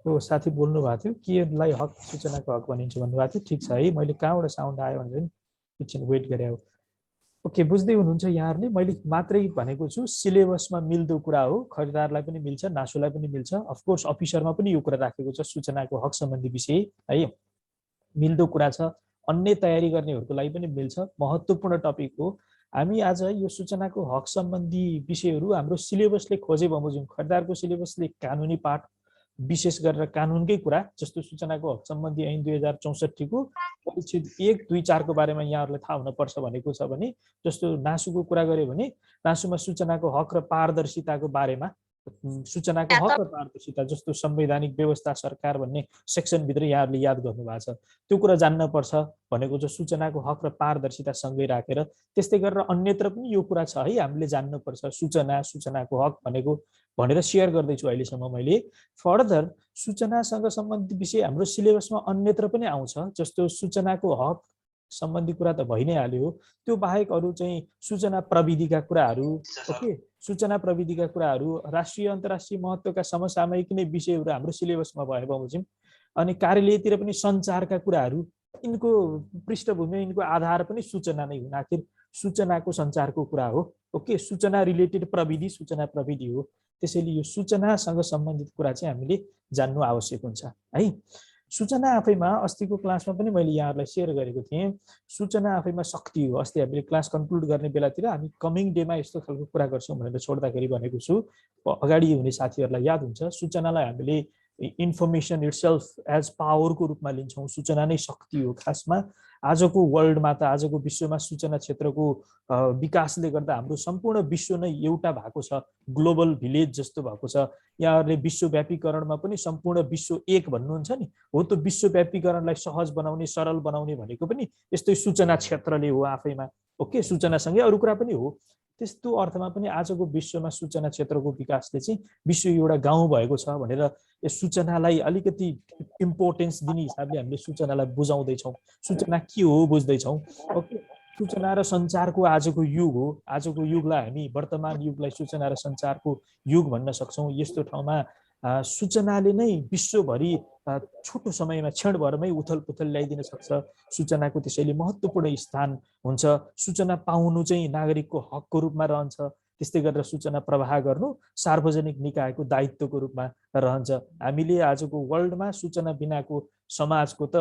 हो साथी बोल्नु भएको थियो केलाई हक सूचनाको हक भनिन्छ भन्नुभएको थियो। ठिक छ है, मैले कहाँबाट साउन्ड आयो भनेर नि एकछिन वेट गरे हो। ओके, बुझ्दै हुनुहुन्छ यहाँहरूले? मैले मात्रै भनेको छु सिलेबसमा मिल्दो कुरा हो, खरिदारलाई पनि मिल्छ, नासोलाई पनि मिल्छ, अफकोर्स अफिसरमा पनि यो कुरा राखेको छ सूचनाको हक सम्बन्धी विषय है, मिल्दो कुरा छ। अन्य तयारी गर्नेहरूको लागि पनि मिल्छ, महत्त्वपूर्ण टपिक हो। हामी आज यो सूचनाको हक सम्बन्धी विषयहरू हाम्रो सिलेबसले खोजे बमोजिम, खरिदारको सिलेबसले कानुनी पाठ विशेष गरेर कानुनकै कुरा जस्तो सूचनाको हक सम्बन्धी ऐन 2064 को परिच्छेद 1, 2, 4 को बारेमा यहाँहरूलाई थाहा हुनुपर्छ भनेको छ भने, जस्तो नासुको कुरा गर्यो भने नासुमा सूचनाको हक र पारदर्शिताको बारेमा, सूचनाको हक र पारदर्शिता जस्तो संवैधानिक व्यवस्था सरकार भन्ने सेक्सनभित्र यहाँहरूले याद गर्नुभएको छ, त्यो कुरा जान्नुपर्छ भनेको चाहिँ सूचनाको हक र पारदर्शिता सँगै राखेर। त्यस्तै गरेर अन्यत्र पनि यो कुरा छ है, हामीले जान्नुपर्छ सूचनाको हक भनेको भनेर सेयर गर्दैछु अहिलेसम्म मैले। फर्दर सूचनासँग सम्बन्धित विषय हाम्रो सिलेबसमा अन्यत्र पनि आउँछ, जस्तो सूचनाको हक सम्बन्धी कुरा त भइ नै हाल्यो, त्यो बाहेक अरू चाहिँ सूचना प्रविधिका कुराहरू, ओके, सूचना प्रविधिका कुराहरू, राष्ट्रिय अन्तर्राष्ट्रिय महत्त्वका समसामयिक नै विषयहरू हाम्रो सिलेबसमा भए बमोजिम। अनि कार्यालयतिर पनि सञ्चारका कुराहरू, यिनको पृष्ठभूमि, यिनको आधार पनि सूचना नै हुन्, आखिर सूचनाको सञ्चारको कुरा हो। ओके, सूचना रिलेटेड प्रविधि सूचना प्रविधि हो। त्यसैले यो सूचनासँग सम्बन्धित कुरा चाहिँ हामीले जान्नु आवश्यक हुन्छ है। सूचना आफैमा अस्तिको क्लासमा पनि मैले यहाँहरूलाई सेयर गरेको थिएँ, सूचना आफैमा शक्ति हो। अस्ति हामीले क्लास कन्क्लुड गर्ने बेलातिर हामी कमिङ डेमा यस्तो खालको कुरा गर्छौँ भनेर छोड्दाखेरि भनेको छु, अगाडि हुने साथीहरूलाई याद हुन्छ, सूचनालाई हामीले इन्फर्मेसन इटसेल्फ एज पावरको रूपमा लिन्छौँ, सूचना नै शक्ति हो खासमा। आजको वर्ल्डमा त, आजको विश्वमा सूचना क्षेत्रको विकासले गर्दा हाम्रो सम्पूर्ण विश्व नै एउटा भएको छ, ग्लोबल भिलेज जस्तो भएको छ। यहाँहरूले विश्वव्यापीकरणमा पनि सम्पूर्ण विश्व एक भन्नुहुन्छ नि, हो त्यो विश्वव्यापीकरणलाई सहज बनाउने, सरल बनाउने भनेको पनि यस्तै सूचना क्षेत्रले हो आफैमा। ओके, सूचनासँगै अरू कुरा पनि हो। त्यस्तो अर्थमा पनि आजको विश्वमा सूचना क्षेत्रको विकासले चाहिँ विश्व एउटा गाउँ भएको छ भनेर यस सूचनालाई अलिकति इम्पोर्टेन्स दिने हिसाबले हामीले सूचनालाई बुझाउँदैछौँ, सूचना के हो बुझ्दैछौँ। ओके, सूचना र सञ्चारको आजको युग हो, आजको युगलाई हामी वर्तमान युगलाई सूचना र सञ्चारको युग भन्न सक्छौँ। यस्तो ठाउँमा सूचनाले नै विश्वभरि छोटो समयमा क्षणभरमै उथल पुथल ल्याइदिन सक्छ। सूचनाको त्यसैले महत्त्वपूर्ण स्थान हुन्छ। सूचना पाउनु चाहिँ नागरिकको हकको रूपमा रहन्छ। त्यस्तै गरेर सूचना प्रवाह गर्नु सार्वजनिक निकायको दायित्वको रूपमा रहन्छ। हामीले आजको वर्ल्डमा सूचना बिनाको समाजको त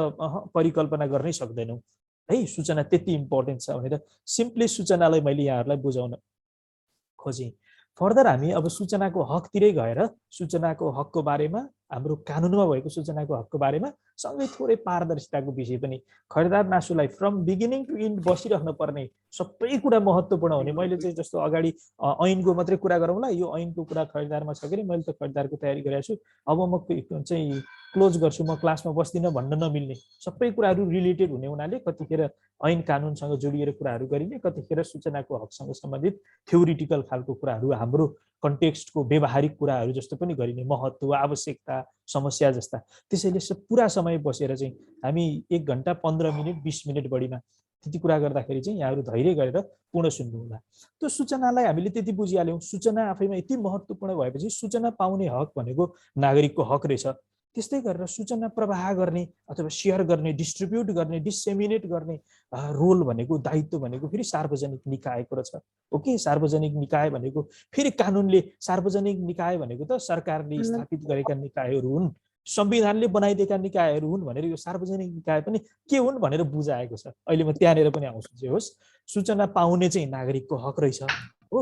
परिकल्पना गर्नै सक्दैनौँ है। सूचना त्यति इम्पोर्टेन्ट छ भनेर सिम्पली सूचनालाई मैले यहाँहरूलाई बुझाउन खोजेँ। फर्दर हामी अब सूचनाको हकतिरै गएर सूचनाको हकको बारेमा, हाम्रो कानुनमा भएको सूचनाको हकको बारेमा सँगै थोरै पारदर्शिताको विषय पनि, खरिदार नासुलाई फ्रम बिगिनिङ टु इन्ड बसिरहन पर्ने सबै कुरा महत्त्वपूर्ण हुने। मैले चाहिँ जस्तो अगाडि ऐनको मात्रै कुरा गरौँला, यो ऐनको कुरा खरिदारमा छ कि मैले त खरिदारको तयारी गरेको छु, अब म चाहिँ क्लोज गर्छु, म क्लासमा बस्दिनँ भन्न नमिल्ने सबै कुराहरू रिलेटेड हुने हुनाले कतिखेर ऐन कानुनसँग जोडिएर कुराहरू गरिने, कतिखेर सूचनाको हकसँग सम्बन्धित थ्योरिटिकल खालको कुराहरू, हाम्रो कन्टेक्स्टको व्यवहारिक कुराहरू जस्तो पनि गरिने, महत्त्व, आवश्यकता, समस्या जस्ता। त्यसैले पुरा समय बसेर चाहिँ हामी 1 घन्टा 15 मिनट 20 मिनट बढीमा त्यति कुरा गर्दाखेरि चाहिँ यहाँहरू धैर्य गरेर पूर्ण सुन्नुहोला। त्यो सूचनालाई हामीले त्यति बुझिहाल्यौँ, सूचना आफैमा यति महत्त्वपूर्ण भएपछि सूचना पाउने हक भनेको नागरिकको हक रहेछ। त्यस्तै गरेर सूचना प्रवाह गर्ने अथवा सेयर गर्ने, डिस्ट्रिब्युट गर्ने, डिसेमिनेट गर्ने रोल भनेको, दायित्व भनेको फेरि सार्वजनिक निकायको रहेछ। ओके, सार्वजनिक निकाय भनेको फेरि कानुनले सार्वजनिक निकाय भनेको त सरकारले स्थापित गरेका निकायहरू हुन्, संविधानले बनाइदिएका निकायहरू हुन् भनेर यो सार्वजनिक निकाय पनि के हुन् भनेर बुझाएको छ। अहिले म त्यहाँनिर पनि आउँछु। जे होस्, सूचना पाउने चाहिँ नागरिकको हक रहेछ हो,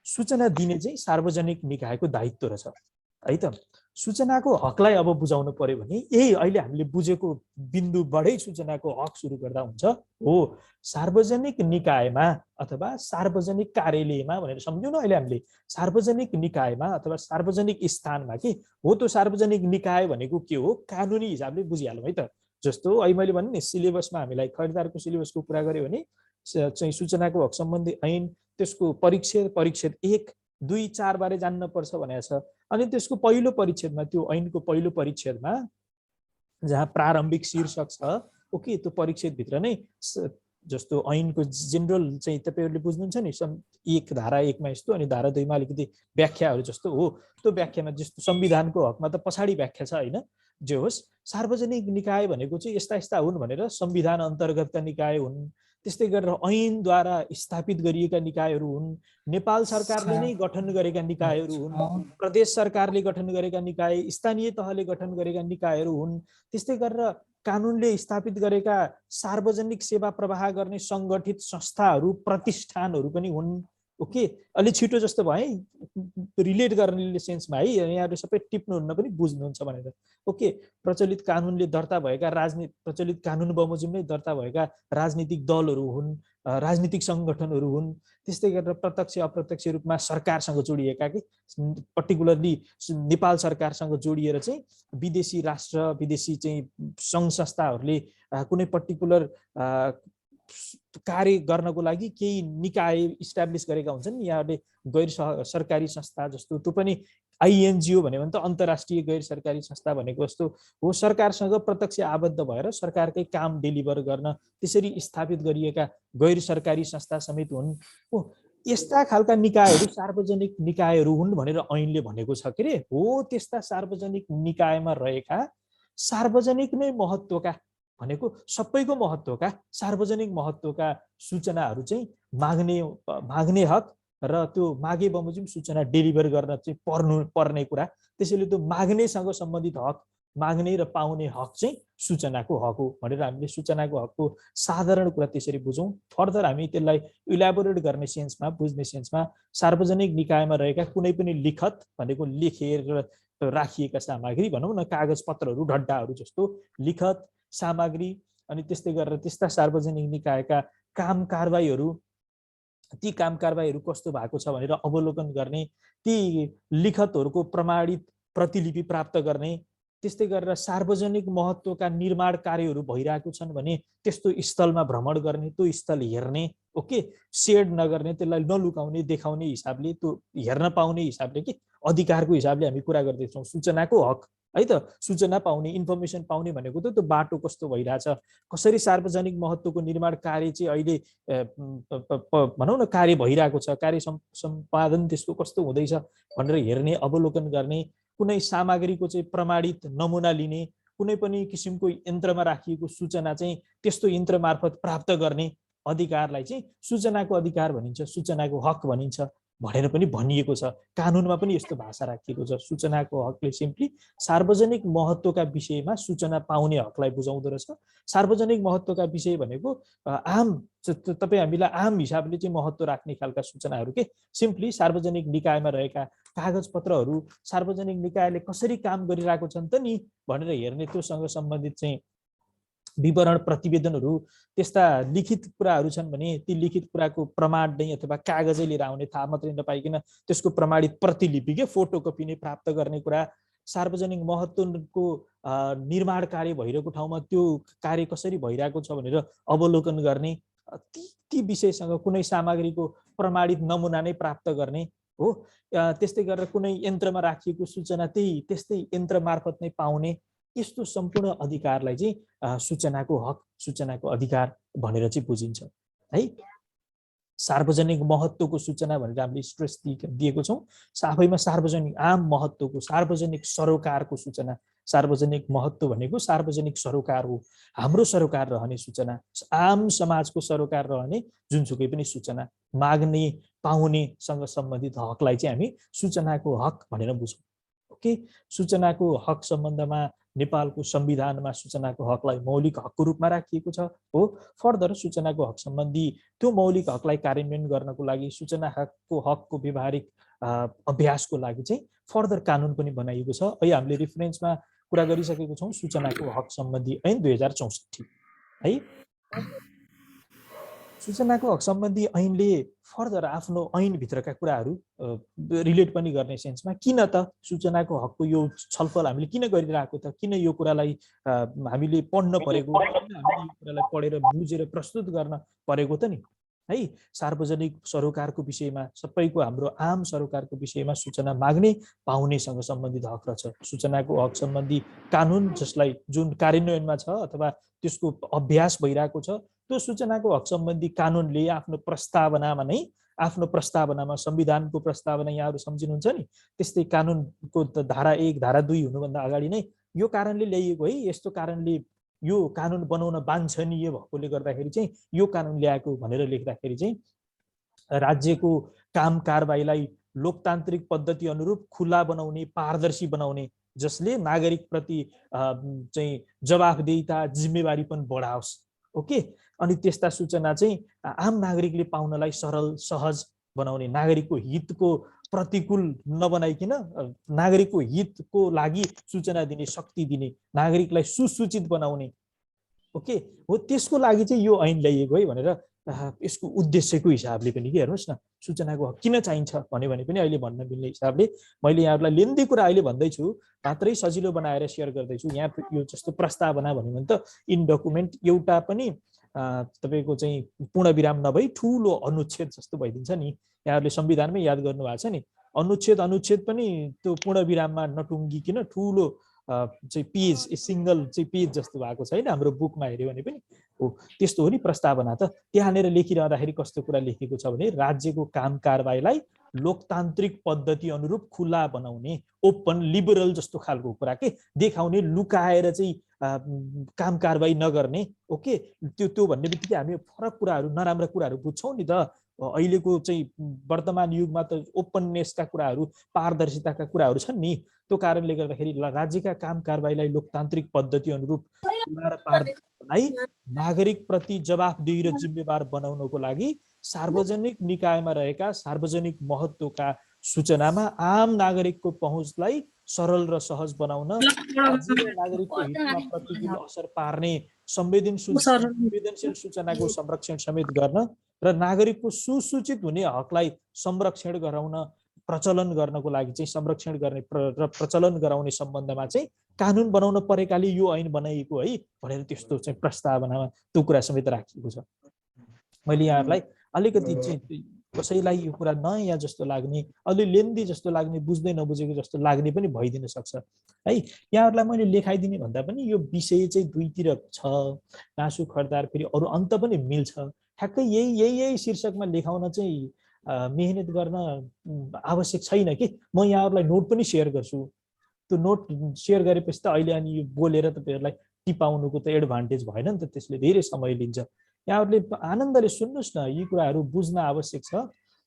सूचना दिने चाहिँ सार्वजनिक निकायको दायित्व रहेछ है त। सूचनाको हकलाई अब बुझाउनु पर्यो भने यही अहिले हामीले बुझेको बिन्दुबाटै सूचनाको हक सुरु गर्दा हुन्छ। हो, सार्वजनिक निकायमा अथवा सार्वजनिक कार्यालयमा भनेर सम्झौँ न, अहिले हामीले सार्वजनिक निकायमा अथवा सार्वजनिक स्थानमा कि हो, त्यो सार्वजनिक निकाय भनेको के हो कानुनी हिसाबले बुझिहालौँ है त। जस्तो अहिले मैले भने नि सिलेबसमा हामीलाई खरिदारको सिलेबसको कुरा गर्यो भने चाहिँ सूचनाको हक सम्बन्धी ऐन, त्यसको परिच्छेद 1, 2, 4 बारे जान्न पर्छ भनेको छ। अनि त्यसको पहिलो परिच्छेदमा, त्यो ऐनको पहिलो परिच्छेदमा जहाँ प्रारम्भिक शीर्षक छ, ओके, त्यो परिच्छेदभित्र नै जस्तो ऐनको जेनरल चाहिँ तपाईहरुले बुझ्नुहुन्छ नि, एक धारा 1 मा यस्तो अनि धारा 2 मा अलिकति व्याख्याहरू जस्तो हो, त्यो व्याख्यामा जस्तो संविधानको हकमा त पछाडी व्याख्या छ हैन। जे होस्, सार्वजनिक निकाय भनेको चाहिँ यस्ता यस्ता हुन् भनेर संविधान अन्तर्गतका निकाय हुन्। त्यस्तै गरेर ऐनद्वारा स्थापित गरिएका निकायहरू हुन्, नेपाल सरकारले नै गठन गरेका निकायहरू हुन्, प्रदेश सरकारले गठन गरेका निकाय, स्थानीय तहले गठन गरेका निकायहरू हुन्। त्यस्तै गरेर कानुनले स्थापित गरेका सार्वजनिक सेवा प्रवाह गर्ने सङ्गठित संस्थाहरू, प्रतिष्ठानहरू पनि हुन्। ओके, अलि छिटो जस्तो भयो है रिलेट गर्ने सेन्समा है, यहाँहरु सबै टिप्नुहुन्न पनि बुझ्नुहुन्छ भनेर। ओके, प्रचलित कानुनले दर्ता भएका प्रचलित कानुन बमोजिम नै दर्ता भएका राजनीतिक दलहरू हुन्, राजनीतिक सङ्गठनहरू हुन्। त्यस्तै गरेर प्रत्यक्ष अप्रत्यक्ष रूपमा सरकारसँग जोडिएका कि पर्टिकुलरली नेपाल सरकारसँग जोडिएर चाहिँ विदेशी राष्ट्र, विदेशी चाहिँ सङ्घ संस्थाहरूले कुनै पर्टिकुलर कार्य गर्नको लागि केही निकाय इस्टाब्लिस गरेका हुन्छन्। यहाँहरूले गैर सरकारी संस्था जस्तो, त्यो पनि आइएनजिओ भन्यो भने त अन्तर्राष्ट्रिय गैर सरकारी संस्था भनेको जस्तो हो, सरकारसँग प्रत्यक्ष आबद्ध भएर सरकारकै काम डेलिभर गर्न त्यसरी स्थापित गरिएका गैर सरकारी संस्था समेत हुन्। यस्ता खालका निकायहरू सार्वजनिक निकायहरू हुन् भनेर ऐनले भनेको छ के रे। हो, त्यस्ता सार्वजनिक निकायमा रहेका सार्वजनिक नै महत्त्वका भनेको सबैको महत्त्वका सार्वजनिक महत्त्वका सूचनाहरू चाहिँ माग्ने हक र त्यो मागे बमोजिम सूचना डेलिभर गर्न चाहिँ पर्ने कुरा। त्यसैले त्यो माग्नेसँग सम्बन्धित हक, माग्ने र पाउने हक चाहिँ सूचनाको हक हो भनेर हामीले सूचनाको हकको साधारण कुरा त्यसरी बुझौँ। फर्दर हामी त्यसलाई इलाबोरेट गर्ने सेन्समा, बुझ्ने सेन्समा सार्वजनिक निकायमा रहेका कुनै पनि लिखत भनेको लेखेर राखिएका सामग्री भनौँ न, कागज पत्रहरू, ढड्डाहरू जस्तो लिखत सामग्री, अनि त्यस्तै गरेर त्यस्ता सार्वजनिक निकायका काम कारबाहीहरू, ती काम कारबाहीहरू कस्तो भएको छ भनेर अवलोकन गर्ने, ती लिखतहरूको प्रमाणित प्रतिलिपि प्राप्त गर्ने, त्यस्तै गरेर सार्वजनिक महत्त्वका निर्माण कार्यहरू भइरहेको छन् भने त्यस्तो स्थलमा भ्रमण गर्ने, त्यो स्थल हेर्ने, ओके, सेड नगर्ने, त्यसलाई नलुकाउने, देखाउने हिसाबले, त्यो हेर्न पाउने हिसाबले कि अधिकारको हिसाबले हामी कुरा गर्दैछौँ। सूचनाको हक है त, सूचना पाउने, इन्फर्मेसन पाउने भनेको त त्यो बाटो कस्तो भइरहेछ, कसरी सार्वजनिक महत्त्वको निर्माण कार्य चाहिँ अहिले भनौँ न कार्य भइरहेको छ, कार्य सम्पादन त्यसको कस्तो हुँदैछ भनेर हेर्ने, अवलोकन गर्ने, कुनै सामग्रीको चाहिँ प्रमाणित नमुना लिने, कुनै पनि किसिमको यन्त्रमा राखिएको सूचना चाहिँ त्यस्तो यन्त्र मार्फत प्राप्त गर्ने अधिकारलाई चाहिँ सूचनाको अधिकार भनिन्छ, सूचनाको हक भनिन्छ भनेर पनि भनिएको छ। कानुनमा पनि यस्तो भाषा राखिएको छ। सूचनाको हकले सिम्पली सार्वजनिक महत्त्वका विषयमा सूचना पाउने हकलाई बुझाउँदो रहेछ। सार्वजनिक महत्त्वका विषय भनेको आम, तपाईँ हामीलाई आम हिसाबले चाहिँ महत्त्व राख्ने खालका सूचनाहरू के सिम्पली सार्वजनिक निकायमा रहेका कागज पत्रहरू, सार्वजनिक निकायले कसरी काम गरिरहेको छन् त नि भनेर हेर्ने, त्योसँग सम्बन्धित चाहिँ विवरण, प्रतिवेदनहरू, त्यस्ता लिखित कुराहरू छन् भने ती लिखित कुराको प्रमाण नै अथवा कागजै लिएर आउने, थाहा मात्रै नपाइकन त्यसको प्रमाणित प्रतिलिपि के फोटोकपी नै प्राप्त गर्ने कुरा, सार्वजनिक महत्त्वको निर्माण कार्य भइरहेको ठाउँमा त्यो कार्य कसरी भइरहेको छ भनेर अवलोकन गर्ने, ती विषयसँग कुनै सामग्रीको प्रमाणित नमुना नै प्राप्त गर्ने हो। त्यस्तै गरेर कुनै यन्त्रमा राखिएको सूचना त्यस्तै यन्त्र मार्फत नै पाउने, यस्तो सम्पूर्ण अधिकारलाई चाहिँ सूचनाको हक, सूचनाको अधिकार भनेर चाहिँ बुझिन्छ है। सार्वजनिक महत्त्वको सूचना भनेर हामीले स्ट्रेस दिएको छौँ। आफैमा सार्वजनिक आम महत्त्वको, सार्वजनिक सरोकारको सूचना, सार्वजनिक महत्त्व भनेको सार्वजनिक सरोकार हो, हाम्रो सरोकार रहने सूचना, आम समाजको सरोकार रहने जुनसुकै पनि सूचना, माग्ने पाउनेसँग सम्बन्धित हकलाई चाहिँ हामी सूचनाको हक भनेर बुझौँ। ओके, सूचनाको हक सम्बन्धमा नेपालको संविधानमा सूचनाको हकलाई मौलिक हकको रूपमा राखिएको छ हो। फर्दर सूचनाको हक सम्बन्धी त्यो मौलिक हकलाई कार्यान्वयन गर्नको लागि सूचना हकको व्यवहारिक अभ्यासको लागि चाहिँ फर्दर कानुन पनि बनाइएको छ। अहिले हामीले रेफरेन्समा कुरा गरिसकेको छौँ सूचनाको हक सम्बन्धी ऐन 2064 है। सूचनाको हक सम्बन्धी ऐनले फर्दर आफ्नो ऐनभित्रका कुराहरू रिलेट पनि गर्ने सेन्समा किन त सूचनाको हकको यो छलफल हामीले किन गरिरहेको त, किन यो कुरालाई हामीले पढ्न परेको, किन हामीले यो कुरालाई पढेर बुझेर प्रस्तुत गर्न परेको त नि है। सार्वजनिक सरोकारको विषयमा, सबैको हाम्रो आम सरोकारको विषयमा सूचना माग्ने पाउनेसँग सम्बन्धित हक रहेछ। सूचनाको हक सम्बन्धी कानुन जसलाई जुन कार्यान्वयनमा छ अथवा त्यसको अभ्यास भइरहेको छ, त्यो सूचनाको हक सम्बन्धी कानुनले आफ्नो प्रस्तावनामा नै आफ्नो प्रस्तावनामा संविधानको प्रस्तावना यहाँहरू सम्झिनुहुन्छ नि, त्यस्तै कानुनको धारा 1 धारा 2 हुनुभन्दा अगाडि नै यो कारणले ल्याइएको है, यस्तो कारणले यो कानुन बनाउन वाञ्छनीय भएकोले गर्दाखेरि चाहिँ यो कानुन ल्याएको भनेर लेख्दाखेरि चाहिँ राज्यको काम कारबाहीलाई लोकतान्त्रिक पद्धति अनुरूप खुला बनाउने, पारदर्शी बनाउने, जसले नागरिकप्रति चाहिँ जवाफदेहिता जिम्मेवारी पनि बढाओस्। ओके, अनि त्यस्ता सूचना चाहिँ आम नागरिकले पाउनलाई सरल सहज बनाउने, नागरिकको हितको प्रतिकूल नबनाइकिन नागरिकको हितको लागि सूचना दिने शक्ति दिने, नागरिकलाई सुसूचित बनाउने। ओके, हो त्यसको लागि चाहिँ यो ऐन ल्याइएको है भनेर यसको उद्देश्यको हिसाबले पनि के हेर्नुहोस् न, सूचनाको हक किन चाहिन्छ भने पनि अहिले भन्न मिल्ने हिसाबले मैले यहाँहरूलाई लेन्दी कुरा अहिले भन्दैछु, मात्रै सजिलो बनाएर सेयर गर्दैछु। यहाँ यो जस्तो प्रस्तावना भन्यो भने त इन डकुमेन्ट एउटा पनि तपाईँको चाहिँ पूर्ण विराम नभई ठुलो अनुच्छेद जस्तो भइदिन्छ नि, यहाँहरूले संविधानमै याद गर्नुभएको छ नि, अनुच्छेद पनि त्यो पूर्ण विराममा नटुङ्गिकन ठुलो चाहिँ पेज सिंगल चाहिँ पेज जस्तो भएको छ हैन, हाम्रो बुकमा हेर्यो भने पनि हो त्यस्तो हो नि प्रस्तावना त। त्यहाँनिर लेखिरहँदाखेरि कस्तो कुरा लेखेको छ भने राज्यको काम कारबाहीलाई लोकतान्त्रिक पद्धति अनुरूप खुला बनाउने, ओपन लिबरल जस्तो खालको कुरा के देखाउने, लुकाएर चाहिँ काम कारबाही नगर्ने। ओके, त्यो भन्ने बित्तिकै हामी फरक कुराहरू नराम्रा कुराहरू बुझ्छौँ नि त। अहिलेको चाहिँ वर्तमान युगमा त ओपननेसका कुराहरू, पारदर्शिताका कुराहरू छन् नि, त्यो कारणले गर्दाखेरि राज्यका काम कारबाहीलाई लोकतान्त्रिक पद्धति अनुरूप नागरिक प्रति जवाफदेही र जिम्मेवार बनाउनको लागि सार्वजनिक निकायमा रहेका सार्वजनिक महत्त्वका सूचनामा आम नागरिकको पहुँचलाई सरल र सहज बनाउन, नागरिकको हितमा प्रतिकूल असर पार्ने संवेदनशील सूचनाको संरक्षण समेत गर्न र नागरिकको सुसूचित हुने हकलाई संरक्षण गराउन, प्रचलन गर्नको लागि चाहिँ संरक्षण गर्ने र प्रचलन गराउने सम्बन्धमा चाहिँ कानुन बनाउन परेकाले यो ऐन बनाइएको है भनेर त्यस्तो चाहिँ प्रस्तावनामा त्यो कुरा समेत राखिएको छ। मैले यहाँहरूलाई अलिकति चाहिँ कसैलाई यो कुरा नयाँ जस्तो लाग्ने, अलि लेन्दी जस्तो लाग्ने, बुझ्दै नबुझेको जस्तो लाग्ने पनि भइदिन सक्छ है। यहाँहरूलाई मैले लेखाइदिने भन्दा पनि यो विषय चाहिँ दुईतिर छ, नासु खर्दार फेरि अरू अन्त पनि मिल्छ। ठ्याक्कै यही शीर्षकमा लेखाउन चाहिँ मेहनत गर्न आवश्यक छैन कि। म यहाँहरूलाई नोट पनि सेयर गर्छु, त्यो नोट सेयर गरेपछि त अहिले अनि यो बोलेर तपाईँहरूलाई टिपाउनुको त एडभान्टेज भएन नि त, त्यसले धेरै समय लिन्छ। यहाँहरूले आनन्दले सुन्नुहोस् न, यी कुराहरू बुझ्न आवश्यक छ।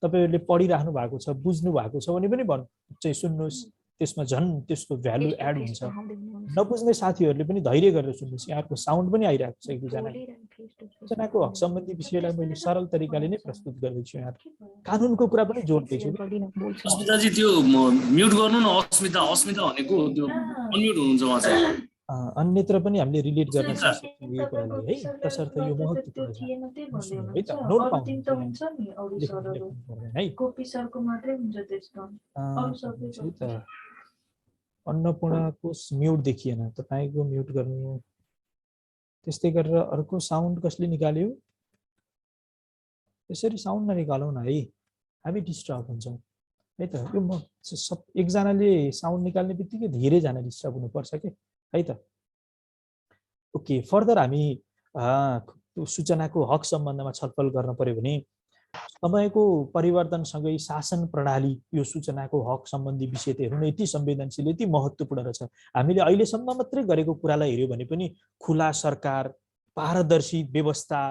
तपाईँहरूले पढिराख्नु भएको छ, बुझ्नु भएको छ भने पनि चाहिँ सुन्नुहोस्, त्यसमा झन् त्यसको भ्यालु एड हुन्छ। नबुझ्ने साथीहरूले पनि धैर्य गरेर सुन्नुहोस्, यहाँको साउन्ड पनि आइरहेको छ एक दुईजना। सूचनाको हक सम्बन्धी विषयलाई मैले सरल तरिकाले नै प्रस्तुत गर्दैछु, यहाँ कानुनको कुरा पनि जोड्दैछु। अस्मिताजी त्यो म्युट गर्नु न, अस्मिता भनेको त्यो अनम्युट हुनुहुन्छ उहाँ चाहिँ। अन्यत्र पनि हामीले रिलेट गर्न सक्छौँ यो कुरालाई है, तसर्थ यो महत्त्वपूर्ण छ है त। नोट पाउनुहुन्छ है कपी सरको मात्रै हुन्छ त्यस्तो, अरु सबै त। अन्नपूर्णाको म्युट देखिएन, तपाईको म्युट गर्नु। त्यस्तै गरेर अर्को साउन्ड कसले निकाल्यो, त्यसरी साउन्ड ननिकालौँ न है, हामी डिस्टर्ब हुन्छौँ है त। यो म सब एकजनाले साउन्ड निकाल्ने बित्तिकै धेरैजना डिस्टर्ब हुनुपर्छ के है त। ओके, फर्दर हामी सूचनाको हक सम्बन्धमा छलफल गर्न पर्यो भने समयको परिवर्तनसँगै शासन प्रणाली यो सूचनाको हक सम्बन्धी विषय त हेर्नु यति संवेदनशील, यति महत्त्वपूर्ण रहेछ। हामीले अहिलेसम्म मात्रै गरेको कुरालाई हेऱ्यो भने पनि खुला सरकार, पारदर्शी व्यवस्था,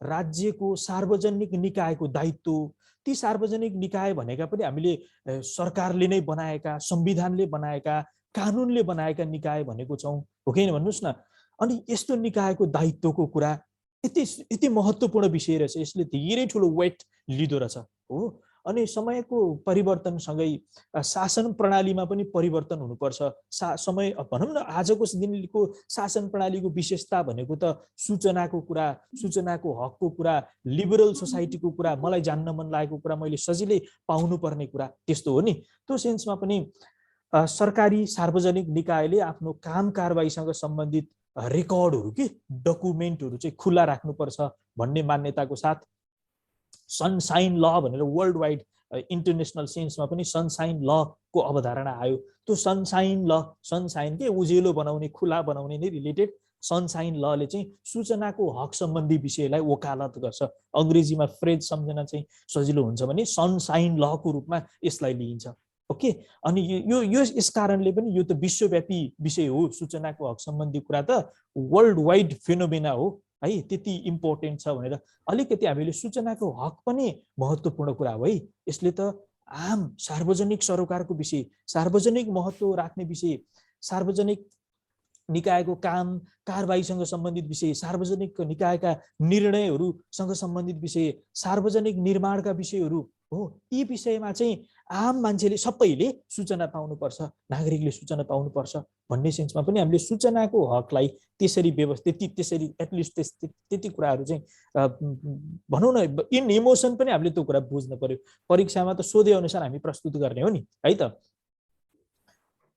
राज्यको सार्वजनिक निकायको दायित्व, ती सार्वजनिक निकाय भनेका पनि हामीले सरकारले नै बनाएका, संविधानले बनाएका, कानुनले बनाएका निकाय भनेको छौँ, हो कि भन्नुहोस् न। अनि यस्तो निकायको दायित्वको कुरा यति महत्त्वपूर्ण विषय रहेछ, यसले धेरै ठुलो वेट लिँदो रहेछ हो। अनि समयको परिवर्तनसँगै शासन प्रणालीमा पनि परिवर्तन हुनुपर्छ। समय भनौँ न, आजको दिनको शासन प्रणालीको विशेषता भनेको त सूचनाको कुरा, सूचनाको हकको कुरा, लिबरल सोसाइटीको कुरा, मलाई जान्न मन लागेको कुरा मैले सजिलै पाउनुपर्ने कुरा, त्यस्तो हो नि। त्यो सेन्समा पनि सरकारी सार्वजनिक निकायले आफ्नो काम कारबाहीसँग सम्बन्धित रेकर्डहरू के डकुमेन्टहरू चाहिँ खुला राख्नुपर्छ भन्ने मान्यताको साथ सनसाइन ल भनेर वर्ल्ड वाइड इन्टरनेसनल सेन्समा पनि सनसाइन लको अवधारणा आयो। त्यो सनसाइन ल, सनसाइन के उजेलो बनाउने, खुला बनाउने नै रिलेटेड सनसाइन लले चाहिँ सूचनाको हक सम्बन्धी विषयलाई वकालत गर्छ। अङ्ग्रेजीमा फ्रेज सम्झन चाहिँ सजिलो हुन्छ भने सनसाइन लको रूपमा यसलाई लिइन्छ। ओके, अनि यो यो यस कारणले पनि यो त विश्वव्यापी विषय हो। सूचनाको हक सम्बन्धी कुरा त वर्ल्ड वाइड फेनोमेना हो है, त्यति इम्पोर्टेन्ट छ भनेर अलिकति हामीले सूचनाको हक पनि महत्त्वपूर्ण कुरा हो है। यसले त आम सार्वजनिक सरोकारको विषय, सार्वजनिक महत्त्व राख्ने विषय, सार्वजनिक निकायको काम कारबाहीसँग सम्बन्धित विषय, सार्वजनिक निकायका निर्णयहरूसँग सम्बन्धित विषय, सार्वजनिक निर्माणका विषयहरू हो। यी विषयमा चाहिँ आम मान्छेले सबैले सूचना पाउनुपर्छ, नागरिकले सूचना पाउनुपर्छ भन्ने सेन्समा पनि हामीले सूचनाको हकलाई त्यसरी व्यवस्थित त्यसरी एटलिस्ट त्यति कुराहरू चाहिँ भनौँ न इन इमोसन पनि हामीले त्यो कुरा बुझ्नु पर्यो। परीक्षामा त सोधे अनुसार हामी प्रस्तुत गर्ने हो नि है त।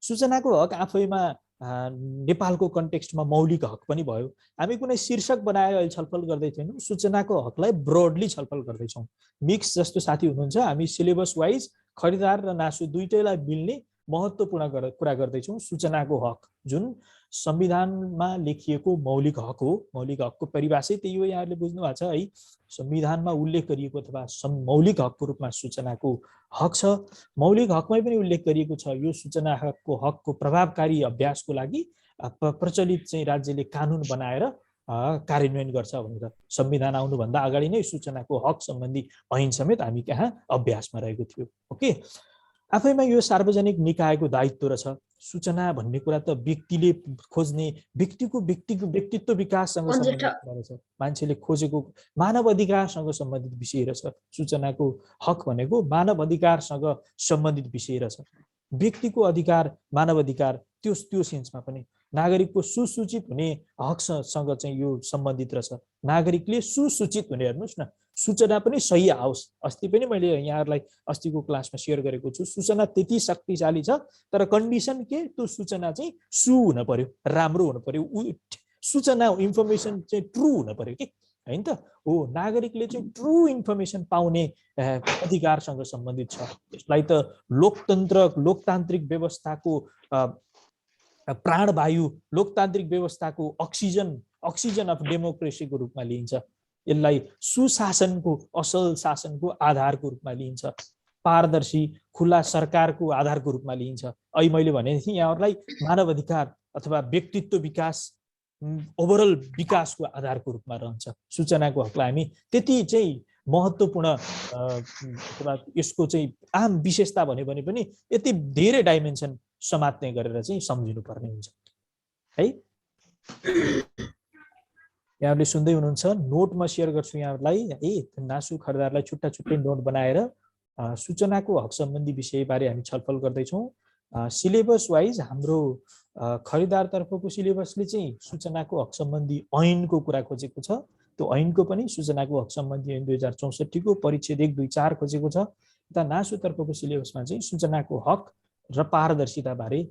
सूचनाको हक आफैमा नेपालको कन्टेक्स्टमा मौलिक हक पनि भयो। हामी कुनै शीर्षक बनाएर अहिले छलफल गर्दै थिएनौँ, सूचनाको हकलाई ब्रोडली छलफल गर्दैछौँ। मिक्स जस्तो साथी हुनुहुन्छ, हामी सिलेबस वाइज खरिदार र नासु दुईटैलाई मिल्ने महत्त्वपूर्ण कुरा गर्दैछौँ। सूचनाको हक जुन संविधानमा लेखिएको मौलिक हक हो, मौलिक हकको परिभाषा त्यही हो, यहाँहरूले बुझ्नु भएको छ है। संविधानमा उल्लेख गरिएको अथवा मौलिक हकको रूपमा सूचनाको हक छ। मौलिक हकमै पनि उल्लेख गरिएको छ यो सूचनाको हकको प्रभावकारी अभ्यासको लागि प्रचलित चाहिँ राज्यले कानुन बनाएर कार्यान्वयन गर्छ भनेर। संविधान आउनुभन्दा अगाडि नै सूचनाको हक सम्बन्धी ऐन समेत हामी कहाँ अभ्यासमा रहेको थियो। ओके, आफैमा यो सार्वजनिक निकायको दायित्व रहेछ। सूचना भन्ने कुरा त व्यक्तिले खोज्ने, व्यक्तित्व विकाससँग सम्बन्धित कुरा रहेछ। मान्छेले खोजेको मानव अधिकारसँग सम्बन्धित विषय रहेछ। सूचनाको हक भनेको मानव अधिकारसँग सम्बन्धित विषय रहेछ। व्यक्तिको अधिकार, मानव अधिकार त्यो सेन्समा पनि नागरिकको सुसूचित हुने हकसँग चाहिँ यो सम्बन्धित रहेछ। नागरिकले सुसूचित हुने, हेर्नुहोस् न, सूचना पनि सही आओस्। अस्ति पनि मैले यहाँहरूलाई अस्तिको क्लासमा सेयर गरेको छु, सूचना त्यति शक्तिशाली छ तर कन्डिसन के, त्यो सूचना चाहिँ हुन पर्यो, राम्रो हुन पर्यो, सूचना इन्फर्मेसन चाहिँ ट्रु हुन पर्यो कि हैन त हो। नागरिकले चाहिँ ट्रु इन्फर्मेसन पाउने अधिकारसँग सम्बन्धित छ। यसलाई त लोकतान्त्रिक व्यवस्थाको प्राणवायु, लोकतान्त्रिक व्यवस्थाको अक्सिजन अफ डेमोक्रेसीको रूपमा लिइन्छ। यसलाई सुशासनको, असल शासनको आधारको रूपमा लिइन्छ। पारदर्शी खुला सरकारको आधारको रूपमा लिइन्छ। अहिले मैले भने थिएँ यहाँहरूलाई मानव अधिकार अथवा व्यक्तित्व विकास, ओभरअल विकासको आधारको रूपमा रहन्छ। सूचनाको हकलाई हामी त्यति चाहिँ महत्त्वपूर्ण अथवा यसको चाहिँ आम विशेषता भन्यो भने पनि यति धेरै डाइमेन्सन समात्ने गरेर चाहिँ सम्झिनु पर्ने हुन्छ है। यहाँहरूले सुन्दै हुनुहुन्छ, नोटमा सेयर गर्छु यहाँहरूलाई है। नासु खरिदारलाई छुट्टा छुट्टै नोट बनाएर सूचनाको हक सम्बन्धी विषयबारे हामी छलफल गर्दैछौँ। सिलेबस वाइज हाम्रो खरिदारतर्फको सिलेबसले चाहिँ सूचनाको हक सम्बन्धी ऐनको कुरा खोजेको छ। त्यो ऐनको पनि सूचनाको हक सम्बन्धी ऐन 2064 को परिच्छेद 1, 2, 4 खोजेको छ। यता नासुतर्फको सिलेबसमा चाहिँ सूचनाको हक र पारदर्शिता बारे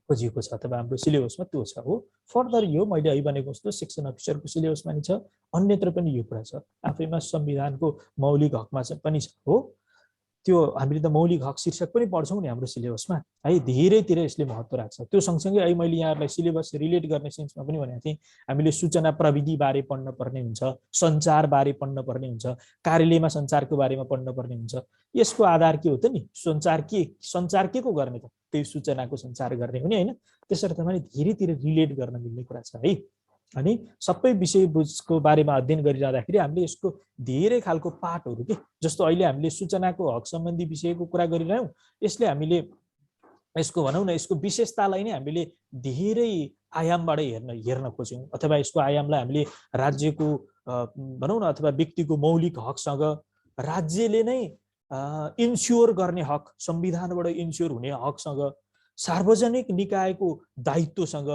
खोजिएको छ, अथवा हाम्रो सिलेबसमा त्यो छ हो। फर्दर यो मैले अहिले भनेको जस्तो सेक्सन अफिसरको सिलेबसमा नि छ, अन्यत्र पनि यो कुरा छ। आफैमा संविधानको मौलिक हकमा पनि छ हो। त्यो हामीले त मौलिक हक शीर्षक पनि पढ्छौँ नि हाम्रो सिलेबसमा है। धेरैतिर यसले महत्त्व राख्छ। त्यो सँगसँगै अहिले मैले यहाँहरूलाई सिलेबस रिलेट गर्ने सेन्समा पनि भनेको थिएँ, हामीले सूचना प्रविधि बारे पढ्न पर्ने हुन्छ, सञ्चार बारे पढ्न पर्ने हुन्छ, कार्यालयमा सञ्चारको बारेमा पढ्न पर्ने हुन्छ। यसको आधार के हो त नि, सञ्चार के को गर्ने त, त्यही सूचनाको सञ्चार गर्ने हो नि होइन। त्यसर्थ पनि धेरैतिर रिलेट गर्न मिल्ने कुरा छ है। अनि सबै विषयवस्तुको बारेमा अध्ययन गरिरहँदाखेरि हामीले यसको धेरै खालको पाठहरू के, जस्तो अहिले हामीले सूचनाको हक सम्बन्धी विषयको कुरा गरिरह्यौँ, यसले हामीले यसको भनौँ न यसको विशेषतालाई नै हामीले धेरै आयामबाट हेर्न खोज्यौँ, अथवा यसको आयामलाई हामीले राज्यको भनौँ न अथवा व्यक्तिको मौलिक हकसँग, राज्यले नै इन्स्योर गर्ने हक, संविधानबाट इन्स्योर हुने हकसँग, सार्वजनिक निकायको दायित्वसँग,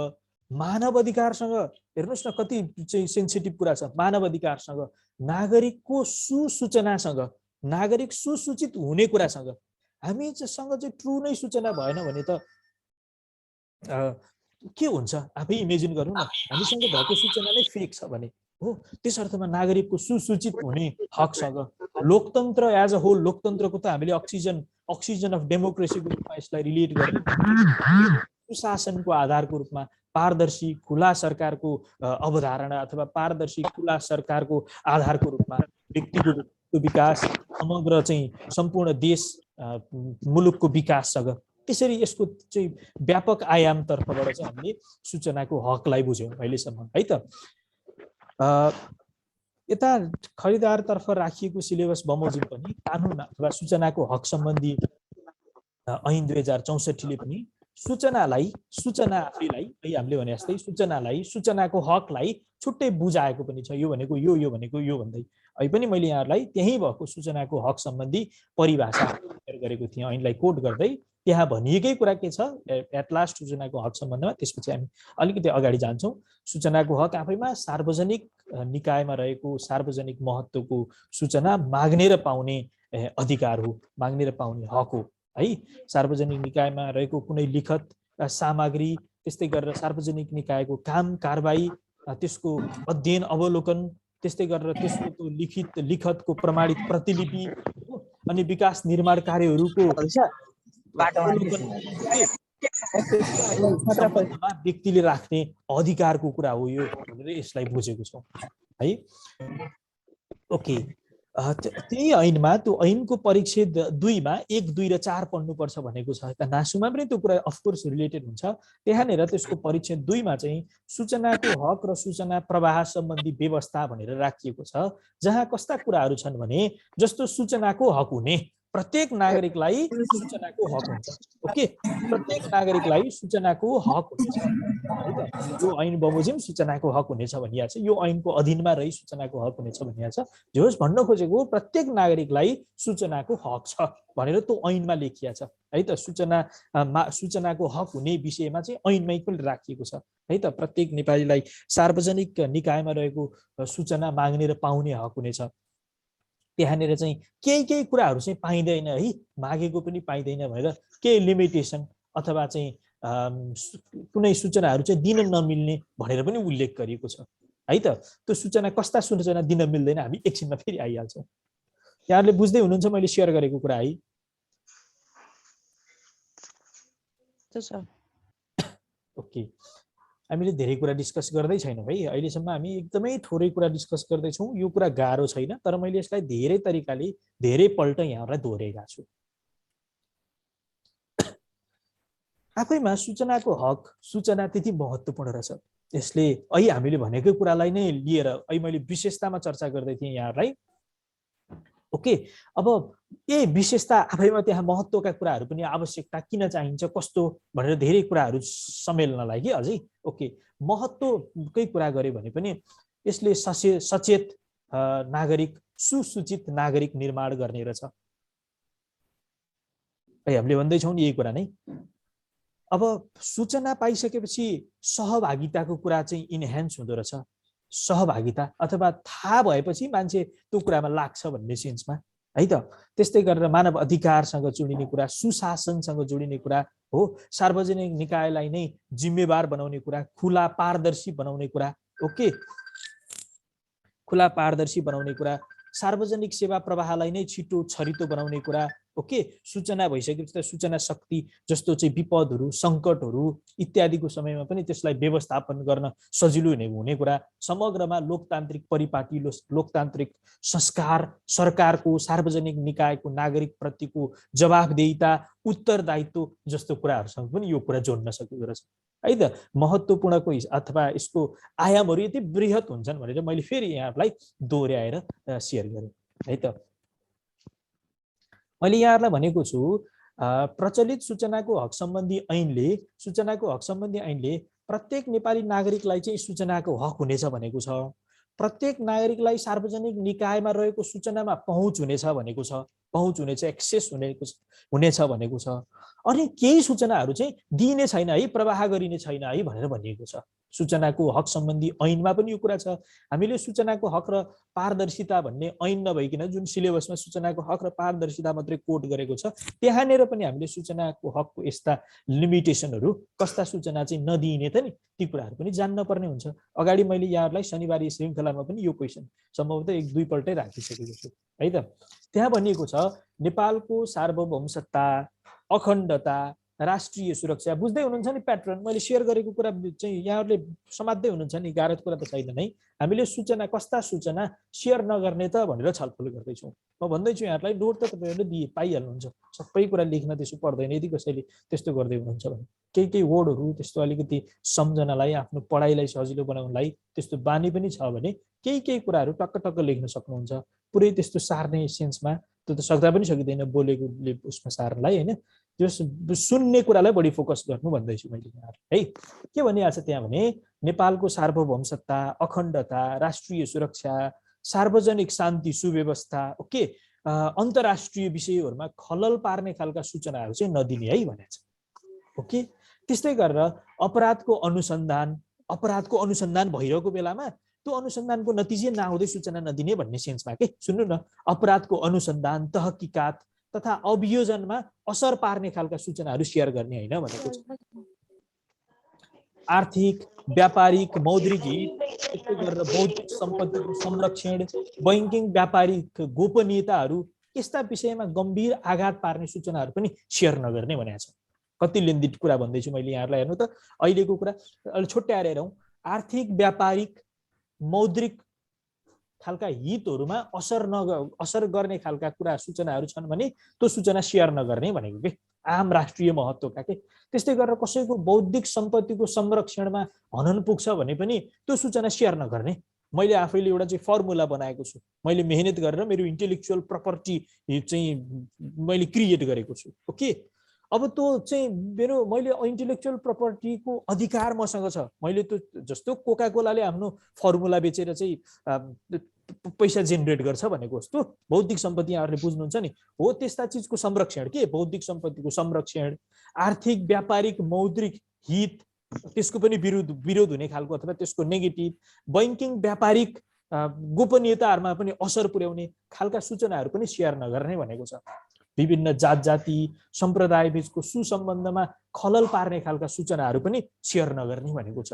मानव अधिकारसँग, हेर्नुहोस् न कति चाहिँ सेन्सिटिभ कुरा छ, मानव अधिकारसँग, नागरिकको सुसूचनासँग, नागरिक सुसूचित हुने कुरासँग। हामीसँग चाहिँ ट्रु नै सूचना भएन भने त के हुन्छ आफै इमेजिन गर्नु न। हामीसँग भएको सूचना नै फेक छ भने हो। त्यस अर्थमा नागरिकको सुसूचित हुने हकसँग, लोकतन्त्र एज अ होल, लोकतन्त्रको त हामीले अक्सिजन अफ डेमोक्रेसीको रूपमा यसलाई रिलेट गर्ने, सुशासनको आधारको रूपमा, पारदर्शी खुला सरकारको अवधारणा अथवा पारदर्शी खुला सरकारको आधारको रूपमा व्यक्तिको विकास समग्र चाहिँ सम्पूर्ण देश मुलुकको विकाससँग त्यसरी यसको चाहिँ व्यापक आयामतर्फबाट चाहिँ हामीले सूचनाको हकलाई बुझ्यौँ अहिलेसम्म है त। यता खरिदारतर्फ राखिएको सिलेबस बमोजिम पनि कानुन अथवा सूचनाको हक सम्बन्धी ऐन 2064ले पनि सूचना आफैलाई हामीले भने जस्तै सूचनाको हकलाई छुट्टै बुझाएको पनि छ। यो भनेको यो भनेको यो भन्दै अहिले पनि मैले यहाँहरूलाई त्यही भएको सूचनाको हक सम्बन्धी परिभाषा गरेको थिएँ ऐनलाई कोट गर्दै। त्यहाँ भनिएकै कुरा के छ एट लास्ट सूचनाको हक सम्बन्धमा, त्यसपछि हामी अलिकति अगाडि जान्छौँ। सूचनाको हक आफैमा सार्वजनिक निकायमा रहेको सार्वजनिक महत्त्वको सूचना माग्ने र पाउने अधिकार हो, माग्ने र पाउने हक हो है। सार्वजनिक निकायमा रहेको कुनै लिखत सामग्री, त्यस्तै गरेर सार्वजनिक निकायको काम कारबाही, त्यसको अध्ययन अवलोकन, त्यस्तै गरेर त्यसको लिखतको प्रमाणित प्रतिलिपि अनि विकास निर्माण कार्यहरूको व्यक्तिले राख्ने अधिकारको कुरा हो यो भनेर यसलाई बुझेको छौँ है। ओके, त्यही ऐनमा त्यो ऐनको परिच्छेद 2मा 1, 2 र 4 पढ्नुपर्छ भनेको छ। नासुमा पनि त्यो कुरा अफकोर्स रिलेटेड हुन्छ। त्यहाँनिर त्यसको परिच्छेद 2मा चाहिँ सूचनाको हक र सूचना प्रवाह सम्बन्धी व्यवस्था भनेर राखिएको छ, जहाँ कस्ता कुराहरू छन् भने जस्तो सूचनाको हक हुने, प्रत्येक नागरिकलाई सूचनाको हक हुन्छ। ओके, प्रत्येक नागरिकलाई सूचनाको हक हुन्छ है त। यो ऐन बमोजिम सूचनाको हक हुनेछ भनिएको छ, यो ऐनको अधीनमा रही सूचनाको हक हुनेछ भनिएको छ। जे होस् भन्न खोजेको प्रत्येक नागरिकलाई सूचनाको हक छ भनेर त्यो ऐनमा लेखिएको छ है त। सूचनाको हक हुने विषयमा चाहिँ ऐनमै पनि राखिएको छ है त। प्रत्येक नेपालीलाई सार्वजनिक निकायमा रहेको सूचना माग्ने र पाउने हक हुनेछ। त्यहाँनिर चाहिँ केही कुराहरू चाहिँ पाइँदैन है, मागेको पनि पाइँदैन भनेर केही लिमिटेसन अथवा चाहिँ कुनै सूचनाहरू चाहिँ दिन नमिल्ने भनेर पनि उल्लेख गरिएको छ है त। त्यो सूचना कस्ता सूचना दिन मिल्दैन हामी एकछिनमा फेरि आइहाल्छौँ। यहाँहरूले बुझ्दै हुनुहुन्छ मैले सेयर गरेको कुरा है? ओके, हामीले धेरै कुरा डिस्कस गर्दै छैनौँ है अहिलेसम्म। हामी एकदमै थोरै कुरा डिस्कस गर्दैछौँ। यो कुरा गाह्रो छैन, तर मैले यसलाई धेरै तरिकाले धेरैपल्ट यहाँहरूलाई दोहोऱ्याएका छु। आफैमा सूचनाको हक, सूचना त्यति महत्त्वपूर्ण रहेछ। यसले अहिले हामीले भनेको कुरालाई नै लिएर अहिले मैले विशेषतामा चर्चा गर्दै थिएँ यहाँहरूलाई। ओके, अब यही विशेषता आफैमा त्यहाँ महत्त्वका कुराहरू पनि आवश्यकता किन चाहिन्छ कस्तो भनेर धेरै कुराहरू समेल्नलाई कि अझै। ओके, महत्त्वकै कुरा गऱ्यो भने पनि यसले सचेत नागरिक, सुसूचित नागरिक निर्माण गर्ने रहेछ है। हामीले भन्दैछौँ नि यही कुरा नै। अब सूचना पाइसकेपछि सहभागिताको कुरा चाहिँ इन्हान्स हुँदो रहेछ। सहभागिता अथवा थाहा भएपछि मान्छे त्यो कुरामा लाग्छ भन्ने सेन्समा है त। त्यस्तै गरेर मानव अधिकारसँग जोडिने कुरा, सुशासनसँग जोडिने कुरा हो, सार्वजनिक निकायलाई नै जिम्मेवार बनाउने कुरा, खुला पारदर्शी बनाउने कुरा। ओके, खुला पारदर्शी बनाउने कुरा, सार्वजनिक सेवा प्रवाहलाई नै छिटो छरितो बनाउने कुरा। ओके, सूचना भइसकेपछि त सूचना शक्ति जस्तो चाहिँ विपदहरू, सङ्कटहरू इत्यादिको समयमा पनि त्यसलाई व्यवस्थापन गर्न सजिलो हुने कुरा। समग्रमा लोकतान्त्रिक परिपाटी, लोकतान्त्रिक संस्कार, सरकारको सार्वजनिक निकायको नागरिकप्रतिको जवाफदेहिता, उत्तरदायित्व जस्तो कुराहरूसँग पनि यो कुरा जोड्न सकेको रहेछ है त। महत्त्वपूर्णको अथवा यसको आयामहरू यति बृहत हुन्छन् भनेर मैले फेरि यहाँहरूलाई दोहोऱ्याएर सेयर गरेँ है त। मैले यहाँहरूलाई भनेको छु प्रचलित सूचनाको हक सम्बन्धी ऐनले प्रत्येक नेपाली नागरिकलाई चाहिँ सूचनाको हक हुनेछ भनेको छ। प्रत्येक नागरिकलाई सार्वजनिक निकायमा रहेको सूचनामा पहुँच हुनेछ भनेको छ, पहुँच हुनेछ, एक्सेस हुनेछ भनेको छ। अनि केही सूचनाहरू चाहिँ दिइने छैन है, प्रवाह गरिने छैन है भनेर भनिएको छ। सूचनाको हक सम्बन्धी ऐनमा पनि यो कुरा छ। हामीले सूचनाको हक र पारदर्शिता भन्ने ऐन नभइकन जुन सिलेबसमा सूचनाको हक र पारदर्शिता मात्रै कोट गरेको छ, त्यहाँनिर पनि हामीले सूचनाको हकको यस्ता लिमिटेसनहरू, कस्ता सूचना चाहिँ नदिइने त नि, ती कुराहरू पनि जान्न पर्ने हुन्छ। अगाडि मैले यहाँहरूलाई शनिबारी श्रृङ्खलामा पनि यो क्वेसन सम्भवतः 1-2 पल्टै राखिसकेको छु है त। त्यहाँ भनिएको छ नेपालको सार्वभौम सत्ता, अखण्डता राष्ट्रिय सुरक्षा बुझ्दै हुनुहुन्छ नि प्याटर्न मैले सेयर गरेको कुरा चाहिँ यहाँहरूले समात्दै हुनुहुन्छ नि गाह्रो कुरा त छैन नै हामीले सूचना कस्ता सूचना सेयर नगर्ने त भनेर छलफल गर्दैछौँ म भन्दैछु यहाँहरूलाई नोट त तपाईँहरूले पाइहाल्नुहुन्छ सबै कुरा लेख्न त्यसो पर्दैन यदि कसैले त्यस्तो गर्दै हुनुहुन्छ भने केही वर्डहरू त्यस्तो अलिकति सम्झनालाई आफ्नो पढाइलाई सजिलो बनाउनलाई त्यस्तो बानी पनि छ भने केही कुराहरू टक्क लेख्न सक्नुहुन्छ पुरै त्यस्तो सार्ने सेन्समा त्यो त सक्दा पनि सकिँदैन बोलेकोले उसमा सार्नलाई होइन त्यो सुन्ने कुरालाई बढी फोकस गर्नु भन्दैछु मैले है के भनिहाल्छ त्यहाँ भने नेपालको सार्वभौमसत्ता अखण्डता राष्ट्रिय सुरक्षा सार्वजनिक शान्ति सुव्यवस्था ओके अन्तर्राष्ट्रिय विषयहरूमा खलल पार्ने खालका सूचनाहरू चाहिँ नदिने है भनेको छ ओके त्यस्तै गरेर अपराधको अनुसन्धान भइरहेको बेलामा त्यो अनुसन्धानको नतिजे नआउँदै सूचना नदिने भन्ने सेन्समा के सुन्नु न अपराधको अनुसन्धान तहकिकात तथा अभियोजनमा असर पार्ने खालका सूचनाहरू सेयर गर्ने होइन भनेको छ आर्थिक व्यापारिक मौद्रिक हित त्यस्तै गरेर बौद्धिक सम्पत्तिको संरक्षण बैंकिङ व्यापारिक गोपनीयताहरू यस्ता विषयमा गम्भीर आघात पार्ने सूचनाहरू पनि सेयर नगर्ने भनेको छ कति लेन्दी कुरा भन्दैछु मैले यहाँहरूलाई हेर्नु त अहिलेको कुरा अलि छुट्याएर हेरौँ आर्थिक व्यापारिक मौद्रिक खालका हितहरूमा असर गर्ने खालका कुरा सूचनाहरू छन् भने त्यो सूचना सेयर नगर्ने भनेको के आम राष्ट्रिय महत्त्वका के त्यस्तै गरेर कसैको बौद्धिक सम्पत्तिको संरक्षणमा हनन पुग्छ भने पनि त्यो सूचना सेयर नगर्ने मैले आफैले एउटा चाहिँ फर्मुला बनाएको छु मैले मेहनत गरेर मेरो इन्टेलेक्चुअल प्रपर्टी चाहिँ मैले क्रिएट गरेको छु ओके अब त्यो चाहिँ मैले इन्टेलेक्चुअल प्रपर्टीको अधिकार मसँग छ मैले त्यो जस्तो कोका कोलाले आफ्नो फर्मुला बेचेर चाहिँ पैसा जेनेरेट गर्छ भनेको जस्तो बौद्धिक सम्पत्ति यहाँहरूले बुझ्नुहुन्छ नि हो त्यस्ता चिजको संरक्षण के बौद्धिक सम्पत्तिको संरक्षण आर्थिक व्यापारिक मौद्रिक हित त्यसको पनि विरोध हुने खालको अथवा त्यसको नेगेटिभ बैंकिङ व्यापारिक गोपनीयताहरूमा पनि असर पुर्याउने खालका सूचनाहरू पनि सेयर नगर्ने भनेको छ विभिन्न जाति सम्प्रदाय बीचको सुसम्बन्धमा खलल पार्ने खालका सूचनाहरू पनि सेयर नगर्ने भनेको छ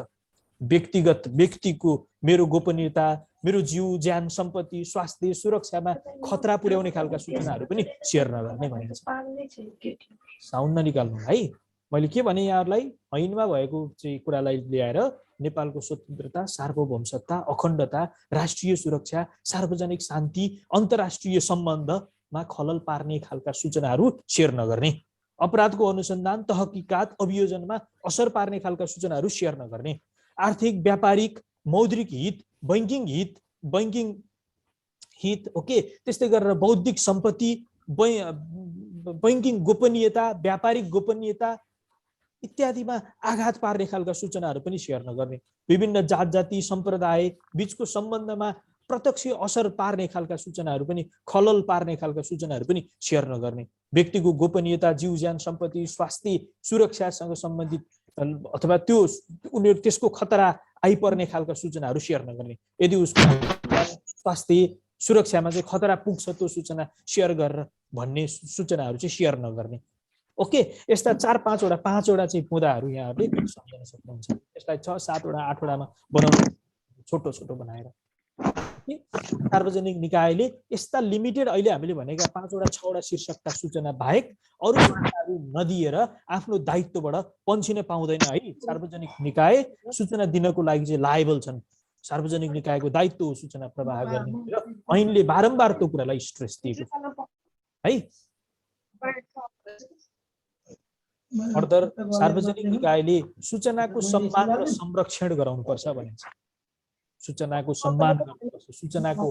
व्यक्तिको मेरो गोपनीयता मेरो जीव ज्यान सम्पत्ति स्वास्थ्य सुरक्षामा खतरा पुर्याउने खालका सूचनाहरू पनि सेयर नगर्ने भनेको छ साउन्ड ननिकाल्नु है मैले के भने यहाँहरूलाई ऐनमा भएको चाहिँ कुरालाई ल्याएर नेपालको स्वतन्त्रता सार्वभौमसत्ता अखण्डता राष्ट्रिय सुरक्षा सार्वजनिक शान्ति अन्तर्राष्ट्रिय सम्बन्धमा खलल पार्ने खालका सूचनाहरू सेयर नगर्ने अपराधको अनुसन्धान तहकिकात अभियोजनमा असर पार्ने खालका सूचनाहरू सेयर नगर्ने आर्थिक व्यापारिक मौद्रिक हित बैंकिङ हित ओके त्यस्तै गरेर बौद्धिक सम्पत्ति बैंकिङ गोपनीयता व्यापारिक गोपनीयता इत्यादिमा आघात पार्ने खालका सूचनाहरू पनि सेयर नगर्ने विभिन्न जाति सम्प्रदाय बीचको सम्बन्धमा प्रत्यक्ष असर पार्ने खालका सूचनाहरू पनि खलल पार्ने खालका सूचनाहरू पनि सेयर नगर्ने व्यक्तिको गोपनीयता जीव ज्यान सम्पत्ति स्वास्थ्य सुरक्षासँग सम्बन्धित अथवा त्यो उनीहरू त्यसको खतरा आइपर्ने खालका सूचनाहरू सेयर नगर्ने यदि उसको स्वास्थ्य सुरक्षामा चाहिँ खतरा पुग्छ त्यो सूचना सेयर गरेर भन्ने सूचनाहरू चाहिँ सेयर नगर्ने ओके यस्ता 4-5वटा चाहिँ मुद्दाहरू यहाँहरूले सम्झन सक्नुहुन्छ यसलाई 6-7वटा 8वटामा बनाउनु छोटो बनाएर सार्वजनिक निकायले यस्ता लिमिटेड अहिले हामीले भनेका 5-6वटा शीर्षकका सूचना बाहेक अरू सूचनाहरू नदिएर आफ्नो दायित्वबाट पन्छिन पाउँदैन है सार्वजनिक निकाय सूचना दिनको लागि चाहिँ लायबल छन् सार्वजनिक निकायको दायित्व हो सूचना प्रवाह गर्ने र ऐनले बारम्बार त्यो कुरालाई स्ट्रेस दिएको है फर्दर सार्वजनिक निकायले सूचनाको सम्मान र संरक्षण गराउनुपर्छ भनिन्छ सूचनाको सम्मान गर्नुपर्छ सूचनाको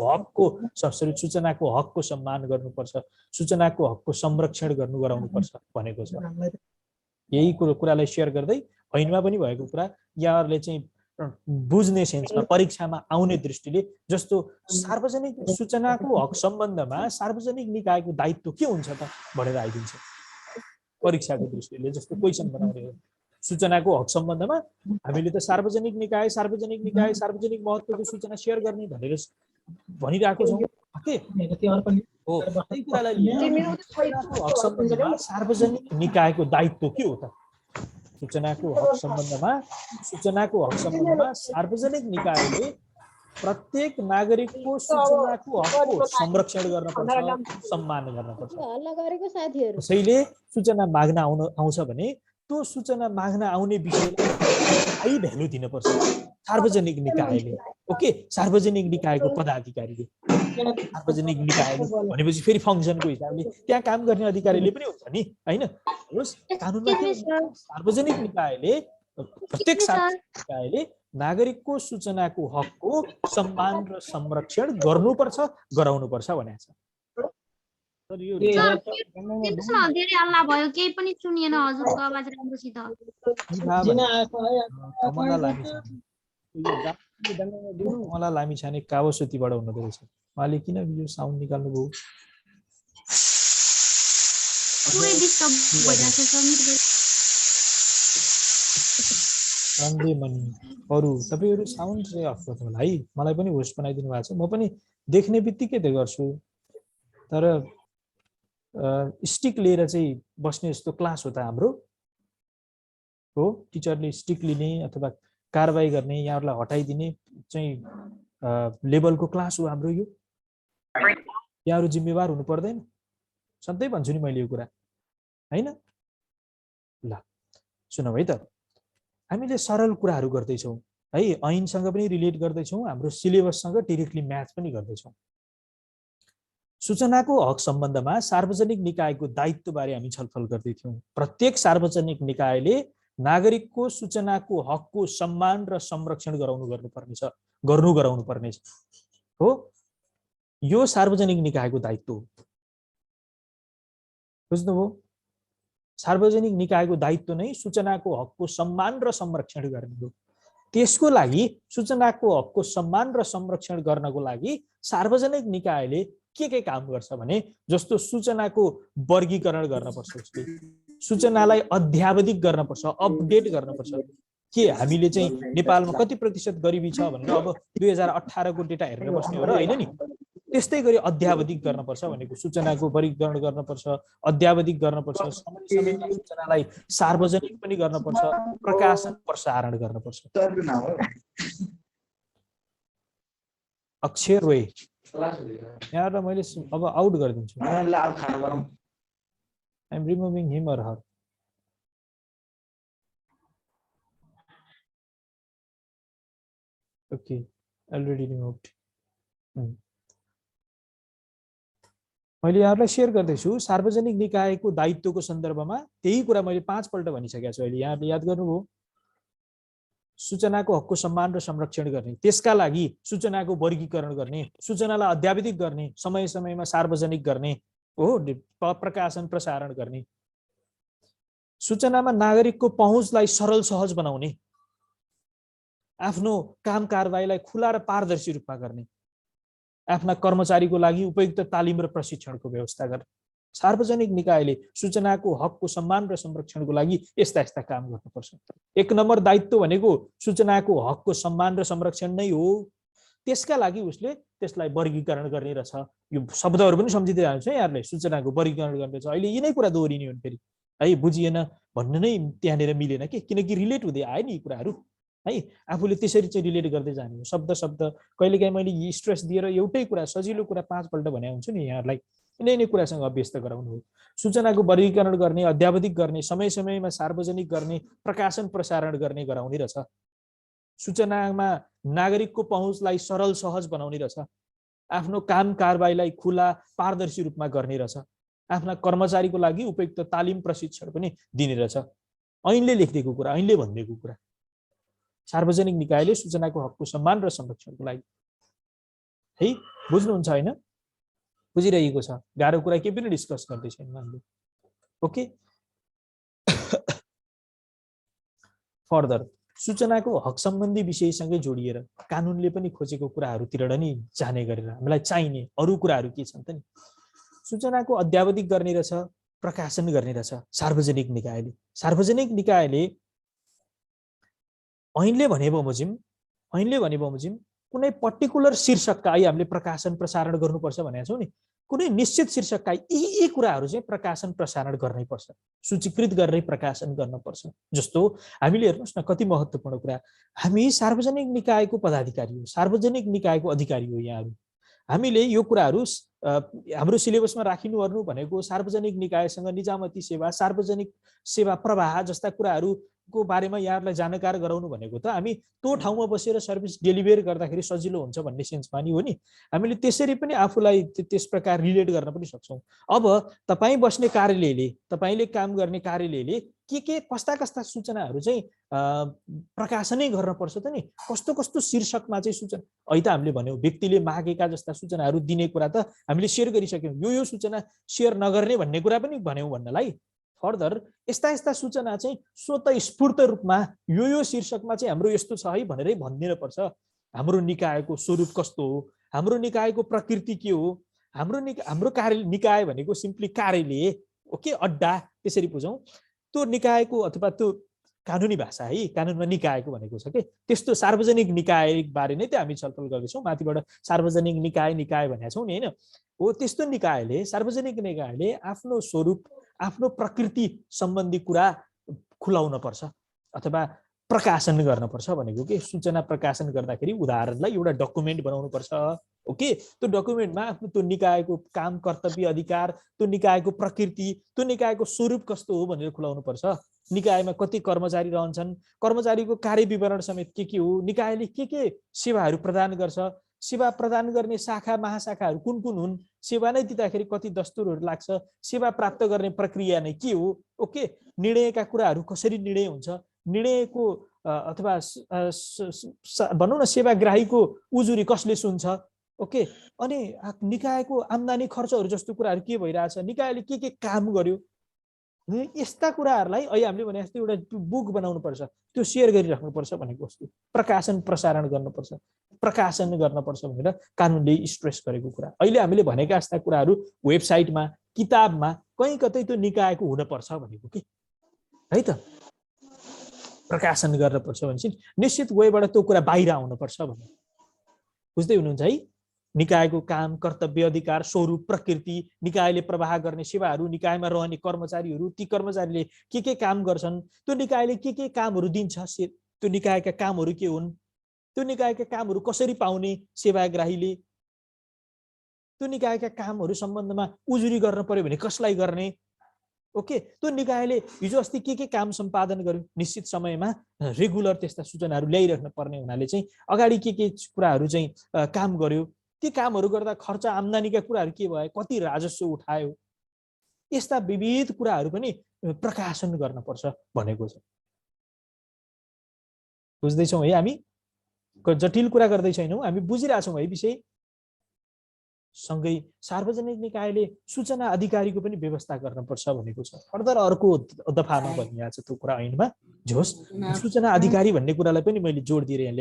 हकको सम्मान गर्नुपर्छ सूचनाको हकको संरक्षण गराउनुपर्छ भनेको छ यही कुरालाई सेयर गर्दै ऐनमा पनि भएको कुरा यहाँहरूले चाहिँ बुझ्ने सेन्समा परीक्षामा आउने दृष्टिले जस्तो सार्वजनिक सूचनाको हक सम्बन्धमा सार्वजनिक निकायको दायित्व के हुन्छ त भनेर आइदिन्छ परीक्षाको दृष्टिले जस्तो क्वेसन बनाउने हो सूचनाको हक सम्बन्धमा हामीले त सार्वजनिक सार्वजनिक महत्त्वको सूचना सेयर गर्ने भनेर भनिरहेको छौँ के हो त्यही कुरालाई हक सम्बन्धमा सार्वजनिक निकायको दायित्व के हो त सूचनाको हक सम्बन्धमा सार्वजनिक निकायले प्रत्येक नागरिकको सूचनाको हकको संरक्षण गर्नुपर्छ, सम्मान गर्नुपर्छ। कसैले सूचना माग्न आउँछ भने त्यो सूचना माग्न आउने विषयलाई हाई भ्यालु दिनुपर्छ सार्वजनिक निकायले। ओके, सार्वजनिक निकायको पदाधिकारीले। सार्वजनिक निकाय भनेपछि फेरि फङ्सनको हिसाबले त्यहाँ काम गर्ने अधिकारीले पनि हुन्छ नि, होइन? हेर्नुहोस्, कानुनमा के सार्वजनिक निकायले, प्रत्येक सार्वजनिक निकायले नागरिकको सूचनाको हकको सम्मान र संरक्षण गर्नुपर्छ, गराउनुपर्छ भनेको छ। कमला लामिछाने कावसुतीबाट हुनुहुँदो रहेछ। उहाँले किन यो साउन्ड निकाल्नुभयो? अरू तपाईँहरू साउन्ड चाहिँ अफ गर्नु होला है। मलाई पनि होस्ट बनाइदिनु भएको छ, म पनि देख्ने बित्तिकै त्यो गर्छु, तर स्टिक लिएर चाहिँ बस्ने जस्तो क्लास हो त हाम्रो हो। टिचरले स्टिक लिने अथवा कारबाही गर्ने, यहाँहरूलाई हटाइदिने चाहिँ लेभलको क्लास हो हाम्रो यो। यहाँहरू जिम्मेवार हुनु पर्दैन, सधैँ भन्छु नि मैले यो कुरा, होइन? ल सुनौ है त, हामीले सरल कुराहरू गर्दैछौँ है, ऐनसँग पनि रिलेट गर्दैछौँ, हाम्रो सिलेबससँग डिरेक्टली म्याच पनि गर्दैछौँ। सूचनाको हक सम्बन्धमा सार्वजनिक निकायको दायित्वबारे हामी छलफल गर्दै थियौँ। प्रत्येक सार्वजनिक निकायले नागरिकको सूचनाको हकको सम्मान र संरक्षण गराउनुपर्नेछ हो। यो सार्वजनिक निकायको दायित्व हो, बुझ्नुभयो? सार्वजनिक निकायको दायित्व नै सूचनाको हकको सम्मान र संरक्षण गर्ने हो। त्यसको लागि सूचनाको हकको सम्मान र संरक्षण गर्नको लागि सार्वजनिक निकायले के काम गर्छ भने, जस्तो सूचनाको वर्गीकरण गर्नुपर्छ, उसले सूचनालाई अध्यावधिक गर्नुपर्छ, अपडेट गर्नुपर्छ। के हामीले चाहिँ नेपालमा कति प्रतिशत गरिबी छ भनेर अब 2018 को डेटा हेरेर बस्ने हो र होइन नि? त्यस्तै गरी अध्यावधिक गर्नुपर्छ भनेको, सूचनाको वर्गीकरण गर्नुपर्छ, अध्यावधिक गर्नुपर्छ, समयमा सूचनालाई सार्वजनिक पनि गर्नुपर्छ, प्रकाशन प्रसारण गर्नुपर्छ। अक्षर रोय यहाँलाई मैले अब आउट गरिदिन्छु। I am removing him or her. Okay, already removed. मैले यहाँलाई सेयर गर्दैछु सार्वजनिक निकायको दायित्वको सन्दर्भमा त्यही कुरा मैले 5 पल्ट भनिसकेको छु। अहिले यहाँले याद गर्नुभयो, सूचनाको हकको सम्मान र संरक्षण गर्ने, त्यसका लागि सूचनाको वर्गीकरण गर्ने, सूचनालाई अध्यावधिक गर्ने, समय समयमा सार्वजनिक गर्ने हो, प्रकाशन प्रसारण गर्ने, सूचनामा नागरिकको पहुँचलाई सरल सहज बनाउने, आफ्नो काम कारबाहीलाई खुला र पारदर्शी रूपमा गर्ने, आफ्ना कर्मचारीको लागि उपयुक्त तालिम र प्रशिक्षणको व्यवस्था गर्ने। सार्वजनिक निकायले सूचनाको हकको सम्मान र संरक्षणको लागि यस्ता यस्ता काम गर्नुपर्छ। 1 नम्बर दायित्व भनेको सूचनाको हकको सम्मान र संरक्षण नै हो। त्यसका लागि उसले त्यसलाई वर्गीकरण गर्ने रहेछ। यो शब्दहरू पनि सम्झिँदै जान्छ यहाँहरूले, सूचनाको वर्गीकरण गर्ने छ। अहिले यिनै कुरा दोहोरिने हो फेरि है, बुझिएन भन्नु नै त्यहाँनिर मिलेन कि, किनकि रिलेट हुँदै आयो नि यी कुराहरू है। आफूले त्यसरी चाहिँ रिलेट गर्दै जाने हो। शब्द कहिलेकाहीँ मैले स्ट्रेस दिएर एउटै कुरा, सजिलो कुरा 5 पल्ट भने हुन्छु नि यहाँहरूलाई, यिनै कुरासँग अभ्यस्त गराउनु हो। सूचनाको वर्गीकरण गर्ने, अध्यावधिक गर्ने, समय समयमा सार्वजनिक गर्ने, प्रकाशन प्रसारण गर्ने गराउने रहेछ। सूचनामा नागरिकको पहुँचलाई सरल सहज बनाउने रहेछ। आफ्नो काम कारबाहीलाई खुला पारदर्शी रूपमा गर्ने रहेछ। आफ्ना कर्मचारीको लागि उपयुक्त तालिम प्रशिक्षण पनि दिने रहेछ। ऐनले लेखिदिएको कुरा, ऐनले भनिदिएको कुरा। सार्वजनिक निकायले सूचनाको हकको सम्मान र संरक्षणको लागि है, बुझ्नुहुन्छ होइन? बुझिरहेको छ? गाह्रो कुरा के पनि डिस्कस गर्दै छैन हामीले। ओके, फर्दर सूचनाको हक सम्बन्धी विषयसँगै जोडिएर कानुनले पनि खोजेको कुराहरूतिर नि जाने गरेर हामीलाई चाहिने अरू कुराहरू के छन् त नि? सूचनाको अध्यावधिक गर्ने रहेछ, प्रकाशन गर्ने रहेछ सार्वजनिक निकायले। सार्वजनिक निकायले ऐनले भने बमोजिम कुनै पर्टिकुलर शीर्षकका हामीले प्रकाशन प्रसारण गर्नुपर्छ भनेको छौँ नि, कुनै निश्चित शीर्षकका यी कुराहरू चाहिँ प्रकाशन प्रसारण गर्नै पर्छ, सूचीकृत गरेर प्रकाशन गर्न पर्छ। जस्तो हामीले हेर्नुहोस् न कति महत्त्वपूर्ण कुरा, हामी सार्वजनिक निकायको पदाधिकारी हो, सार्वजनिक निकायको अधिकारी हो यहाँहरू। हामीले यो कुराहरू हाम्रो सिलेबसमा राखिनु पर्नु भनेको सार्वजनिक निकायसँग निजामती सेवा, सार्वजनिक सेवा प्रवाह जस्ता कुराहरूको बारेमा यहाँहरूलाई जानकार गराउनु भनेको त हामी त्यो ठाउँमा बसेर सर्भिस डेलिभर गर्दाखेरि सजिलो हुन्छ भन्ने सेन्समा नि हो नि। हामीले त्यसरी पनि आफूलाई त्यस प्रकार रिलेट गर्न पनि सक्छौँ। अब तपाईँ बस्ने कार्यालयले, तपाईँले काम गर्ने कार्यालयले के कस्ता कस्ता सूचनाहरू चाहिँ प्रकाशनै गर्नुपर्छ त नि, कस्तो कस्तो शीर्षकमा चाहिँ सूचना, अहिले त हामीले भन्यौँ व्यक्तिले मागेका जस्ता सूचनाहरू दिने कुरा त हामीले सेयर गरिसक्यौँ, यो सूचना सेयर नगर्ने भन्ने कुरा पनि भन्यौँ भन्नलाई। फर्दर यस्ता यस्ता सूचना चाहिँ स्वतःस्फूर्त रूपमा यो शीर्षकमा चाहिँ हाम्रो यस्तो छ है भनेरै भनिदिनु पर्छ। हाम्रो निकायको स्वरूप कस्तो हो, हाम्रो निकायको प्रकृति के हो, हाम्रो निकाय भनेको सिम्पली कार्यालय, ओके, अड्डा, त्यसरी बुझौँ। त्यो निकायको अथवा त्यो कानुनी भाषा है, कानुनमा निकायको भनेको छ कि त्यस्तो सार्वजनिक निकाय बारे नै त हामी छलफल गर्दैछौँ। माथिबाट सार्वजनिक निकाय भनेका छौँ नि, होइन हो। त्यस्तो निकायले, सार्वजनिक निकायले आफ्नो स्वरूप, आफ्नो प्रकृति सम्बन्धी कुरा खुलाउन पर्छ अथवा प्रकाशन गर्नुपर्छ भनेको के, सूचना प्रकाशन गर्दाखेरि उदाहरणलाई एउटा डकुमेन्ट बनाउनु पर्छ, ओके। त्यो डकुमेन्टमा आफ्नो त्यो निकायको काम, कर्तव्य, अधिकार, त्यो निकायको प्रकृति, त्यो निकायको स्वरूप कस्तो हो भनेर खुलाउनु पर्छ। निकायमा कति कर्मचारी रहन्छन्, कर्मचारीको कार्य विवरण समेत के हो, निकायले के सेवाहरू प्रदान गर्छ, सेवा प्रदान गर्ने शाखा महाशाखाहरू कुन कुन हुन्, सेवा नै दिँदाखेरि कति दस्तुरहरू लाग्छ, सेवा प्राप्त गर्ने प्रक्रिया नै के हो, ओके। निर्णयका कुराहरू कसरी निर्णय हुन्छ, निर्णयको अथवा भनौँ न सेवाग्राहीको उजुरी कसले सुन्छ, ओके। अनि निकायको आम्दानी खर्चहरू जस्तो कुराहरू के भइरहेछ, निकायले के काम गर्यो, यस्ता कुराहरूलाई अहिले हामीले भने जस्तो एउटा बुक बनाउनु पर्छ, त्यो सेयर गरिराख्नुपर्छ भनेको वस्तु, प्रकाशन प्रसारण गर्नुपर्छ, प्रकाशन गर्नुपर्छ भनेर कानुनले स्ट्रेस गरेको कुरा। अहिले हामीले भनेका जस्ता कुराहरू वेबसाइटमा, किताबमा कहीँ कतै त्यो निकायको हुनपर्छ भनेको के है त, प्रकाशन गर्नुपर्छ भनेपछि निश्चित वेबाट त्यो कुरा बाहिर आउनुपर्छ भने, बुझ्दै हुनुहुन्छ है। निकायको काम, कर्तव्य, अधिकार, स्वरूप, प्रकृति, निकायले प्रवाह गर्ने सेवाहरू, निकायमा रहने कर्मचारीहरू, ती कर्मचारीले के काम गर्छन्, त्यो निकायले के कामहरू दिन्छ, त्यो निकायका कामहरू के हुन्, त्यो निकायका कामहरू कसरी पाउने सेवाग्राहीले, त्यो निकायका कामहरू सम्बन्धमा उजुरी गर्न पर्यो भने कसलाई गर्ने, ओके। त्यो निकायले हिजो अस्ति के काम सम्पादन गर्यो, निश्चित समयमा रेगुलर त्यस्ता सूचनाहरू ल्याइराख्न पर्ने हुनाले चाहिँ अगाडि के कुराहरू चाहिँ काम गर्यो, ती कामहरू गर्दा खर्च आम्दानीका कुराहरू के भयो, कति राजस्व उठायो, यस्ता विविध कुराहरू पनि प्रकाशन गर्न पर्छ भनेको छ। बुझ्दैछौँ है, हामी जटिल कुरा गर्दै छैनौँ, हामी बुझिरहेछौँ है विषय। सँगै सार्वजनिक निकायले सूचना अधिकारीको पनि व्यवस्था गर्नुपर्छ भनेको छ। फर्दर अर्को दफामा भनिएको छ त्यो कुरा ऐनमा, जोस् सूचना अधिकारी भन्ने कुरालाई पनि मैले जोड दिएर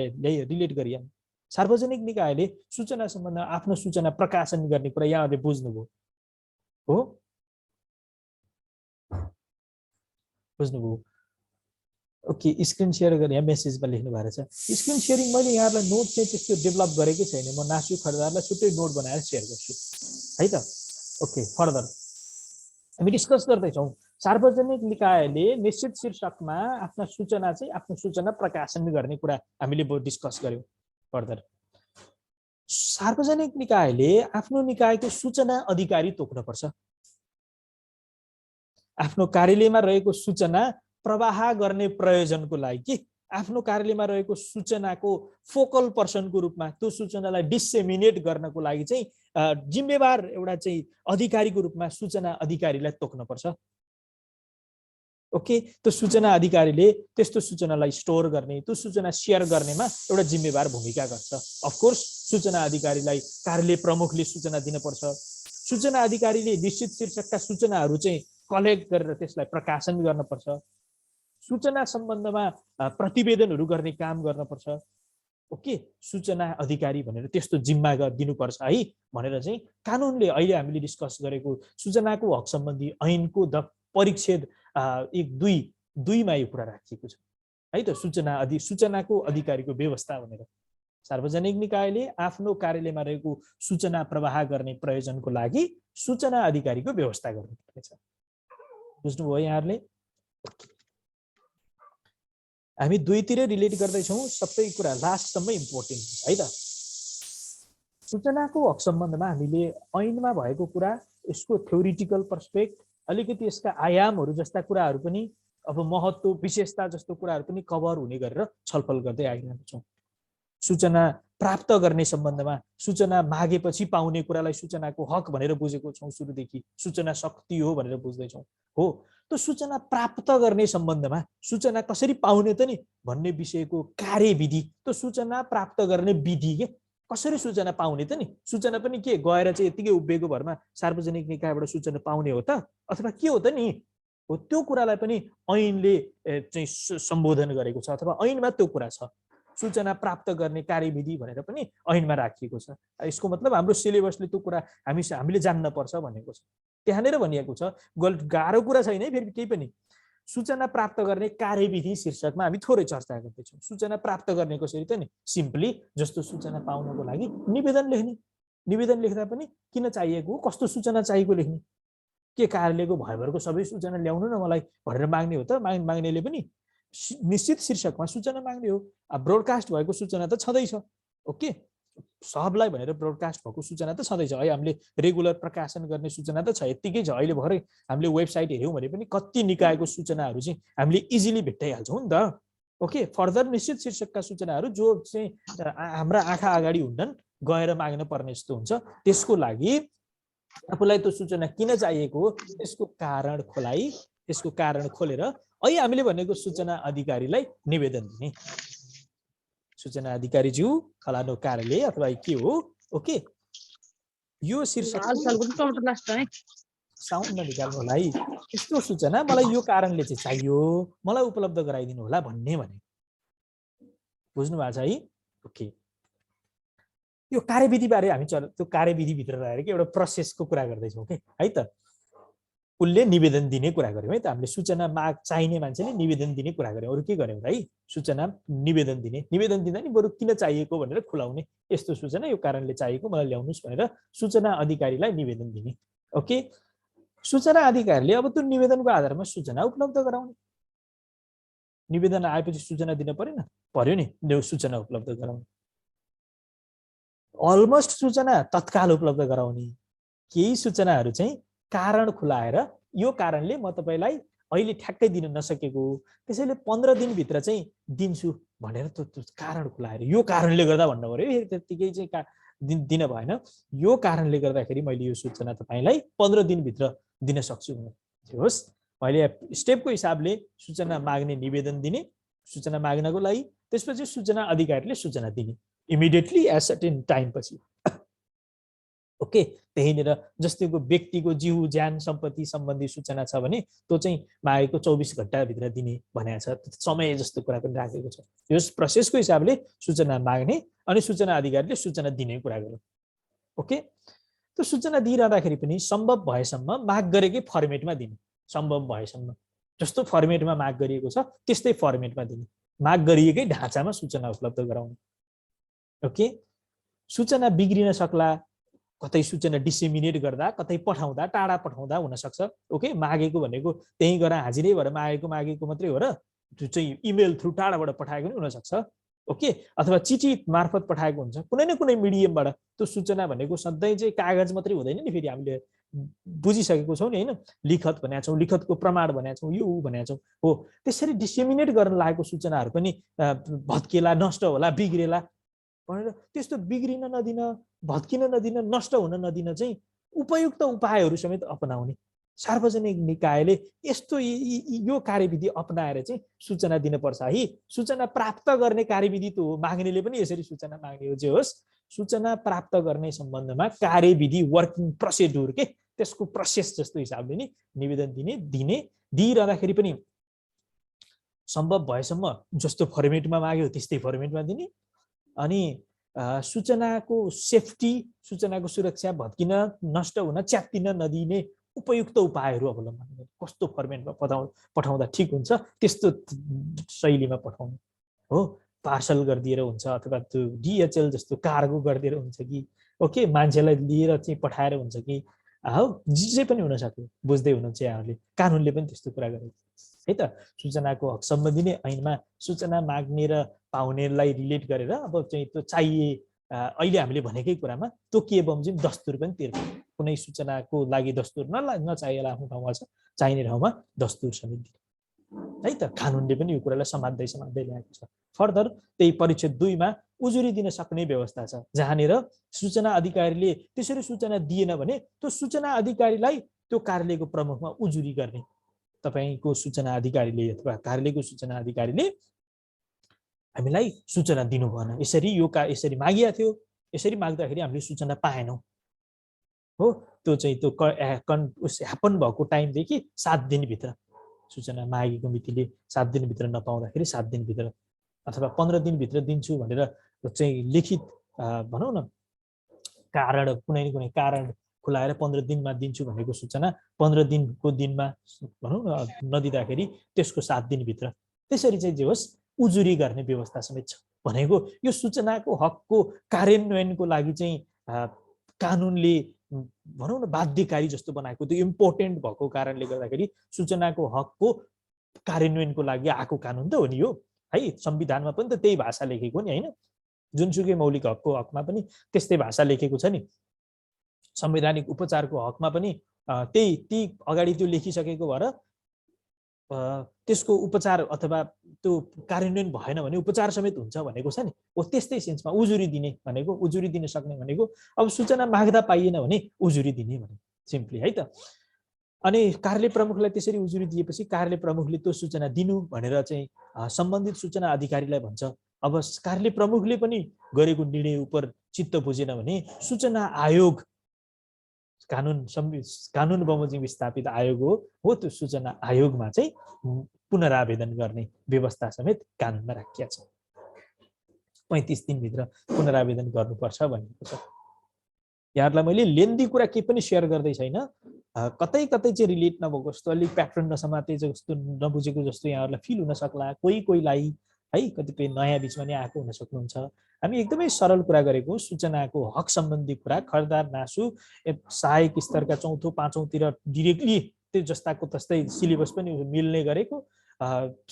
रिलेट गरिएँ। सार्वजनिक निकायले सूचना सम्बन्धमा आफ्नो सूचना प्रकाशन गर्ने कुरा यहाँहरूले बुझ्नुभयो हो, बुझ्नुभयो, ओके। स्क्रिन सेयर गर्ने यहाँ मेसेजमा लेख्नु भएको छ, स्क्रिन सेयरिङ मैले यहाँहरूलाई नोट चाहिँ त्यस्तो डेभलप गरेकै छैन, म नासु खरिदारलाई छुट्टै नोट बनाएर सेयर गर्छु है त, ओके। फर्दर हामी डिस्कस गर्दैछौँ सार्वजनिक निकायले निश्चित शीर्षकमा आफ्ना सूचना चाहिँ आफ्नो सूचना प्रकाशन गर्ने कुरा हामीले डिस्कस गर्यौँ। फर्दर सार्वजनिक निकायले आफ्नो निकायको सूचना अधिकारी तोक्नुपर्छ, आफ्नो कार्यालयमा रहेको सूचना प्रवाह गर्ने प्रयोजनको लागि आफ्नो कार्यालयमा रहेको सूचनाको फोकल पर्सनको रूपमा त्यो सूचनालाई डिसेमिनेट गर्नको लागि चाहिँ जिम्मेवार एउटा चाहिँ अधिकारीको रूपमा सूचना अधिकारीलाई तोक्नुपर्छ, ओके। त्यो सूचना अधिकारीले त्यस्तो सूचनालाई स्टोर गर्ने, त्यो सूचना सेयर गर्नेमा एउटा जिम्मेवार भूमिका गर्छ। अफकोर्स सूचना अधिकारीलाई कार्यालय प्रमुखले सूचना दिनुपर्छ, सूचना अधिकारीले निश्चित शीर्षकका सूचनाहरू चाहिँ कलेक्ट गरेर त्यसलाई प्रकाशन गर्नुपर्छ, सूचना सम्बन्धमा प्रतिवेदनहरू गर्ने काम गर्नुपर्छ, ओके। सूचना अधिकारी भनेर त्यस्तो जिम्मा दिनुपर्छ है भनेर चाहिँ कानुनले अहिले हामीले डिस्कस गरेको सूचनाको हक सम्बन्धी ऐनको परिच्छेद 1-2 मा यो कुरा राखिएको छ है त, सूचनाको अधिकारीको व्यवस्था भनेर। सार्वजनिक निकायले आफ्नो कार्यालयमा रहेको सूचना प्रवाह गर्ने प्रयोजनको लागि सूचना अधिकारीको व्यवस्था गर्नुपर्नेछ। बुझ्नुभयो यहाँहरूले? हामी दुईतिर रिलेट गर्दैछौँ, सबै कुरा लास्टसम्म इम्पोर्टेन्ट हुन्छ है त। सूचनाको हक सम्बन्धमा हामीले ऐनमा भएको कुरा, यसको थ्योरिटिकल पर्सपेक्ट, अलिकति यसका आयामहरू जस्ता कुराहरू पनि, अब महत्त्व विशेषता जस्तो कुराहरू पनि कभर हुने गरेर छलफल गर्दै आइरहेका छौँ। सूचना प्राप्त गर्ने सम्बन्धमा सूचना मागेपछि पाउने कुरालाई सूचनाको हक भनेर बुझेको छौँ सुरुदेखि, सूचना शक्ति हो भनेर बुझ्दैछौँ। हो, त्यो सूचना प्राप्त गर्ने सम्बन्धमा सूचना कसरी पाउने त नि भन्ने विषयको कार्यविधि, त्यो सूचना प्राप्त गर्ने विधि के कसरी सूचना पाउने त नि, सूचना पनि के गएर चाहिँ यतिकै उभिएको भरमा सार्वजनिक निकायबाट सूचना पाउने हो त अथवा के हो त नि, हो त्यो कुरालाई पनि ऐनले चाहिँ सम्बोधन गरेको छ अथवा ऐनमा त्यो कुरा छ। सूचना प्राप्त गर्ने कार्यविधि भनेर पनि ऐनमा राखिएको छ। यसको मतलब हाम्रो सिलेबसले त्यो कुरा हामीले जान्न पर्छ भनेको छ। त्यहाँनिर भनिएको छ, गाह्रो कुरा छैन है फेरि केही पनि। सूचना प्राप्त गर्ने कार्यविधि शीर्षकमा हामी थोरै चर्चा गर्दैछौँ। सूचना प्राप्त गर्ने कसरी त नि, सिम्पली जस्तो सूचना पाउनको लागि निवेदन लेख्ने, निवेदन लेख्दा पनि किन चाहिएको, कस्तो सूचना चाहिएको लेख्ने, के कार्यालयको भयभरको सबै सूचना ल्याउनु न मलाई भनेर माग्ने हो त, माग्नेले पनि निश्चित शीर्षकमा सूचना माग्ने हो। ब्रोडकास्ट भएको सूचना त छँदैछ, ओके, सबलाई भनेर ब्रोडकास्ट भएको सूचना त छँदैछ है। हामीले रेगुलर प्रकाशन गर्ने सूचना त छ, यत्तिकै छ। अहिले भर्खरै हामीले वेबसाइट हेऱ्यौँ भने पनि कति निकायको सूचनाहरू चाहिँ हामीले इजिली भेट्टाइहाल्छौँ नि त। ओके, फर्दर निश्चित शीर्षकका सूचनाहरू जो चाहिँ हाम्रा आँखा अगाडि हुन्छन्, गएर माग्न पर्ने जस्तो हुन्छ। त्यसको लागि आफूलाई त्यो सूचना किन चाहिएको हो त्यसको कारण खोलाइ, त्यसको कारण खोलेर अहिले हामीले भनेको सूचना अधिकारीलाई निवेदन दिने। सूचना अधिकारीज्यू फलानु कार्यालय अथवा के हो, ओके, यो शीर्षक साउन्ड ननिकाल्नु होला है, यस्तो सूचना मलाई यो कारणले चाहिँ चाहियो, मलाई उपलब्ध गराइदिनु होला भन्ने भने। बुझ्नु भएको छ है? ओके, यो कार्यविधि बारे हामी त्यो कार्यविधिभित्र रहेर के एउटा प्रोसेसको कुरा गर्दैछौँ के है त। उसले निवेदन दिने कुरा गर्यौँ है त, हामीले सूचना माग चाहिने मान्छेले निवेदन दिने कुरा गर्यौँ। अरू के गर्यौँ है? सूचना निवेदन दिने, निवेदन दिँदा नि बरु किन चाहिएको भनेर खुलाउने, यस्तो सूचना यो कारणले चाहिएको मलाई ल्याउनुहोस् भनेर सूचना अधिकारीलाई निवेदन दिने। ओके, सूचना अधिकारीले अब त्यो निवेदनको आधारमा सूचना उपलब्ध गराउने। निवेदन आएपछि सूचना दिन परेन? पर्यो नि, सूचना उपलब्ध गराउने। अलमोस्ट सूचना तत्काल उपलब्ध गराउने, केही सूचनाहरू चाहिँ कारण खुलाएर यो कारणले म तपाईँलाई अहिले ठ्याक्कै दिन नसकेको, त्यसैले 15 दिनभित्र चाहिँ दिन्छु भनेर त्यो कारण खुलाएर यो कारणले गर्दा भन्नु पर्यो। त्यतिकै चाहिँ दिन भएन, यो कारणले गर्दाखेरि मैले यो सूचना तपाईँलाई 15 दिनभित्र दिन सक्छु भने होस्। मैले स्टेपको हिसाबले सूचना माग्ने निवेदन दिने, सूचना माग्नको लागि, त्यसपछि सूचना अधिकारीले सूचना दिने इमिडिएटली एट सर्टेन टाइम पछि। ओके, त्यहीँनिर जस्तैको व्यक्तिको जीव ज्यान सम्पत्ति सम्बन्धी सूचना छ भने त्यो चाहिँ मागेको 24 घण्टाभित्र दिने भनेको छ, समय जस्तो कुरा पनि राखेको छ। यो प्रोसेसको हिसाबले सूचना माग्ने अनि सूचना अधिकारीले सूचना दिने कुरा गर्यो। ओके, त्यो सूचना दिइरहँदाखेरि पनि सम्भव भएसम्म माग गरेकै फर्मेटमा दिने, सम्भव भएसम्म जस्तो फर्मेटमा माग गरिएको छ त्यस्तै फर्मेटमा दिने, माग गरिएकै ढाँचामा सूचना उपलब्ध गराउने। ओके, सूचना बिग्रिन सक्ला, कतै सूचना डिसेमिनेट गर्दा, कतै पठाउँदा, टाढा पठाउँदा हुनसक्छ। ओके, मागेको भनेको त्यहीँ गएर हाजिरै भएर मागेको मात्रै हो र त्यो चाहिँ इमेल थ्रु टाढाबाट पठाएको पनि हुनसक्छ। ओके, अथवा चिठी मार्फत पठाएको हुन्छ, कुनै न कुनै मिडियमबाट। त्यो सूचना भनेको सधैँ चाहिँ कागज मात्रै हुँदैन नि, फेरि हामीले बुझिसकेको छौँ नि होइन, लिखत भनेका छौँ, लिखतको प्रमाण भनेका छौँ, यो भनेका छौँ। हो, त्यसरी डिसेमिनेट गर्न लागेको सूचनाहरू पनि भत्केला, नष्ट होला, बिग्रेला भनेर त्यस्तो बिग्रिन नदिन, भत्किन नदिन, नष्ट हुन नदिन चाहिँ उपयुक्त उपायहरू समेत अपनाउने। सार्वजनिक निकायले यस्तो यो कार्यविधि अपनाएर चाहिँ सूचना दिनुपर्छ है। सूचना प्राप्त गर्ने कार्यविधि त हो, माग्नेले पनि यसरी सूचना माग्ने हो जे होस्। सूचना प्राप्त गर्ने सम्बन्धमा कार्यविधि, वर्किङ प्रोसिड्युर के त्यसको प्रोसेस जस्तो हिसाबले नि निवेदन दिने दिइरहँदाखेरि पनि सम्भव भएसम्म जस्तो फर्मेटमा माग्यो त्यस्तै फर्मेटमा दिने। अनि सूचनाको सेफ्टी, सूचनाको सुरक्षा भत्किन, नष्ट हुन, च्यात्तिन नदिने उपयुक्त उपायहरू अवलम्बन गर्ने। कस्तो फर्मेटमा पठाउँदा ठिक हुन्छ त्यस्तो शैलीमा पठाउनु हो। पार्सल गरिदिएर हुन्छ अथवा त्यो डिएचएल जस्तो कार्गो गरिदिएर हुन्छ कि ओके मान्छेलाई लिएर चाहिँ पठाएर हुन्छ कि हो जे पनि हुन सक्यो बुझ्दै हुनुहुन्छ यहाँहरूले कानुनले पनि त्यस्तो कुरा गरेको है त सूचनाको हक सम्बन्धी नै ऐनमा सूचना माग्ने र पाउनेलाई रिलेट गरेर अब चाहिँ त्यो चाहिए अहिले हामीले भनेकै कुरामा तोकिए बमोजिम दस्तुर पनि तिर्ने कुनै सूचनाको लागि दस्तुर नचाहिएला आफ्नो ठाउँमा छ चाहिने ठाउँमा दस्तुर समेत दिने है त कानुनले पनि यो कुरालाई समात्दै ल्याएको छ फर्दर त्यही परिच्छेद 2 मा उजुरी दिन सक्ने व्यवस्था छ जहाँनिर सूचना अधिकारीले त्यसरी सूचना दिएन भने त्यो सूचना अधिकारीलाई त्यो कार्यालयको प्रमुखमा उजुरी गर्ने तपाईको सूचना अधिकारीले अथवा कार्यालयको सूचना अधिकारीले हामीलाई सूचना दिनु भएन यसरी यसरी मागिया थियो यसरी माग्दाखेरि हामीले सूचना पाएनौँ हो त्यो चाहिँ त्यो ह्यापन भएको टाइमदेखि 7 दिनभित्र सूचना मागेको मितिले 7 दिनभित्र नपाउँदाखेरि 7 दिनभित्र अथवा 15 दिनभित्र दिन्छु भनेर चाहिँ लिखित भनौँ न कारण कुनै कारण खुलाएर 15 दिनमा दिन्छु भनेको सूचना 15 दिनको दिनमा भनौँ न नदिँदाखेरि त्यसको 7 दिनभित्र त्यसरी चाहिँ जे होस् उजुरी गर्ने व्यवस्था समेत छ भनेको यो सूचनाको हकको कार्यान्वयनको लागि चाहिँ कानुनले भनौँ न बाध्यकारी जस्तो बनाएको त्यो इम्पोर्टेन्ट भएको कारणले गर्दाखेरि सूचनाको हकको कार्यान्वयनको लागि आएको कानुन त हो नि यो है संविधानमा पनि त त्यही भाषा लेखेको नि हैन जुनसुकै मौलिक हकको हकमा पनि त्यस्तै भाषा लेखेको छ नि संवैधानिक उपचारको हकमा पनि ती अगाडि त्यो लेखिसकेको भएर त्यसको उपचार अथवा त्यो कार्यान्वयन भएन भने उपचार समेत हुन्छ भनेको छ नि हो त्यस्तै सेन्समा उजुरी दिने भनेको उजुरी दिन सक्ने भनेको अब सूचना माग्दा पाइएन भने उजुरी दिने भने सिम्पली है त अनि कार्यालय प्रमुखलाई त्यसरी उजुरी दिएपछि कार्यालय प्रमुखले त्यो सूचना दिनु भनेर चाहिँ सम्बन्धित सूचना अधिकारीलाई भन्छ अब कार्यालय प्रमुखले पनि गरेको निर्णय उप चित्त बुझेन भने सूचना आयोग कानुन बमोजिम स्थापित आयोग हो त्यो सूचना आयोगमा चाहिँ पुनरावेदन गर्ने व्यवस्था समेत कानुनमा राखिएको छ 35 दिनभित्र पुनरावेदन गर्नुपर्छ भनेको छ यहाँहरूलाई मैले लेन्दी कुरा केही पनि सेयर गर्दै छैन कतै चाहिँ रिलेट नभएको जस्तो अलिक प्याटर्न नसमाते जस्तो नबुझेको जस्तो यहाँहरूलाई फिल हुन सक्ला कोहीलाई है कतिपय नयाँ बिचमा नै आएको हुन सक्नुहुन्छ हामी एकदमै सरल कुरा गरेको सूचनाको हक सम्बन्धी कुरा खरदार नासु सहायक स्तरका 4औं 5औं तिर डाइरेक्टली त्यो जस्ताको तस्तै सिलेबस पनि मिल्ने गरेको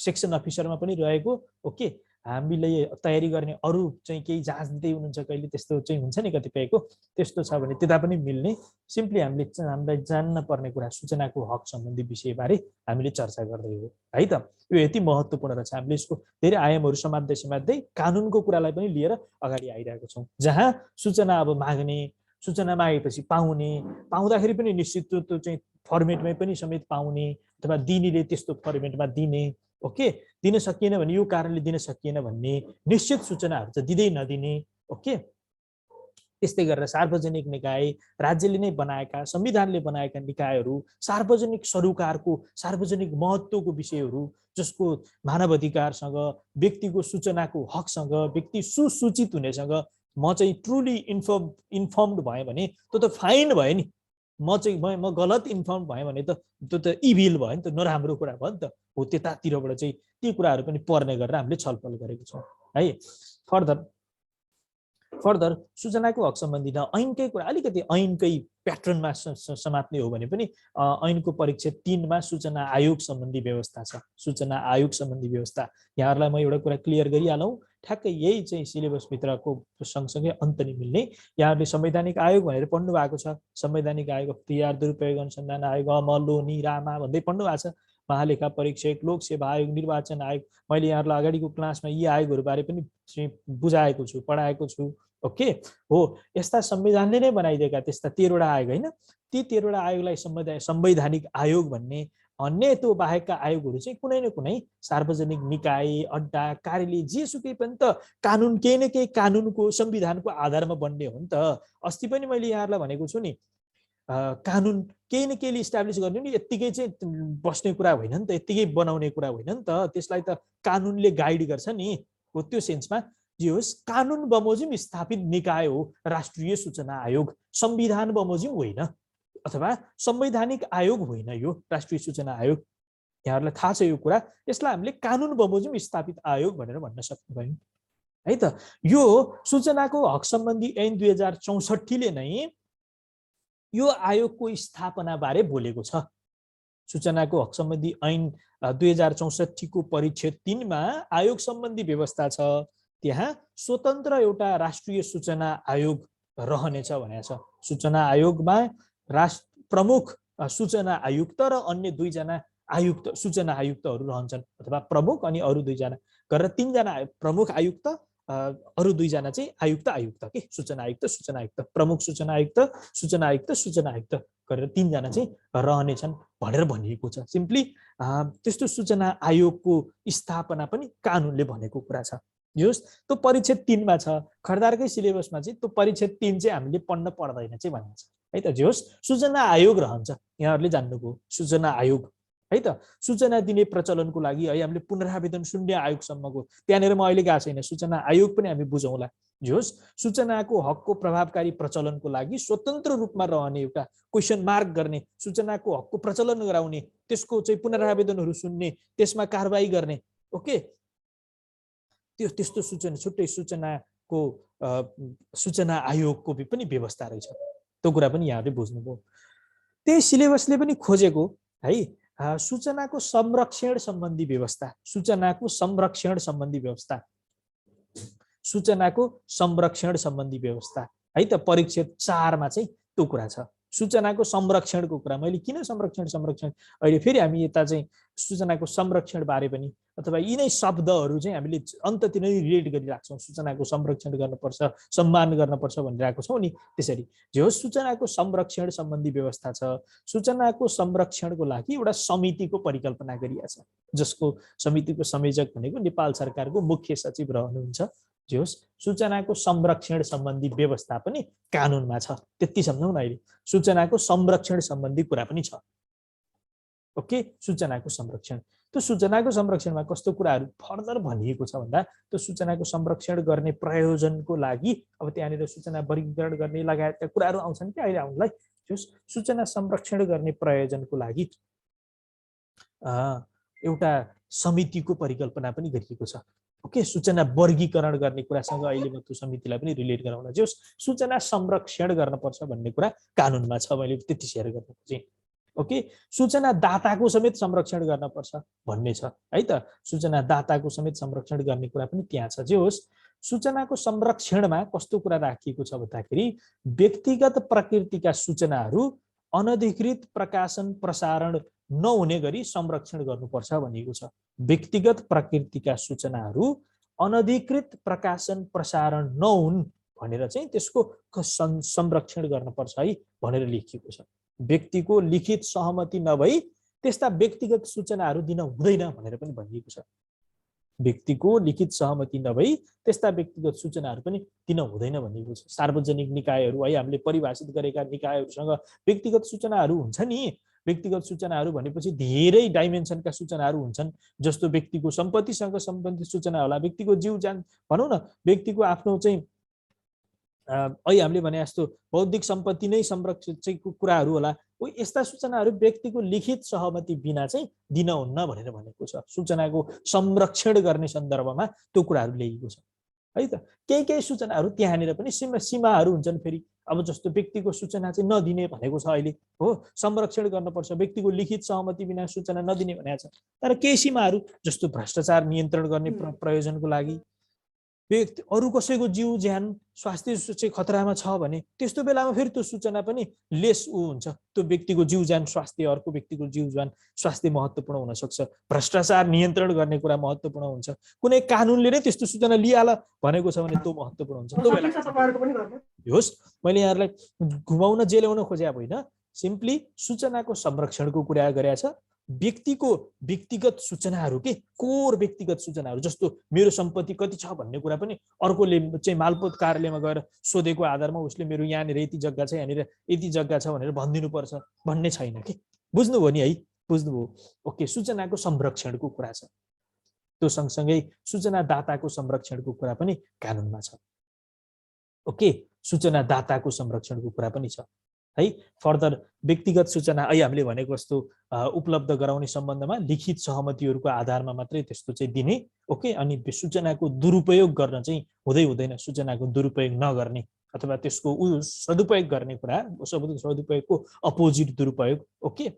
सेक्सन अफिसरमा पनि रहेको ओके हामीले तयारी गर्ने अरु चाहिँ केही जाँच दिँदै हुनुहुन्छ कहिले त्यस्तो चाहिँ हुन्छ नि कतिपयको त्यस्तो छ भने त्यता पनि मिल्ने सिम्पली हामीलाई जान्न पर्ने कुरा सूचनाको हक सम्बन्धी विषयबारे हामीले चर्चा गर्दै हो है त यो यति महत्त्वपूर्ण रहेछ हामीले यसको धेरै आयामहरू समात्दै कानुनको कुरालाई पनि लिएर अगाडि आइरहेको छौं जहाँ सूचना अब माग्ने सूचना मागेपछि पाउँदाखेरि पनि निश्चित त्यो चाहिँ फर्मेटमै पनि समेत पाउने अथवा दिनेले त्यस्तो फर्मेटमा दिने ओके दिन सकिएन भने यो कारणले दिन सकिएन भन्ने निश्चित सूचनाहरू चाहिँ दिँदै नदिने ओके त्यस्तै गरेर सार्वजनिक निकाय राज्यले नै बनाएका संविधानले बनाएका निकायहरू सार्वजनिक सरोकारको सार्वजनिक महत्त्वको विषयहरू जसको मानव अधिकारसँग व्यक्तिको सूचनाको हकसँग व्यक्ति सुसूचित हुनेसँग म चाहिँ ट्रुली इन्फर्मड भएँ भने त्यो त फाइन भयो नि म गलत इन्फर्म भएँ भने त त्यो त इभिल भयो नि त नराम्रो कुरा भयो नि त हो त्यतातिरबाट चाहिँ ती कुराहरू पनि पर्ने गरेर हामीले छलफल गरेको छौँ है फर्दर सूचनाको हक सम्बन्धी ऐनकै कुरा अलिकति ऐनकै प्याटर्नमा समात्ने हो भने पनि ऐनको परिच्छेद 3 मा सूचना आयोग सम्बन्धी व्यवस्था छ सूचना आयोग सम्बन्धी व्यवस्था यहाँहरूलाई म एउटा कुरा क्लियर गरिहालौँ ठ्याक्कै यही चाहिँ सिलेबस भित्रको सँगसँगै अन्त नि मिल्ने यहाँहरूले संवैधानिक आयोग भनेर पढ्नु भएको छ संवैधानिक आयोग अख्तियार दुरुपयोग अनुसन्धान आयोग मल्लोनी रामा भन्दै पढ्नु भएको छ महालेखा परीक्षक लोकसेवा आयोग निर्वाचन आयोग मैले यहाँहरूलाई अगाडिको क्लासमा यी आयोगहरू बारे पनि बुझाएको छु पढाएको छु ओके हो यस्ता संविधानले नै बनाइदिएका त्यस्ता 13 वटा आयोग हैन ती 13 वटा आयोगलाई संवैधानिक आयोग भन्ने अन्य त्यो बाहेकका आयोगहरू चाहिँ कुनै न कुनै सार्वजनिक निकाय अड्डा कार्यालय जेसुकै पनि त कानुन केही न केही कानुनको संविधानको आधारमा बन्ने हो नि त अस्ति पनि मैले यहाँहरूलाई भनेको छु नि कानुन केही न केही इस्टाब्लिस गर्ने नि यतिकै चाहिँ बस्ने कुरा होइन नि त यतिकै बनाउने कुरा होइन नि त त्यसलाई त कानुनले गाइड गर्छ नि हो त्यो सेन्समा जे होस् कानुन बमोजिम स्थापित निकाय हो राष्ट्रिय सूचना आयोग संविधान बमोजिम होइन अथवा संवैधानिक आयोग होइन यो राष्ट्रिय सूचना आयोग यहाँहरूलाई थाहा छ यो कुरा यसलाई हामीले कानुन बमोजिम स्थापित आयोग भनेर भन्न सक्दैनौँ है त। यो सूचनाको हक सम्बन्धी ऐन 2064 ले नै यो आयोगको स्थापना बारे बोलेको छ। सूचनाको हक सम्बन्धी ऐन 2064 को परिच्छेद 3 मा आयोग सम्बन्धी व्यवस्था छ। त्यहाँ स्वतन्त्र एउटा राष्ट्रिय सूचना आयोग रहनेछ भनेको छ। सूचना आयोगमा प्रमुख सूचना आयुक्त र अन्य 2 जना आयुक्त सूचना आयुक्तहरू रहन्छन्, अथवा प्रमुख अनि अरू 2 जना गरेर 3 जना प्रमुख आयुक्त, अरू 2 जना चाहिँ आयुक्त के सूचना आयुक्त प्रमुख सूचना आयुक्त सूचना आयुक्त गरेर 3 जना चाहिँ रहनेछन् भनेर भनिएको छ। सिम्पली त्यस्तो सूचना आयोगको स्थापना पनि कानुनले भनेको कुरा छ। जस त्यो परिच्छेद 3 मा छ। खर्दारकै सिलेबसमा चाहिँ त्यो परिच्छेद 3 चाहिँ हामीले पढ्न पर्दैन चाहिँ भनेको छ है त। जस सूचना आयोग रहन्छ, यहाँहरूले जान्नुभयो सूचना आयोग है त। सूचना दिने प्रचलनको लागि है हामीले पुनरावेदन शून्य आयोगसम्मको त्यहाँनिर म अहिले गएको छैन, सूचना आयोग पनि हामी बुझौँला। जोस् सूचनाको हकको प्रभावकारी प्रचलनको लागि स्वतन्त्र रूपमा रहने, एउटा क्वेसन मार्क गर्ने, सूचनाको हकको प्रचलन गराउने, त्यसको चाहिँ पुनरावेदनहरू सुन्ने, त्यसमा कारबाही गर्ने, ओके, त्यस्तो सूचना छुट्टै सूचनाको सूचना आयोगको पनि व्यवस्था रहेछ। त्यो कुरा पनि यहाँहरूले बुझ्नुभयो। त्यही सिलेबसले पनि खोजेको है सूचनाको संरक्षण सम्बन्धी व्यवस्था, सूचनाको संरक्षण सम्बन्धी व्यवस्था, सूचनाको संरक्षण सम्बन्धी व्यवस्था है त। परिच्छेद 4 मा चाहिँ त्यो कुरा छ, सूचनाको संरक्षणको कुरा। मैले किन संरक्षण अहिले फेरि हामी यता चाहिँ सूचनाको संरक्षण बारे पनि, अथवा यिनै शब्दहरू चाहिँ हामीले अन्ततिर रिलेट गरिराख्छौँ। सूचनाको संरक्षण गर्नुपर्छ, सम्मान गर्नुपर्छ भनिरहेको छौँ नि। त्यसरी जो सूचनाको संरक्षण सम्बन्धी व्यवस्था छ, सूचनाको संरक्षणको लागि एउटा समितिको परिकल्पना गरिएको छ, जसको समितिको संयोजक भनेको नेपाल सरकारको मुख्य सचिव रहनुहुन्छ। जो सूचनाको संरक्षण सम्बन्धी व्यवस्था पनि कानुनमा छ। त्यति सम्झौँ न। अहिले सूचनाको संरक्षण सम्बन्धी कुरा पनि छ, ओके। सूचनाको संरक्षण, त्यो सूचनाको संरक्षणमा कस्तो कुराहरू फर्दर भनिएको छ भन्दा, त्यो सूचनाको संरक्षण गर्ने प्रयोजनको लागि अब त्यहाँनिर सूचना वर्गीकरण गर्ने लगायतका कुराहरू आउँछन् कि अहिले आउनलाई। जो सूचना संरक्षण गर्ने प्रयोजनको लागि एउटा समितिको परिकल्पना पनि गरिएको छ, ओके। सूचना वर्गीकरण गर्ने कुरासँग अहिले म त्यो समितिलाई पनि रिलेट गराउन, जो सूचना संरक्षण गर्नुपर्छ भन्ने कुरा कानुनमा छ। मैले त्यति सेयर गर्न खोजेँ, ओके। सूचना दाताको समेत संरक्षण गर्नुपर्छ भन्ने छ है त। सूचना दाताको समेत संरक्षण गर्ने कुरा पनि त्यहाँ छ। जे होस् सूचनाको संरक्षणमा कस्तो कुरा राखिएको छ भन्दाखेरि, व्यक्तिगत प्रकृतिका सूचनाहरू अनधिकृत प्रकाशन प्रसारण नहुने गरी संरक्षण गर्नुपर्छ भनिएको छ। व्यक्तिगत प्रकृतिका सूचनाहरू अनधिकृत प्रकाशन प्रसारण नहुन् भनेर चाहिँ त्यसको संरक्षण गर्नुपर्छ है भनेर लेखिएको छ। व्यक्तिको लिखित सहमति नभई त्यस्ता व्यक्तिगत सूचनाहरू दिन हुँदैन भनेर पनि भनिएको छ। व्यक्तिको लिखित सहमति नभई त्यस्ता व्यक्तिगत सूचनाहरू पनि दिन हुँदैन भनिएको छ। सार्वजनिक निकायहरू है, हामीले परिभाषित गरेका निकायहरूसँग व्यक्तिगत सूचनाहरू हुन्छ नि। व्यक्तिगत सूचनाहरू भनेपछि धेरै डाइमेन्सनका सूचनाहरू हुन्छन्, जस्तो व्यक्तिको सम्पत्तिसँग सम्बन्धित सूचना होला, व्यक्तिको जीव ज्यान भनौँ न, व्यक्तिको आफ्नो चाहिँ अहिले हामीले भने जस्तो बौद्धिक सम्पत्ति नै संरक्षित चाहिँ कुराहरू होला। यस्ता सूचनाहरू व्यक्तिको लिखित सहमति बिना चाहिँ दिन हुन्न भनेर भनेको छ। सूचनाको संरक्षण गर्ने सन्दर्भमा त्यो कुराहरू ल्याइएको छ है त। केही सूचनाहरू त्यहाँनिर पनि सीमाहरू हुन्छन् फेरि। अब जस्तो व्यक्तिको सूचना चाहिँ नदिने भनेको छ अहिले, हो, संरक्षण गर्नुपर्छ, व्यक्तिको लिखित सहमति बिना सूचना नदिने भनेको छ। तर केही सीमाहरू जस्तो भ्रष्टाचार नियन्त्रण गर्ने प्रयोजनको लागि, व्यक्ति अरू कसैको जीव ज्यान स्वास्थ्य चाहिँ खतरामा छ भने त्यस्तो बेलामा फेरि त्यो सूचना पनि लेस हुन्छ। त्यो व्यक्तिको जीव ज्यान स्वास्थ्य, अर्को व्यक्तिको जीव ज्यान स्वास्थ्य महत्त्वपूर्ण हुन सक्छ। भ्रष्टाचार नियन्त्रण गर्ने कुरा महत्त्वपूर्ण हुन्छ। कुनै कानुनले नै त्यस्तो सूचना लिइहाल भनेको छ भने त्यो महत्त्वपूर्ण हुन्छ। त्यो बेला होस्, मैले यहाँहरूलाई घुमाउन जेल्याउन खोजेको होइन, सिम्पली सूचनाको संरक्षणको कुरा गरेको छ। व्यक्तिको व्यक्तिगत सूचनाहरू के कोर व्यक्तिगत सूचनाहरू, जस्तो मेरो सम्पत्ति कति छ भन्ने कुरा पनि अर्कोले चाहिँ मालपोत कार्यालयमा गएर सोधेको आधारमा उसले मेरो यहाँनिर यति जग्गा छ, यहाँनिर यति जग्गा छ भनेर भनिदिनुपर्छ भन्ने छैन कि। बुझ्नुभयो नि है, बुझ्नुभयो, ओके। सूचनाको संरक्षणको कुरा छ। त्यो सँगसँगै सूचना दाताको संरक्षणको कुरा पनि कानुनमा छ, ओके। सूचना दाताको संरक्षणको कुरा पनि छ। है। फर्दर व्यक्तिगत सूचना अहिले हामीले भनेको जस्तो उपलब्ध गराउने सम्बन्धमा लिखित सहमतिहरूको आधारमा मात्रै त्यस्तो चाहिँ दिने। ओके, अनि सूचनाको दुरुपयोग गर्न चाहिँ हुँदैन, सूचनाको दुरुपयोग नगर्ने अथवा त्यसको सदुपयोग गर्ने कुरा, सदुपयोगको अपोजिट दुरुपयोग। ओके,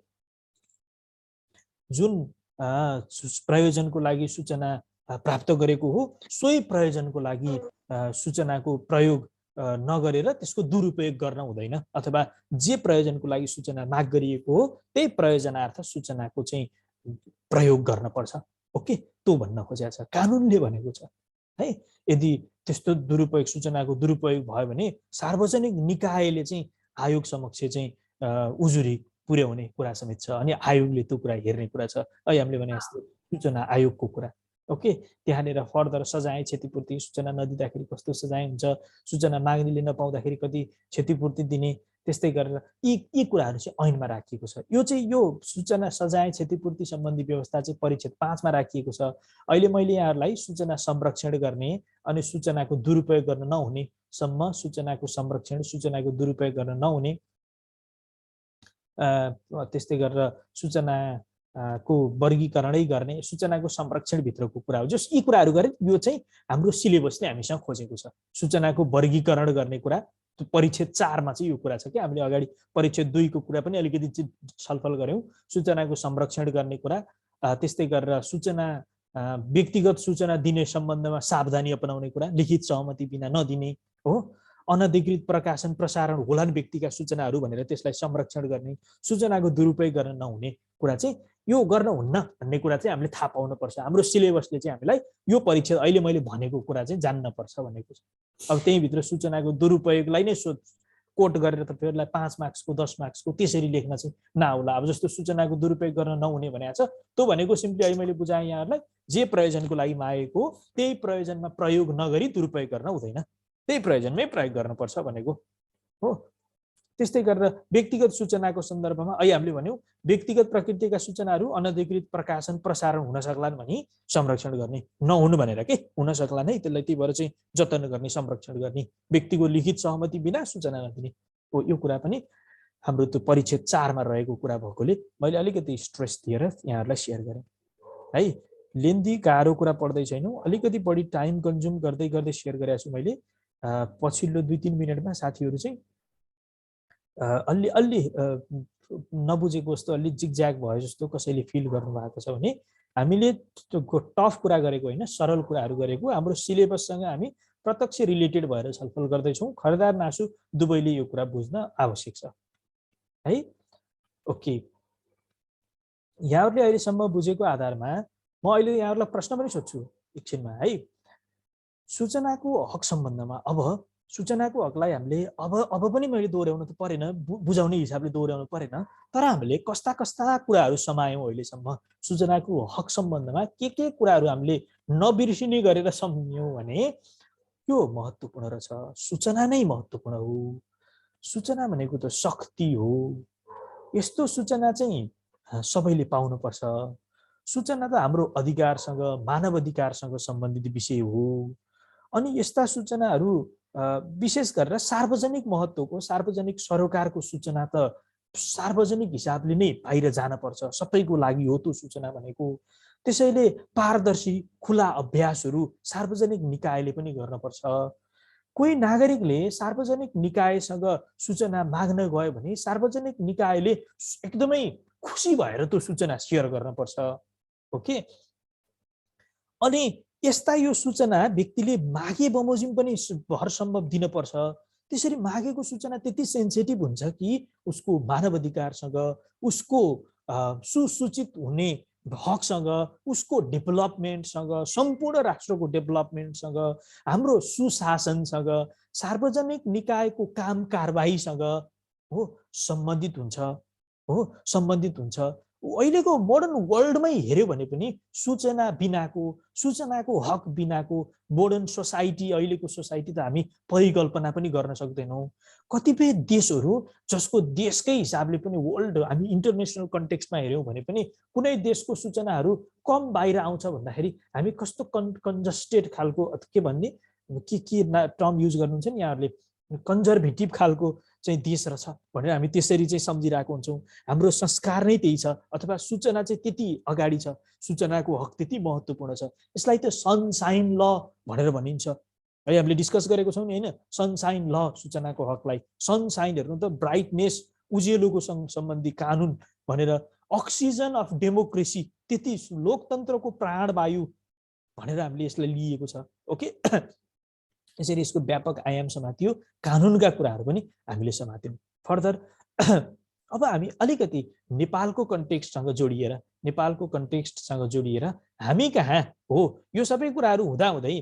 जुन प्रयोजनको लागि सूचना प्राप्त गरेको हो सोही प्रयोजनको लागि सूचनाको प्रयोग नगरेर त्यसको दुरुपयोग गर्न हुँदैन, अथवा जे प्रयोजनको लागि सूचना माग गरिएको हो त्यही प्रयोजनार्थ सूचनाको चाहिँ प्रयोग गर्न पर्छ। ओके, त्यो भन्न खोजेको छ, कानुनले भनेको छ है। यदि त्यस्तो दुरुपयोग, सूचनाको दुरुपयोग भयो भने सार्वजनिक निकायले चाहिँ आयोग समक्ष चाहिँ उजुरी पुर्याउने कुरा समेत छ, अनि आयोगले त्यो कुरा हेर्ने कुरा छ। अहिले हामीले भने जस्तो सूचना आयोगको कुरा। ओके, त्यहाँनिर फर्दर सजाय क्षतिपूर्ति, सूचना नदिँदाखेरि कस्तो सजाय हुन्छ, सूचना माग्नेले नपाउँदाखेरि कति क्षतिपूर्ति दिने, त्यस्तै गरेर यी कुराहरू चाहिँ ऐनमा राखिएको छ। यो चाहिँ यो सूचना सजाय क्षतिपूर्ति सम्बन्धी व्यवस्था चाहिँ परिच्छेद 5 मा राखिएको छ। अहिले मैले यहाँहरूलाई सूचना संरक्षण गर्ने अनि सूचनाको दुरुपयोग गर्न नहुने सम्म, सूचनाको संरक्षण, सूचनाको दुरुपयोग गर्न नहुने, त्यस्तै गरेर सूचनाको वर्गीकरणै गर्ने, सूचनाको संरक्षणभित्रको कुरा हो। जस यी कुराहरू गरे यो चाहिँ हाम्रो सिलेबसले हामीसँग खोजेको छ। सूचनाको वर्गीकरण गर्ने कुरा परिच्छेद 4 मा चाहिँ यो कुरा छ कि हामीले अगाडि परिच्छेद 2 को कुरा पनि अलिकति छलफल गऱ्यौँ। सूचनाको संरक्षण गर्ने कुरा, त्यस्तै गरेर सूचना व्यक्तिगत सूचना दिने सम्बन्धमा सावधानी अपनाउने कुरा, लिखित सहमति बिना नदिने हो, अनधिकृत प्रकाशन प्रसारण होलान् व्यक्तिका सूचनाहरू भनेर त्यसलाई संरक्षण गर्ने, सूचनाको दुरुपयोग गर्न नहुने कुरा चाहिँ यो गर्न हुन्न भन्ने कुरा चाहिँ हामीले थाहा पाउनुपर्छ। हाम्रो सिलेबसले चाहिँ हामीलाई यो परिच्छेद अहिले मैले भनेको कुरा चाहिँ जान्न पर्छ भनेको छ। अब त्यहीभित्र सूचनाको दुरुपयोगलाई नै कोट गरेर तपाईँहरूलाई 5 मार्क्सको 10 मार्क्सको त्यसरी लेख्न चाहिँ नआउला। अब जस्तो सूचनाको दुरुपयोग गर्न नहुने भनेको छ, त्यो भनेको सिम्पली अहिले मैले बुझाएँ यहाँहरूलाई, जे प्रयोजनको लागि मागेको त्यही प्रयोजनमा प्रयोग नगरी दुरुपयोग गर्न हुँदैन, त्यही प्रयोजनमै प्रयोग गर्नुपर्छ भनेको हो। त्यस्तै गरेर व्यक्तिगत सूचनाको सन्दर्भमा अहिले हामीले भन्यौँ व्यक्तिगत प्रकृतिका सूचनाहरू अनधिकृत प्रकाशन प्रसारण हुन सक्लान् भनी संरक्षण गर्ने, नहुनु भनेर के हुन सक्लान् है, त्यसलाई त्यही भएर चाहिँ जतन गर्ने, संरक्षण गर्ने, व्यक्तिको लिखित सहमति बिना सूचना नदिने हो। यो कुरा पनि हाम्रो त्यो परिच्छेद 4 मा रहेको कुरा भएकोले मैले अलिकति स्ट्रेस दिएर यहाँहरूलाई सेयर गरेँ है। लेन्दी गाह्रो कुरा पढ्दै छैनौँ, अलिकति बढी टाइम कन्ज्युम गर्दै गर्दै सेयर गरेको छु मैले। पछिल्लो 2-3 मिनटमा साथीहरू चाहिँ अलि नबुझेको जस्तो, अलि जिगज्याग भयो जस्तो कसैले फिल गर्नुभएको छ भने हामीले टफ कुरा गरेको होइन, सरल कुराहरू गरेको। हाम्रो सिलेबससँग हामी प्रत्यक्ष रिलेटेड भएर छलफल गर्दैछौँ। खरिदार नासु दुवैले यो कुरा बुझ्न आवश्यक छ है। ओके, यहाँहरूले अहिलेसम्म बुझेको आधारमा म अहिले यहाँहरूलाई प्रश्न पनि सोध्छु एकछिनमा है। सूचनाको हक सम्बन्धमा अब सूचनाको हकलाई हामीले अब पनि मैले दोहोऱ्याउनु त परेन, बुझाउने हिसाबले दोहोऱ्याउनु परेन, तर हामीले कस्ता कुराहरू समायौँ अहिलेसम्म सूचनाको हक सम्बन्धमा के कुराहरू हामीले नबिर्सिने गरेर सम्झ्यौँ भने यो महत्त्वपूर्ण रहेछ। सूचना नै महत्त्वपूर्ण हो। सूचना भनेको त शक्ति हो। यस्तो सूचना चाहिँ सबैले पाउनुपर्छ। सूचना त हाम्रो अधिकारसँग, मानव अधिकारसँग सम्बन्धित विषय हो। अनि यस्ता सूचनाहरू विशेष गरेर सार्वजनिक महत्त्वको, सार्वजनिक सरोकारको सूचना त सार्वजनिक हिसाबले नै बाहिर जानुपर्छ, सबैको लागि हो त्यो सूचना भनेको। त्यसैले पारदर्शी खुला अभ्यासहरू सार्वजनिक निकायले पनि गर्नुपर्छ। कोही नागरिकले सार्वजनिक निकायसँग सूचना माग्न गयो भने सार्वजनिक निकायले एकदमै खुसी भएर त्यो सूचना सेयर गर्नुपर्छ। ओके, अनि यस्ता यो सूचना व्यक्तिले मागे बमोजिम पनि भर सम्भव दिनुपर्छ। त्यसरी मागेको सूचना त्यति सेन्सिटिभ हुन्छ कि उसको मानव अधिकारसँग, उसको सुसूचित हुने हकसँग, उसको डेभलपमेन्टसँग, सम्पूर्ण राष्ट्रको डेभलपमेन्टसँग, हाम्रो सुशासनसँग, सार्वजनिक निकायको काम कारबाहीसँग हो सम्बन्धित हुन्छ। अहिलेको मोडर्न वर्ल्डमै हेऱ्यो भने पनि सूचनाको हक बिनाको मोडर्न सोसाइटी, अहिलेको सोसाइटी त हामी परिकल्पना पनि गर्न सक्दैनौँ। कतिपय देशहरू जसको देशकै हिसाबले पनि वर्ल्ड, हामी इन्टरनेसनल कन्टेक्स्टमा हेऱ्यौँ भने पनि कुनै देशको सूचनाहरू कम बाहिर आउँछ भन्दाखेरि हामी कस्तो कन्जस्टेड खालको के भन्ने के टर्म युज गर्नुहुन्छ नि यहाँहरूले, कन्जर्भेटिभ खालको चाहिँ देश रहेछ भनेर हामी त्यसरी चाहिँ सम्झिरहेको हुन्छौँ। हाम्रो संस्कार नै त्यही छ, अथवा सूचना चाहिँ त्यति अगाडि छ, सूचनाको हक त्यति महत्त्वपूर्ण छ। यसलाई त सनसाइन ल भनेर भनिन्छ है, हामीले डिस्कस गरेको छौँ नि होइन, सनसाइन ल, सूचनाको हकलाई सनसाइन हेर्नु त ब्राइटनेस, उज्यालोको सम्बन्धी कानुन भनेर, अक्सिजन अफ डेमोक्रेसी, त्यति लोकतन्त्रको प्राणवायु भनेर हामीले यसलाई लिएको छ। ओके, यसरी यसको व्यापक आयाम समातियो, कानुनका कुराहरू पनि हामीले समात्यौँ। फर्दर अब हामी अलिकति नेपालको कन्टेक्स्टसँग जोडिएर हामी कहाँ हो यो सबै कुराहरू हुँदाहुँदै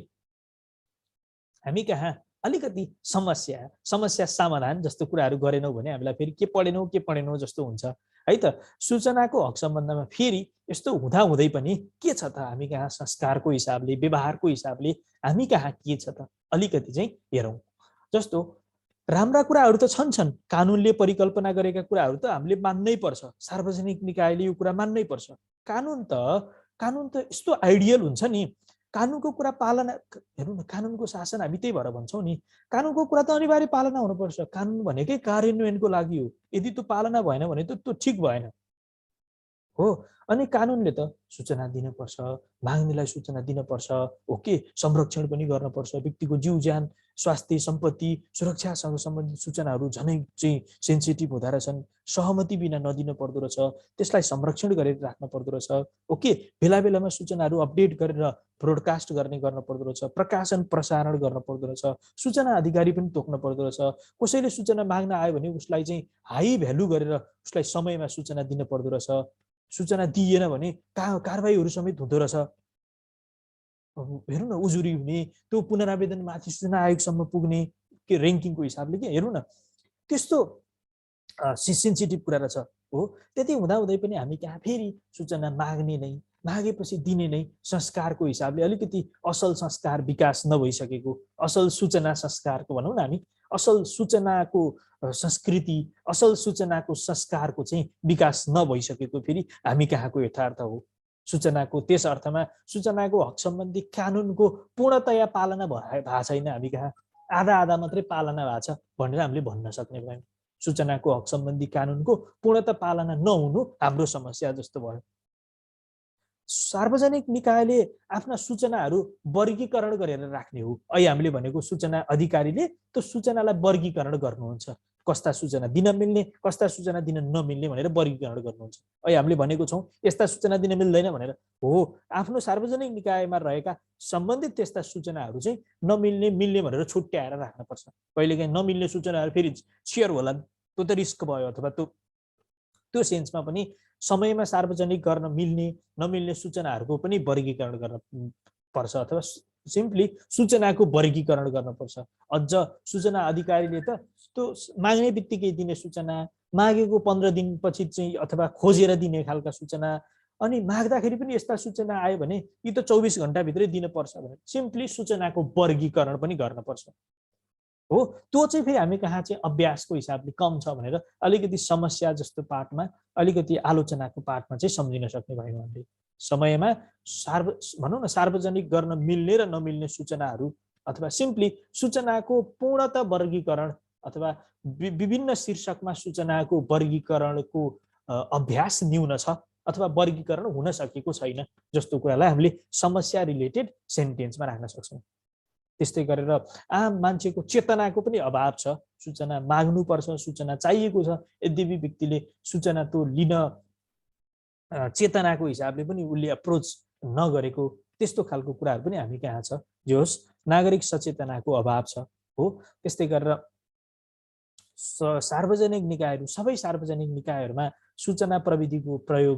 हामी कहाँ अलिकति समस्या समाधान जस्तो कुराहरू गरेनौँ भने हामीलाई फेरि के पढेनौँ जस्तो हुन्छ है त। सूचनाको हक सम्बन्धमा फेरि यस्तो हुँदाहुँदै पनि के छ त हामी कहाँ संस्कारको हिसाबले, व्यवहारको हिसाबले हामी कहाँ के छ त, अलिकति चाहिँ हेरौँ। जस्तो राम्रा कुराहरू त छन्, कानुनले परिकल्पना गरेका कुराहरू त हामीले मान्नै पर्छ, सार्वजनिक निकायले यो कुरा मान्नै पर्छ। कानुन त यस्तो आइडियल हुन्छ नि, कानुनको कुरा पालना हेर्नु न, कानुनको शासन हामी त्यही भएर भन्छौँ नि, कानुनको कुरा त अनिवार्य पालना हुनुपर्छ। कानुन भनेकै कार्यान्वयनको लागि हो, यदि त्यो पालना भएन भने त त्यो ठिक भएन हो। अनि कानुनले त सूचना दिनुपर्छ, माग्नेलाई सूचना दिनुपर्छ, ओके, संरक्षण पनि गर्नुपर्छ, व्यक्तिको जीव ज्यान, स्वास्थ्य, सम्पत्ति, सुरक्षासँग सम्बन्धित सूचनाहरू झनै चाहिँ सेन्सिटिभ हुँदो रहेछन्, सहमति बिना नदिन पर्दो रहेछ, त्यसलाई संरक्षण गरेर राख्न पर्दो रहेछ। ओके, बेला बेलामा सूचनाहरू अपडेट गरेर ब्रोडकास्ट गर्न पर्दो रहेछ, प्रकाशन प्रसारण गर्न पर्दो रहेछ, सूचना अधिकारी पनि तोक्न पर्दो रहेछ। कसैले सूचना माग्न आयो भने उसलाई चाहिँ हाई भ्यालु गरेर उसलाई समयमा सूचना दिन पर्दो रहेछ। सूचना दिएन भने कारबाहीहरू समेत हुँदो रहेछ। हेर्नु न, उजुरी हुने, त्यो पुनरावेदन माथि सूचना आयोगसम्म पुग्ने, के र्याङ्किङको हिसाबले के, हेर्नु न, त्यस्तो सेन्सिटिभ कुरा रहेछ हो। त्यति हुँदाहुँदै पनि हामी कहाँ फेरि सूचना माग्ने नै, मागेपछि दिने नै संस्कारको हिसाबले अलिकति असल संस्कार विकास नभइसकेको, असल सूचना संस्कारको भनौँ न हामी, असल सूचनाको संस्कृति, असल सूचनाको संस्कारको चाहिँ विकास नभइसकेको फेरि हामी कहाँको यथार्थ हो। सूचनाको त्यस अर्थमा सूचनाको हक सम्बन्धी कानुनको पूर्णतया पालना भएको छैन हामी कहाँ, आधा मात्रै पालना भएको छ भनेर हामीले भन्न सक्ने भयौँ। सूचनाको हक सम्बन्धी कानुनको पूर्णतः पालना नहुनु हाम्रो समस्या जस्तो भयो। सार्वजनिक निकायले आफ्ना सूचनाहरू वर्गीकरण गरेर राख्ने हो। अहिले हामीले भनेको सूचना अधिकारीले त्यो सूचनालाई वर्गीकरण गर्नुहुन्छ, कस्ता सूचना दिन मिल्ने, कस्ता सूचना दिन नमिल्ने भनेर वर्गीकरण गर्नुहुन्छ। अहिले हामीले भनेको छौँ यस्ता सूचना दिन मिल्दैन भनेर, हो आफ्नो सार्वजनिक निकायमा रहेका सम्बन्धित त्यस्ता सूचनाहरू चाहिँ नमिल्ने मिल्ने भनेर छुट्याएर राख्नुपर्छ। कहिलेकाहीँ नमिल्ने सूचनाहरू फेरि सेयर होलान्, त्यो त रिस्क भयो, अथवा त्यो सेन्समा पनि समयमा सार्वजनिक गर्न मिल्ने नमिल्ने सूचनाहरूको पनि वर्गीकरण गर्न पर्छ, अथवा सिम्पली सूचनाको वर्गीकरण गर्नुपर्छ। अझ सूचना अधिकारीले त त्यो माग्ने बित्तिकै दिने सूचना, मागेको 15 दिनपछि चाहिँ अथवा खोजेर दिने खालका सूचना, अनि माग्दाखेरि पनि यस्ता सूचना आयो भने यी त 24 घण्टाभित्रै दिनुपर्छ भने सिम्पली सूचनाको वर्गीकरण पनि गर्नुपर्छ हो। त्यो चाहिँ फेरि हामी कहाँ चाहिँ अभ्यासको हिसाबले कम छ भनेर अलिकति समस्या जस्तो पार्टमा, अलिकति आलोचनाको पार्टमा चाहिँ सम्झिन सक्ने भयौँ हामीले। समयमा भनौँ न सार्वजनिक गर्न मिल्ने र नमिल्ने सूचनाहरू, अथवा सिम्पली सूचनाको पूर्णतः वर्गीकरण, अथवा विभिन्न शीर्षकमा सूचनाको वर्गीकरणको अभ्यास न्यून छ, अथवा वर्गीकरण हुन सकेको छैन जस्तो कुरालाई हामीले समस्या रिलेटेड सेन्टेन्समा राख्न सक्छौँ। त्यस्तै गरेर आम मान्छेको चेतनाको पनि अभाव छ, सूचना माग्नुपर्छ, सूचना चाहिएको छ, यद्यपि व्यक्तिले सूचना त्यो लिन चेतनाको हिसाबले पनि उसले अप्रोच नगरेको, त्यस्तो खालको कुराहरू पनि हामी कहाँ छ। जे होस्, नागरिक सचेतनाको अभाव छ हो। त्यस्तै गरेर सार्वजनिक निकायहरू, सबै सार्वजनिक निकायहरूमा सूचना प्रविधिको प्रयोग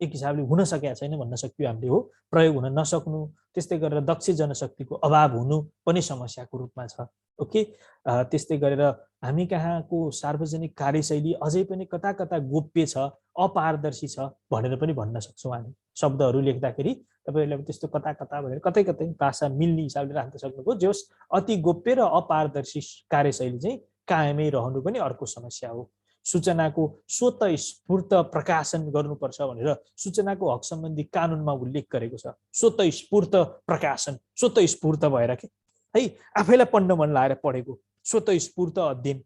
एक हिसाबले हुन सकेका छैन भन्न सकियो हामीले हो, प्रयोग हुन नसक्नु, त्यस्तै गरेर दक्ष जनशक्तिको अभाव हुनु पनि समस्याको रूपमा छ। ओके, त्यस्तै गरेर हामी कहाँको सार्वजनिक कार्यशैली अझै पनि कता कता गोप्य छ, अपारदर्शी छ भनेर पनि भन्न सक्छौँ हामी। शब्दहरू लेख्दाखेरि तपाईँहरूले त्यस्तो कता कता भनेर कतै कतै भाषा मिल्ने हिसाबले राख्न सक्नुभयो। जे होस्, अति गोप्य र अपारदर्शी कार्यशैली चाहिँ कायमै रहनु पनि अर्को समस्या हो। सूचनाको स्वतःस्फूर्त प्रकाशन गर्नुपर्छ भनेर सूचनाको हक सम्बन्धी कानुनमा उल्लेख गरेको छ। स्वतःस्फूर्त प्रकाशन, स्वतःस्फूर्त भएर के है, आफैलाई पढ्न मन लागेर पढेको, स्वतःस्फूर्त अध्ययन,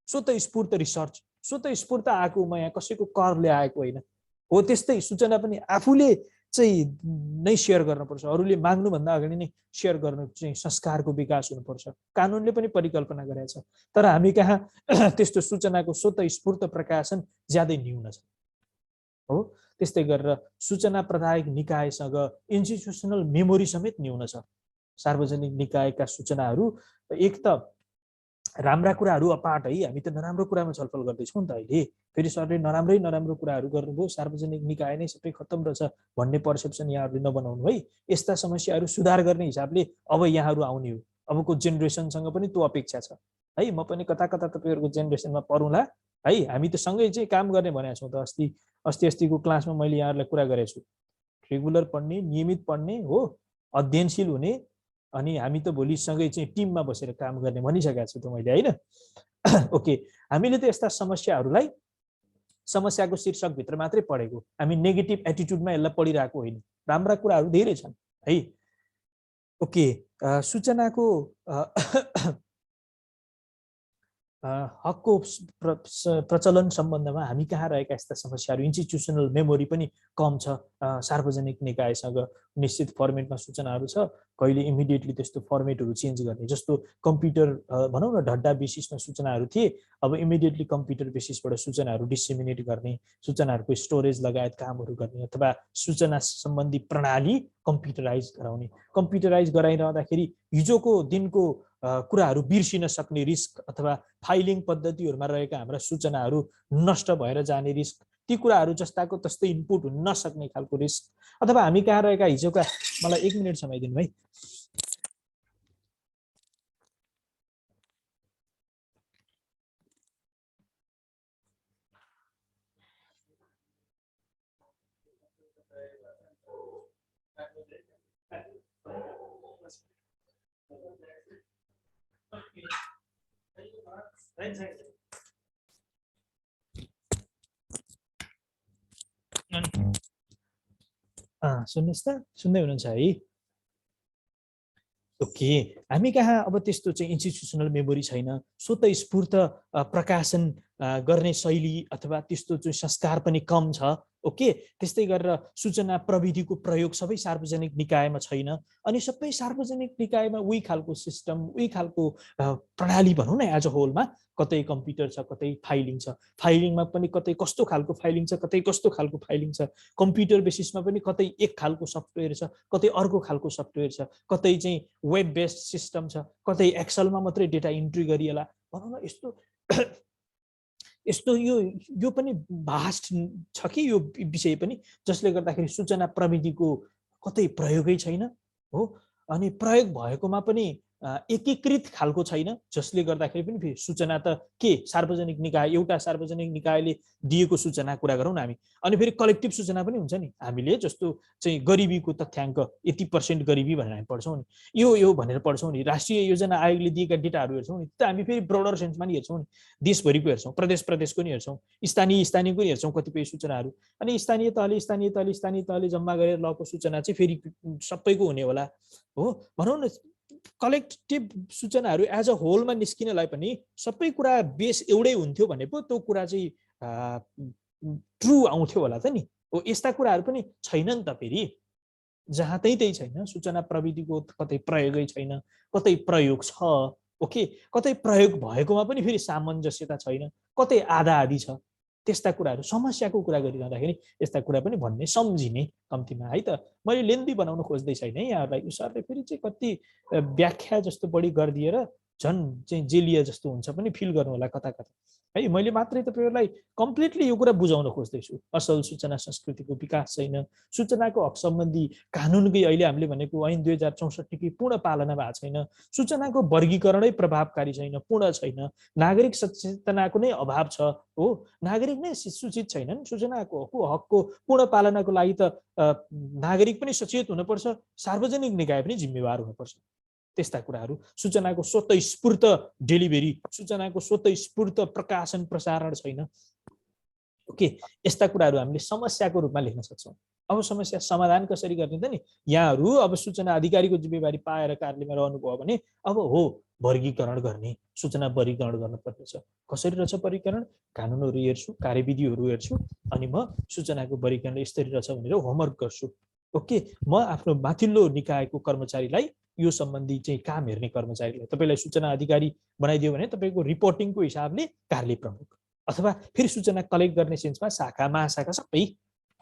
स्वतःस्फूर्त रिसर्च, स्वतःस्फूर्त आएको, म यहाँ कसैको करले आएको होइन हो। त्यस्तै सूचना पनि आफूले चाहिँ नै सेयर गर्नुपर्छ, अरूले माग्नुभन्दा अगाडि नै सेयर गर्नु चाहिँ संस्कारको विकास हुनुपर्छ। कानुनले पनि परिकल्पना गरेको छ, तर हामी कहाँ त्यस्तो सूचनाको स्वतःस्फूर्त प्रकाशन ज्यादै न्यून छ हो। त्यस्तै गरेर सूचना प्रदायक निकायसँग इन्स्टिट्युसनल मेमोरी समेत न्यून छ। सार्वजनिक निकायका सूचनाहरू एक त राम्रा कुराहरू अपाट है, हामी त नराम्रो कुरामा छलफल गर्दैछौँ नि त अहिले। फेरि सरले नराम्रो कुराहरू गर्नुभयो, सार्वजनिक निकाय नै सबै खत्तम रहेछ भन्ने पर्सेप्सन यहाँहरूले नबनाउनु है। यस्ता समस्याहरू सुधार गर्ने हिसाबले अब यहाँहरू आउने हो। अबको जेनेरेसनसँग पनि त्यो अपेक्षा छ है। म पनि कता कता तपाईँहरूको जेनेरेसनमा पढौँला है। हामी त सँगै चाहिँ काम गर्ने भनेको छौँ त। अस्तिको क्लासमा मैले यहाँहरूलाई कुरा गरेको छु, रेगुलर पढ्ने, नियमित पढ्ने हो, अध्ययनशील हुने, अनि हामी त भोलि सँगै चाहिँ टिममा बसेर काम गर्ने भनिसकेको छु त मैले होइन। ओके, हामीले त यस्ता समस्याहरूलाई समस्याको शीर्षकभित्र मात्रै पढेको, हामी नेगेटिभ एटिट्युडमा यसलाई पढिरहेको होइन। राम्रा कुराहरू धेरै छन् है। ओके, सूचनाको हकको प्रचलन सम्बन्धमा हामी कहाँ रहेका यस्ता समस्याहरू, इन्स्टिट्युसनल मेमोरी पनि कम छ। सार्वजनिक निकायसँग निश्चित फर्मेटमा सूचनाहरू छ, कहिले इमिडिएटली त्यस्तो फर्मेटहरू चेन्ज गर्ने, जस्तो कम्प्युटर भनौँ न ढड्डा बेसिसमा सूचनाहरू थिए, अब इमिडिएटली कम्प्युटर बेसिसबाट सूचनाहरू डिसेमिनेट गर्ने, सूचनाहरूको स्टोरेज लगायत कामहरू गर्ने, अथवा सूचना सम्बन्धी प्रणाली कम्प्युटराइज गराउने। कम्प्युटराइज गराइरहँदाखेरि हिजोको दिनको कुराहरू बिर्सिन सक्ने रिस्क, अथवा फाइलिङ पद्धतिहरूमा रहेका हाम्रा सूचनाहरू नष्ट भएर जाने रिस्क, ती कुराहरू जस्ताको तस्तै इनपुट हुन नसक्ने खालको रिस्क, अथवा हामी कहाँ रहेका हिजोका, मलाई 1 मिनट समय दिनु भाइ। सुन्नुहोस् त, सुन्दै हुनुहुन्छ है? ओके, हामी कहाँ अब त्यस्तो चाहिँ इन्स्टिट्युसनल मेमोरी छैन, स्वतःस्फूर्त प्रकाशन गर्ने शैली अथवा त्यस्तो चाहिँ संस्कार पनि कम छ। ओके, त्यस्तै गरेर सूचना प्रविधिको प्रयोग सबै सार्वजनिक निकायमा छैन, अनि सबै सार्वजनिक निकायमा उही खालको सिस्टम, उही खालको प्रणाली भनौँ न एज अ होलमा, कतै कम्प्युटर छ, कतै फाइलिङ छ, फाइलिङमा पनि कतै कस्तो खालको फाइलिङ छ, कतै कस्तो खालको फाइलिङ छ, कम्प्युटर बेसिसमा पनि कतै एक खालको सफ्टवेयर छ, कतै अर्को खालको सफ्टवेयर छ, कतै चाहिँ वेब बेस्ड सिस्टम छ, कतै एक्सेलमा मात्रै डेटा इन्ट्री गरिएला भनौँ न। यस्तो यो पनि भास्ट छ कि यो विषय पनि, जसले गर्दाखेरि सूचना प्रविधिको कतै प्रयोगै छैन हो। अनि प्रयोग भएकोमा पनि एकीकृत खालको छैन, जसले गर्दाखेरि पनि फेरि सूचना त के सार्वजनिक निकाय, एउटा सार्वजनिक निकायले दिएको सूचना कुरा गरौँ न हामी, अनि फेरि कलेक्टिभ सूचना पनि हुन्छ नि। हामीले जस्तो चाहिँ गरिबीको तथ्याङ्क यति % गरिबी भनेर हामी पढ्छौँ नि, यो भनेर पढ्छौँ नि, राष्ट्रिय योजना आयोगले दिएका डेटाहरू हेर्छौँ नि, त हामी फेरि ब्रोडर सेन्समा नि हेर्छौँ नि, देशभरिको हेर्छौँ, प्रदेशको नि हेर्छौँ, स्थानीयको नि हेर्छौँ कतिपय सूचनाहरू। अनि स्थानीय तहले जम्मा गरेर लगेको सूचना चाहिँ फेरि सबैको हुने होला हो। भनौँ न कलेक्टिभ सूचनाहरू एज अ होलमा निस्किनलाई पनि सबै कुरा बेस एउटै हुन्थ्यो भने पो त्यो कुरा चाहिँ ट्रु आउँथ्यो होला त नि हो। यस्ता कुराहरू पनि छैन नि त फेरि, जहाँ त्यही छैन। सूचना प्रविधिको कतै प्रयोगै छैन, कतै प्रयोग छ ओके, कतै प्रयोग भएकोमा पनि फेरि सामञ्जस्यता छैन, कतै आधा आधी छ। त्यस्ता कुराहरू, समस्याको कुरा गरिरहँदाखेरि यस्ता कुरा पनि भन्ने सम्झिने कम्तीमा है त। मैले लेन्दी बनाउन खोज्दै छैन है यहाँहरूलाई, यो सरले फेरि चाहिँ कति व्याख्या जस्तो बढी गरिदिएर झन् चाहिँ जेलिया जस्तो हुन्छ पनि फिल गर्नु होला कता कता है। मैले मात्रै तपाईँहरूलाई कम्प्लिटली यो कुरा बुझाउन खोज्दैछु। असल सूचना संस्कृतिको विकास छैन, सूचनाको हक सम्बन्धी कानुनकै अहिले हामीले भनेको ऐन 2064 पूर्ण पालना भएको छैन, सूचनाको वर्गीकरणै प्रभावकारी छैन, पूर्ण छैन, नागरिक सचेतनाको नै अभाव छ हो। नागरिक नै सूचित छैनन्, सूचनाको हकको पूर्ण पालनाको लागि त नागरिक पनि सचेत हुनुपर्छ, सार्वजनिक निकाय पनि जिम्मेवार हुनुपर्छ। त्यस्ता कुराहरू, सूचनाको स्वतःस्फूर्त डेलिभरी, सूचनाको स्वतःस्फूर्त प्रकाशन प्रसारण छैन ओके। यस्ता कुराहरू हामीले समस्याको रूपमा लेख्न सक्छौँ। अब समस्या समाधान कसरी गर्ने त नि, यहाँहरू अब सूचना अधिकारीको जिम्मेवारी पाएर कार्यालयमा रहनुभयो भने अब हो वर्गीकरण गर्ने, सूचना वर्गीकरण गर्नुपर्ने छ। कसरी रहेछ वर्गीकरण? कानुनहरू हेर्छु, कार्यविधिहरू हेर्छु, अनि म सूचनाको वर्गीकरण यसरी रहेछ भनेर होमवर्क गर्छु। ओके, म आफ्नो माथिल्लो निकायको कर्मचारीलाई यो सम्बन्धी चाहिँ काम हेर्ने कर्मचारीलाई तपाईँलाई सूचना अधिकारी बनाइदियो भने तपाईँको रिपोर्टिङको हिसाबले कार्यालय प्रमुख, अथवा फेरि सूचना कलेक्ट गर्ने सेन्समा शाखा महाशाखा सबै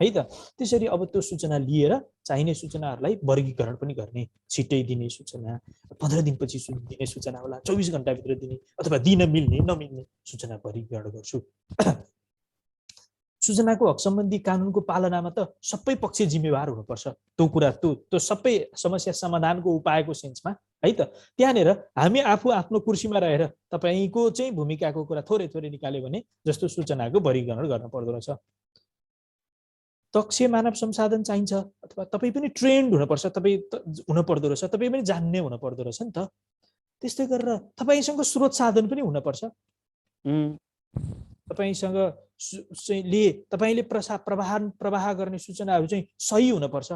है त। त्यसरी अब त्यो सूचना लिएर चाहिने सूचनाहरूलाई वर्गीकरण पनि गर्ने, छिट्टै दिने सूचना, 15 दिनपछि दिने सूचना होला, 24 घण्टाभित्र दिने अथवा दिन मिल्ने नमिल्ने सूचना वर्गीकरण गर्छु। सूचनाको हक सम्बन्धी कानुनको पालनामा त सबै पक्ष जिम्मेवार हुनुपर्छ। त्यो कुरा त्यो सबै समस्या समाधानको उपायको सेन्समा है त। त्यहाँनिर हामी आफू आफ्नो कुर्सीमा रहेर तपाईँको चाहिँ भूमिकाको कुरा थोरै थोरै निकाल्यो भने जस्तो सूचनाको वर्गीकरण गर्न पर्दो रहेछ। दक्ष मानव संसाधन चाहिन्छ, अथवा तपाईँ पनि ट्रेन्ड हुनुपर्छ, तपाईँ हुनुपर्दो रहेछ, तपाईँ पनि जान्ने हुनुपर्दो रहेछ नि त। त्यस्तै गरेर तपाईँसँग स्रोत साधन पनि हुनुपर्छ। तपाईँसँग तपाईँले प्रवाह गर्ने सूचनाहरू चाहिँ सही हुनुपर्छ।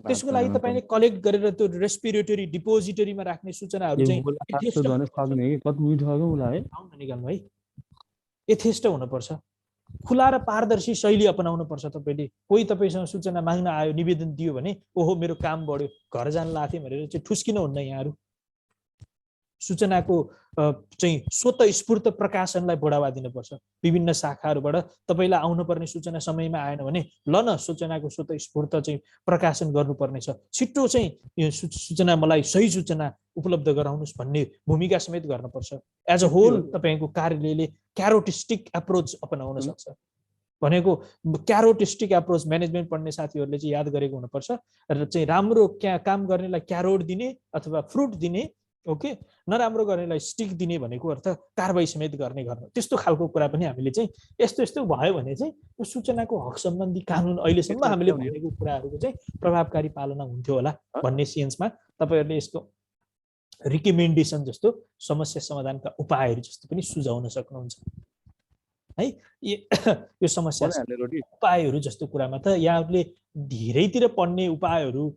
त्यसको लागि तपाईँले कलेक्ट गरेर त्यो रेस्पिरेटरी डिपोजिटरीमा राख्ने सूचनाहरू चाहिँ निकाल्नु है, यथेष्ट हुनुपर्छ। खुला र पारदर्शी शैली अपनाउनु पर्छ। तपाईँले कोही तपाईँसँग सूचना माग्न आयो, निवेदन दियो भने ओहो मेरो काम बढ्यो, घर जान लाग्थेँ भनेर चाहिँ ठुस्किनु हुन्न। यहाँहरू सूचनाको चाहिँ स्वतःस्फूर्त प्रकाशनलाई बढावा दिनुपर्छ। विभिन्न शाखाहरूबाट तपाईँलाई आउनुपर्ने सूचना समयमा आएन भने ल न सूचनाको स्वतःस्फूर्त चाहिँ प्रकाशन गर्नुपर्ने छ, छिट्टो चाहिँ यो सूचना मलाई सही सूचना उपलब्ध गराउनुहोस् भन्ने भूमिका समेत गर्नुपर्छ। एज अ होल तपाईँको कार्यालयले क्यारोटिस्टिक एप्रोच अपनाउन सक्छ। भनेको क्यारोटिस्टिक एप्रोच म्यानेजमेन्ट पढ्ने साथीहरूले चाहिँ याद गरेको हुनुपर्छ। र चाहिँ राम्रो काम गर्नेलाई क्यारोट दिने अथवा फ्रुट दिने, ओके, नराम्रो गर्नेलाई स्टिक दिने भनेको अर्थ कारबाही समेत गर्ने गर्नु। त्यस्तो खालको कुरा पनि हामीले चाहिँ यस्तो यस्तो भयो भने चाहिँ यो सूचनाको हक सम्बन्धी कानुन अहिलेसम्म हामीले भनेको कुराहरूको चाहिँ प्रभावकारी पालना हुन्थ्यो होला भन्ने सेन्समा तपाईँहरूले यस्तो रिकमेन्डेसन जस्तो समस्या समाधानका उपायहरू जस्तो पनि सुझाउन सक्नुहुन्छ है। यो समस्या उपायहरू जस्तो कुरामा त यहाँहरूले धेरैतिर पढ्ने उपायहरू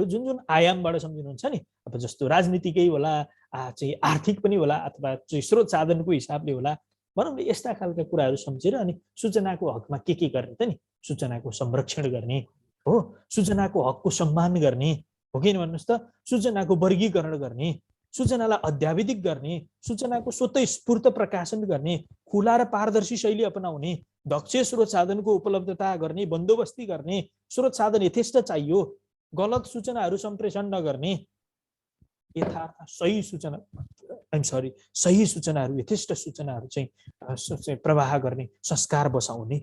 जुन जुन आयामबाट सम्झिनुहुन्छ नि, अब जस्तो राजनीतिकै होला, चाहिँ आर्थिक पनि होला, अथवा चाहिँ स्रोत साधनको हिसाबले होला, भनौँ न यस्ता खालका कुराहरू सम्झेर अनि सूचनाको हकमा के गर्ने त नि, सूचनाको संरक्षण गर्ने हो, सूचनाको हकको सम्मान गर्ने हो कि भन्नुहोस् त, सूचनाको वर्गीकरण गर्ने, सूचनालाई अध्यावधिक गर्ने, सूचनाको स्वतःस्फूर्त प्रकाशन गर्ने, खुला र पारदर्शी शैली अपनाउने, दक्ष स्रोत साधनको उपलब्धता गर्ने, बन्दोबस्ती गर्ने, स्रोत साधन यथेष्ट चाहियो, गलत सूचनाहरू सम्प्रेषण नगर्ने, यथार्थ सही सूचनाहरू यथेष्ट सूचनाहरू चाहिँ प्रवाह गर्ने, संस्कार बसाउने,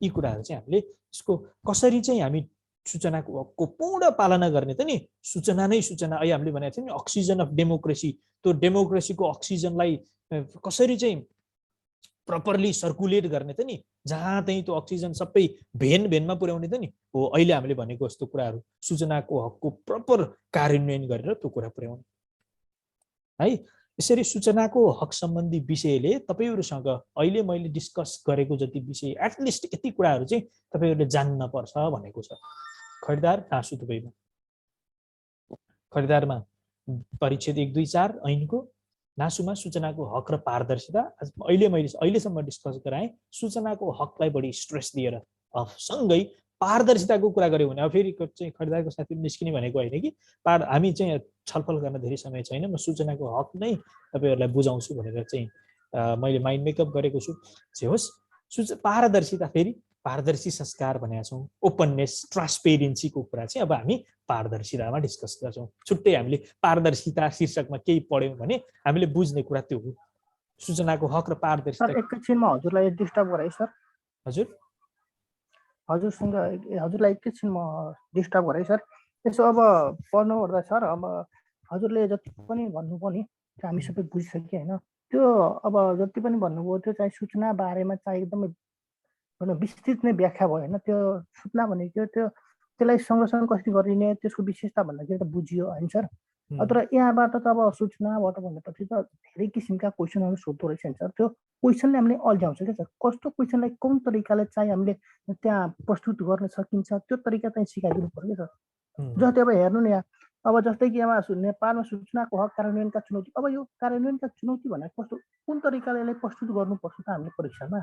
यी कुराहरू चाहिँ हामीले यसको कसरी चाहिँ हामी सूचनाको हकको पूर्ण पालना गर्ने त नि। सूचना नै सूचना, अहिले हामीले भनेको थियौँ नि अक्सिजन अफ डेमोक्रेसी, त्यो डेमोक्रेसीको अक्सिजनलाई कसरी चाहिँ प्रपरली सर्कुलेट गर्ने त नि, जहाँ चाहिँ त्यो अक्सिजन सबै भेनमा पुर्याउने त नि हो अहिले हामीले भनेको जस्तो कुराहरू, सूचनाको हकको प्रपर कार्यान्वयन गरेर त्यो कुरा पुर्याउने है। यसरी सूचनाको हक सम्बन्धी विषयले तपाईँहरूसँग अहिले मैले डिस्कस गरेको जति विषय एटलिस्ट यति कुराहरू चाहिँ तपाईँहरूले जान्न पर्छ भनेको छ। खरिदार नासु तपाईँमा खरिदारमा परिच्छेद 1, 2, 4 ऐनको नासुमा सूचनाको हक र पारदर्शिता अहिलेसम्म डिस्कस गराएँ। सूचनाको हकलाई बढी स्ट्रेस दिएर सँगै पारदर्शिताको कुरा गऱ्यो भने अब फेरि चाहिँ खरिदारको साथी निस्किने भनेको होइन कि हामी चाहिँ छलफल गर्न धेरै समय छैन, म सूचनाको हक नै तपाईँहरूलाई बुझाउँछु भनेर चाहिँ मैले माइन्ड मेकअप गरेको छु। जे होस् पारदर्शिता, फेरि पारदर्शी संस्कार भनेका छौँ, ओपननेस ट्रान्सपेरेन्सीको कुरा चाहिँ अब हामी पारदर्शितामा डिस्कस गर्छौँ। छुट्टै हामीले पारदर्शिता शीर्षकमा केही पढ्यौँ भने हामीले बुझ्ने कुरा त्यो हो, सूचनाको हक र पारदर्शिता। एकैछिनमा हजुरलाई डिस्टर्ब गराएँ सर। हजुरलाई एकैछिन म डिस्टर्ब गराएँ सर। यसो अब पढ्नु पर्दा सर, अब हजुरले जति पनि भन्नुभयो नि हामी सबै बुझिसक्यो होइन। त्यो अब जति पनि भन्नुभयो त्यो चाहिँ सूचना बारेमा चाहिँ एकदमै विस्तृत नै व्याख्या भयो होइन। त्यो सूचना भनेको त्यसलाई संरक्षण कसरी गरिने, त्यसको विशेषता भन्दाखेरि त बुझियो होइन सर। तर यहाँबाट त अब सूचनाबाट भनेपछि त धेरै किसिमका क्वेसनहरू सोध्दो रहेछ नि सर। त्यो क्वेसनले हामीले अल्झाउँछ क्या सर। कस्तो क्वेसनलाई कुन तरिकाले चाहिँ हामीले त्यहाँ प्रस्तुत गर्न सकिन्छ त्यो तरिका चाहिँ सिकाइदिनु पर्यो क्या सर। जस्तै अब हेर्नु न, यहाँ अब जस्तै कि यहाँ नेपालमा सूचनाको हक कार्यान्वयनका चुनौती, अब यो कार्यान्वयनका चुनौती भनेको कस्तो, कुन तरिकाले यसलाई प्रस्तुत गर्नुपर्छ त हामीले परीक्षामा,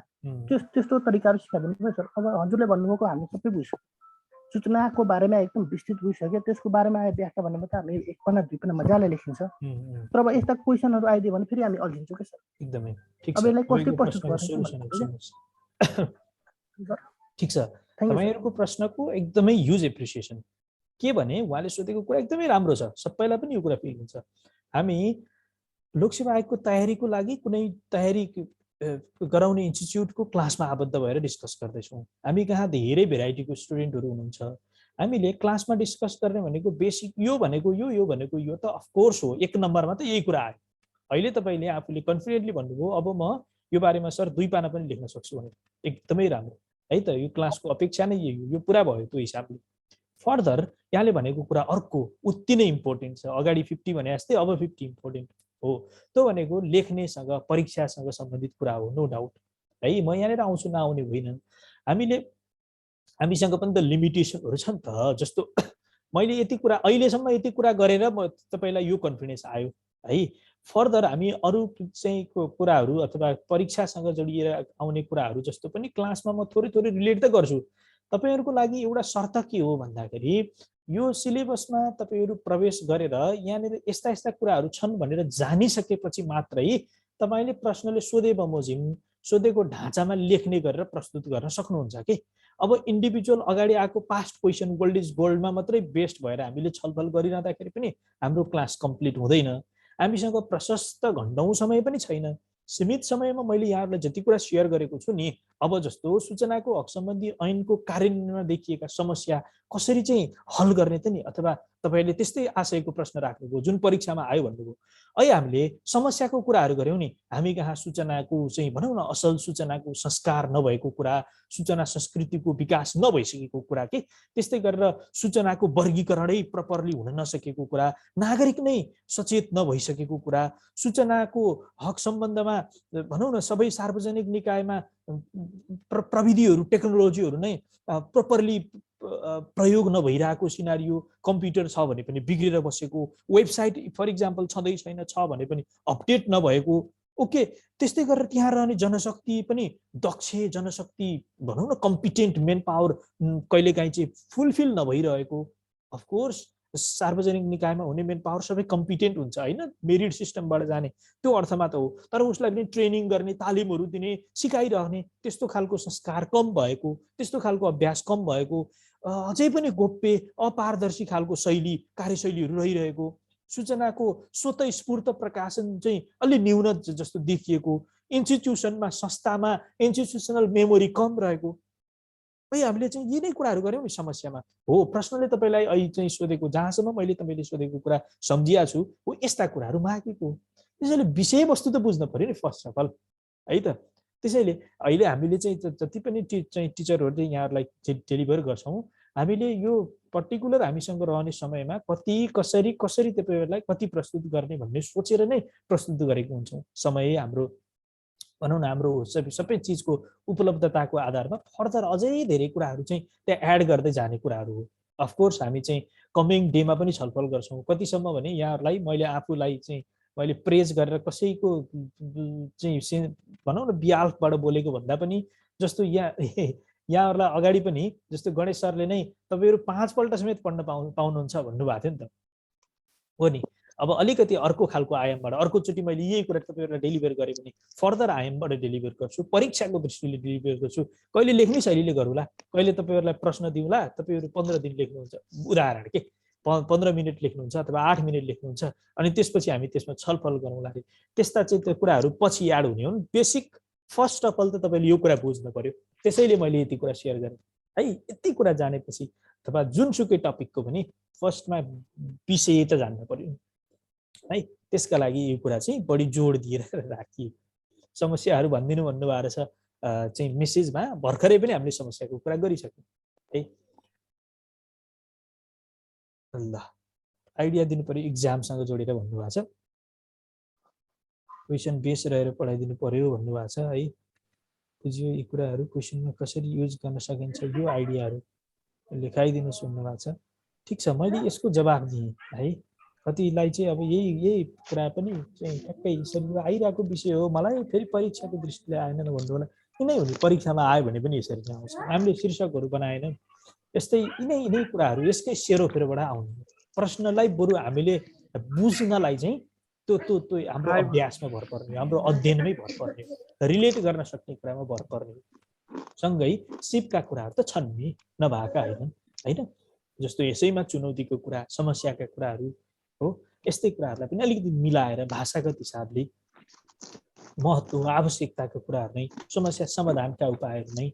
त्यस्तो तरिकाहरू सिकाइदिनु पर्यो सर। अब हजुरले भन्नुभएको हामी सबै बुझ्छौँ, सूचनाको बारेमा एकदम विस्तृत बुझिसक्यो, त्यसको बारेमा आयो व्याख्या भन्नेमा त हामी 1 पन्ना 2 पन्ना मजाले लेखिन्छ, तर अब यस्ता क्वेसनहरू आइदियो भने फेरि हामी अल्झिन्छौँ क्या सर। एकदमै ठिक छ। अब यसलाई कसले प्रस्तुत गर्ने? ठिक छ, तपाईँहरूको प्रश्नको एकदमै ह्युज एप्रिसिएसन। के भने उहाँले सोधेको कुरा एकदमै राम्रो छ, सबैलाई पनि यो कुरा फिल हुन्छ। हामी लोकसेवा आयोगको तयारीको लागि कुनै तयारी गराउने इन्स्टिच्युटको क्लासमा आबद्ध भएर डिस्कस गर्दैछौँ। हामी कहाँ धेरै भेराइटीको स्टुडेन्टहरू हुनुहुन्छ। हामीले क्लासमा डिस्कस गर्ने भनेको बेसिक यो भनेको यो भनेको यो त अफकोर्स हो, 1 नम्बरमा त यही कुरा आयो। अहिले तपाईँले आफूले कन्फिडेन्टली भन्नुभयो अब म यो बारेमा सर 2 पाना पनि लेख्न सक्छु भने एकदमै राम्रो है त। यो क्लासको अपेक्षा नै यही हो, यो पुरा भयो त्यो हिसाबले। फर्दर यहाँले भनेको कुरा अर्को उति नै इम्पोर्टेन्ट छ। अगाडि 50 भने जस्तै अब 50 इम्पोर्टेन्ट हो। त्यो भनेको लेख्नेसँग परीक्षासँग सम्बन्धित कुरा हो, नो डाउट है। म यहाँनिर आउँछु नआउने होइन, हामीसँग पनि त लिमिटेसनहरू छ नि त। जस्तो मैले यति कुरा अहिलेसम्म यति कुरा गरेर म तपाईँलाई यो कन्फिडेन्स आयो है। फर्दर हामी अरू चाहिँ कुराहरू अथवा परीक्षासँग जोडिएर आउने कुराहरू जस्तो पनि क्लासमा म थोरै थोरै रिलेट त गर्छु। तपाईँहरूको लागि एउटा शर्त के हो भन्दाखेरि यो सिलेबसमा तपाईँहरू प्रवेश गरेर यहाँनिर यस्ता यस्ता कुराहरू छन् भनेर जानिसकेपछि मात्रै तपाईँले प्रश्नले सोधे बमोजिम सोधेको ढाँचामा लेख्ने गरेर प्रस्तुत गर्न सक्नुहुन्छ कि। अब इन्डिभिजुअल अगाडि आएको पास्ट क्वेसन गोल्ड इज गोल्डमा मात्रै बेस्ड भएर हामीले छलफल गरिरहँदाखेरि पनि हाम्रो क्लास कम्प्लिट हुँदैन। हामीसँग प्रशस्त घण्टौँ समय पनि छैन। सीमित समयमा मैले यहाँहरूलाई जति कुरा सेयर गरेको छु नि, अब जस्तो सूचनाको हक सम्बन्धी ऐनको कार्यान्वयनमा देखिएका समस्या कसरी चाहिँ हल गर्ने त नि, अथवा तपाईँले त्यस्तै आशयको प्रश्न राख्नुभयो जुन परीक्षामा आयो भन्नुभयो। अहिले हामीले समस्याको कुराहरू गऱ्यौँ नि, हामी कहाँ सूचनाको चाहिँ भनौँ न असल सूचनाको संस्कार नभएको कुरा, सूचना संस्कृतिको विकास नभइसकेको कुरा के, त्यस्तै गरेर सूचनाको वर्गीकरणै प्रपरली हुन नसकेको कुरा, नागरिक नै सचेत नभइसकेको कुरा, सूचनाको हक सम्बन्धमा भनौँ न सबै सार्वजनिक निकायमा प्रविधिहरू टेक्नोलोजीहरू नै प्रपरली प्रयोग नभइरहेको सिनारियो, कम्प्युटर छ भने पनि बिग्रेर बसेको, वेबसाइट फर इक्जाम्पल छँदै छैन, छ भने पनि अपडेट नभएको, ओके। त्यस्तै गरेर त्यहाँ रहने जनशक्ति पनि दक्ष जनशक्ति भनौँ न कम्पिटेन्ट मेन पावर कहिलेकाहीँ चाहिँ फुलफिल नभइरहेको। अफकोर्स सार्वजनिक निकायमा हुने मेन पावर सबै कम्पिटेन्ट हुन्छ होइन, मेरिट सिस्टमबाट जाने त्यो अर्थमा त हो, तर उसलाई पनि ट्रेनिङ गर्ने, तालिमहरू दिने, सिकाइरहने त्यस्तो खालको संस्कार कम भएको, त्यस्तो खालको अभ्यास कम भएको, अझै पनि गोप्य अपारदर्शी खालको शैली कार्यशैलीहरू रहिरहेको, सूचनाको स्वतःस्फूर्त प्रकाशन चाहिँ अलि न्यून जस्तो देखिएको, इन्स्टिट्युसनमा संस्थामा इन्स्टिट्युसनल मेमोरी कम रहेको। है हामीले चाहिँ यी नै कुराहरू गऱ्यौँ नि समस्यामा हो। प्रश्नले तपाईँलाई अहिले चाहिँ सोधेको जहाँसम्म मैले तपाईँले सोधेको कुरा सम्झिया छु हो यस्ता कुराहरू मागेको। त्यसैले विषयवस्तु त बुझ्न पर्यो नि फर्स्ट अफ अल है त। त्यसैले अहिले हामीले चाहिँ जति पनि टिचरहरूले यहाँहरूलाई डेलिभर गर्छौँ, हामीले यो पर्टिकुलर हामीसँग रहने समयमा कति कसरी तपाईँहरूलाई कति प्रस्तुत गर्ने भन्ने सोचेर नै प्रस्तुत गरेको हुन्छौँ। समय हाम्रो भनौँ न हाम्रो सबै चिजको उपलब्धताको आधारमा फर्दर अझै धेरै कुराहरू चाहिँ त्यहाँ एड गर्दै जाने कुराहरू हो। अफकोर्स हामी चाहिँ कमिङ डेमा पनि छलफल गर्छौँ। कतिसम्म भने यहाँहरूलाई मैले आफूलाई चाहिँ मैले प्रेज गरेर कसैको चाहिँ भनौँ न बिहाफबाट बोलेको भन्दा पनि जस्तो यहाँहरूलाई अगाडि पनि जस्तो गणेश सरले नै तपाईँहरू 5 पल्ट समेत पढ्न पाउनुहुन्छ भन्नुभएको थियो नि त हो नि। अब अलिकति अर्को खालको आयामबाट अर्कोचोटि मैले यही कुरा तपाईँहरूलाई डेलिभर गरेँ भने फर्दर आयामबाट डेलिभर गर्छु, परीक्षाको दृष्टिले डेलिभर गर्छु। कहिले लेख्ने शैलीले गरौँला, कहिले तपाईँहरूलाई प्रश्न दिउँला, तपाईँहरू 15 दिन लेख्नुहुन्छ, उदाहरण के 15 मिनट लेख्नुहुन्छ अथवा 8 मिनट लेख्नुहुन्छ, अनि त्यसपछि हामी त्यसमा छलफल गरौँला। त्यस्ता चाहिँ त्यो कुराहरू पछि एड हुने हुन्। बेसिक फर्स्ट अफ अल त तपाईँले यो कुरा बुझ्नु पर्यो। त्यसैले मैले यति कुरा सेयर गरेँ है। यति कुरा जानेपछि अथवा जुनसुकै टपिकको पनि फर्स्टमा विषय त जान्नु पर्यो है। त्यसका लागि यो कुरा चाहिँ बढी जोड दिएर राखियो। समस्याहरू भनिदिनु भन्नुभएको छ चाहिँ मेसेजमा, भर्खरै पनि हामीले समस्याको कुरा गरिसक्यौँ है। ल आइडिया दिनु पर्यो, इक्जामसँग जोडेर भन्नुभएको छ, क्वेसन बेस रहेर पढाइदिनु पर्यो भन्नुभएको छ है। बुझ्यो यी कुराहरू क्वेसनमा कसरी युज गर्न सकिन्छ, यो आइडियाहरू लेखाइदिनुहोस् भन्नुभएको छ। ठिक छ, मैले यसको जवाब दिएँ है। कतिलाई चाहिँ अब यही कुरा पनि चाहिँ ठ्याक्कै यसरी आइरहेको विषय हो, मलाई फेरि परीक्षाको दृष्टिले आएन भन्नु होला। यिनै हो नि, परीक्षामा आयो भने पनि यसरी नै आउँछ। हामीले शीर्षकहरू बनाएनौँ, यस्तै यिनै कुराहरू यसकै सेरोफेरोबाट आउने। प्रश्नलाई बरु हामीले बुझ्नलाई चाहिँ त्यो हाम्रो अभ्यासमा भर पर्ने, हाम्रो अध्ययनमै भर पर्ने, रिलेट गर्न सक्ने कुरामा भर पर्ने। सँगै सिपका कुराहरू त छन् नि, नभएका होइनन् होइन। जस्तो यसैमा चुनौतीको कुरा, समस्याका कुराहरू हो, यस्तै कुराहरूलाई पनि अलिकति मिलाएर भाषागत हिसाबले महत्त्व आवश्यकताको कुराहरू नै, समस्या समाधानका उपायहरू नै,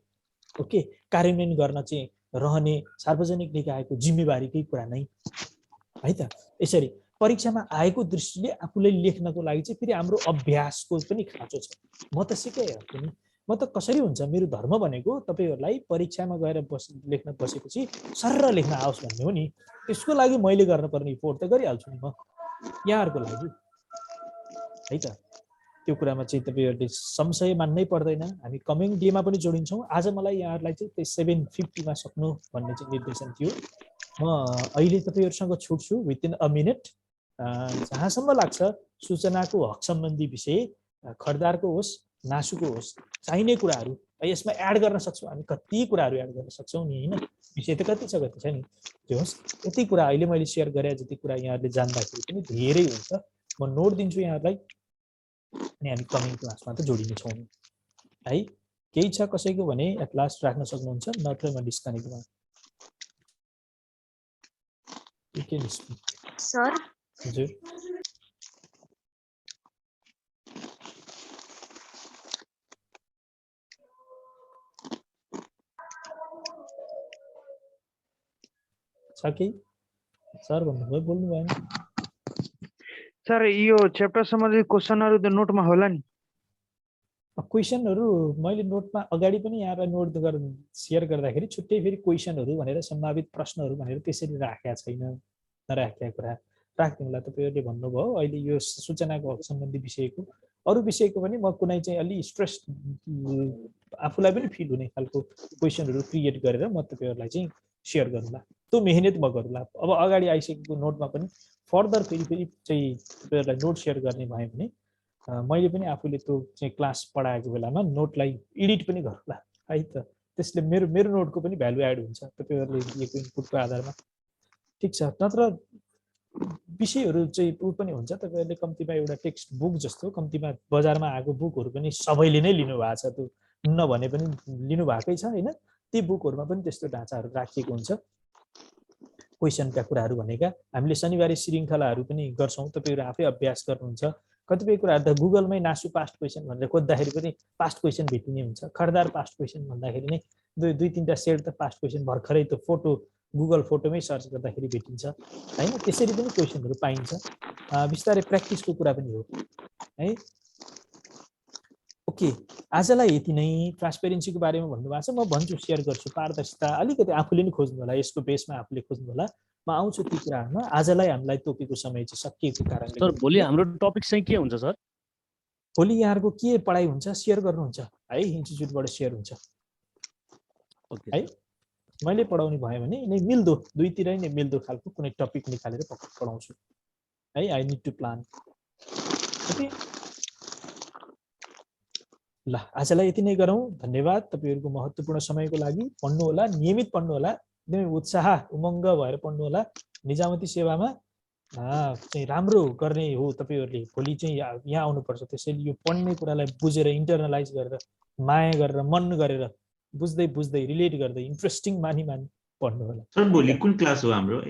ओके, कार्यान्वयन गर्न चाहिँ रहने सार्वजनिक निकायको जिम्मेवारीकै कुरा नै है त। यसरी परीक्षामा आएको दृष्टिले आफूले लेख्नको लागि चाहिँ फेरि हाम्रो अभ्यासको पनि खाँचो छ। म त सिकाइहाल्छु नि, म त कसरी हुन्छ, मेरो धर्म भनेको तपाईँहरूलाई परीक्षामा गएर लेख्न बसेपछि सर्र लेख्न आओस् भन्ने हो नि। त्यसको लागि मैले गर्नुपर्ने इफोर्ट त गरिहाल्छु नि म यहाँहरूको लागि है त। त्यो कुरामा चाहिँ तपाईँहरूले संशय मान्नै पर्दैन। हामी कमिङ डेमा पनि जोडिन्छौँ। आज मलाई यहाँहरूलाई चाहिँ 7:50 सक्नु भन्ने चाहिँ निर्देशन थियो। म अहिले तपाईँहरूसँग छुट्छु विथिन अ मिनट। जहाँसम्म लाग्छ सूचनाको हक सम्बन्धी विषय, खरिदारको होस् नासुको होस्, चाहिने कुराहरू यसमा एड गर्न सक्छौँ हामी। कति कुराहरू एड गर्न सक्छौँ नि होइन, विषय त कति छ नि। त्यो होस्, यति कुरा अहिले मैले सेयर गरे जति कुरा यहाँहरूले जान्दाखेरि पनि धेरै हुन्छ। म नोट दिन्छु यहाँहरूलाई अनि हामी कमिङ क्लासमा त जोडिने छौँ है। केही छ कसैको भने एट लास्ट राख्न सक्नुहुन्छ, नत्र म डिस्कनेक्ट गर्छु। सर हजुर छ कि सर भन्नुभयो, बोल्नु भएन सर। यो च्याप्टर सम्बन्धी क्वेसनहरु त नोटमा होला नि? क्वेसनहरु मैले नोटमा अगाडि पनि यहाँलाई नोट सेयर गर्दाखेरि छुट्टै फेरि क्वेसनहरु भनेर सम्भावित प्रश्नहरु भनेर त्यसरी राखेका छैन। नराखेका कुरा राख्दिउँला। तपाईहरुले भन्नुभयो अहिले यो सूचनाको हक सम्बन्धी विषयको अरु विषयको पनि म कुनै चाहिँ अलि स्ट्रेस आफूलाई पनि फिल हुने खालको क्वेसनहरु क्रिएट गरेर म तपाईहरुलाई चाहिँ शेयर गर्नुला। त्यो मेहनत म गर्नुला। अब अगाडि आइसकेको नोटमा पनि फर्दर फेरि चाहिँ तपाईहरुलाई नोट शेयर गर्ने भयो भने मैले पनि आफूले त्यो चाहिँ क्लास पढाएको बेलामा नोटलाई एडिट पनि गरौँला है त। त्यसले मेरो नोटको पनि भ्यालु एड हुन्छ तपाईहरुले दिएको इनपुटको आधारमा। ठीक छ। नत्र विषयहरु चाहिँ उ पनि हुन्छ। तपाईहरुले कम्तिमा एउटा टेक्स्ट बुक जस्तो कम्तिमा बजारमा आएको बुकहरु पनि सबैले नै लिनु भएको छ। त्यो नभने पनि लिनु भएकै छ हैन। ती बुकहरुमा पनि त्यस्तो ढाँचाहरु राखिएको हुन्छ। क्वेशनका कुराहरु भनेका हामीले शनिबारे श्रृंखलाहरु पनि गर्छौं। तपाईहरु आफै अभ्यास गर्नुहुन्छ। कतिपय कुराहरु त गुगलमै नासु पास्ट क्वेशन भनेर खोज्दाखेरि पनि पास्ट क्वेशन भेटिने हुन्छ। खरदार पास्ट क्वेशन भन्दाखेरि नै दुई तीनटा सेट त पास्ट क्वेशन भर्खरै त्यो फोटो गुगल फोटोमै सर्च गर्दाखेरि भेटिन्छ हैन। त्यसरी पनि क्वेशनहरु पाइन्छ। बिस्तारै प्र्याक्टिसको कुरा पनि हो है। ओके, आजलाई यति नै। ट्रान्सपेरेन्सीको बारेमा भन्नुभएको छ, म भन्छु शेयर गर्छु। पारदर्शिता अलिकति आफूले नि खोज्नु होला, यसको बेसमा आफूले खोज्नु होला। म आउँछु ती कुराहरुमा। आजलाई हामीलाई तोकेको समय चाहिँ सकिएको कारणले सर भोलि हाम्रो टपिक चाहिँ के हुन्छ सर? भोलि यहाँहरुको के पढाइ हुन्छ शेयर गर्नुहुन्छ है, इन्स्टिट्युटबाट शेयर हुन्छ है। मैले पढाउने भयो भने नै मिल्दो दुईतिरै नै मिल्दो खालको कुनै टपिक निकालेर पढाउँछु है। I need to plan. Okay ल, आजलाई यति नै गरौँ। धन्यवाद तपाईहरुको महत्त्वपूर्ण समयको लागि। पढ्नु होला, नियमित पढ्नु होला, एकदमै उत्साह उमङ्ग भएर पढ्नु होला। निजामती सेवामा चाहिँ राम्रो गर्ने हो तपाईहरुले। भोलि चाहिँ यहाँ आउनुपर्छ। त्यसैले यो पढ्ने कुरालाई बुझेर इन्टरनलाइज गरेर माया गरेर मन गरेर बुझ्दै रिलेट गर्दै इन्ट्रेस्टिङ मानी पढ्नु होला। सर भोलि कुन क्लास हो हाम्रो?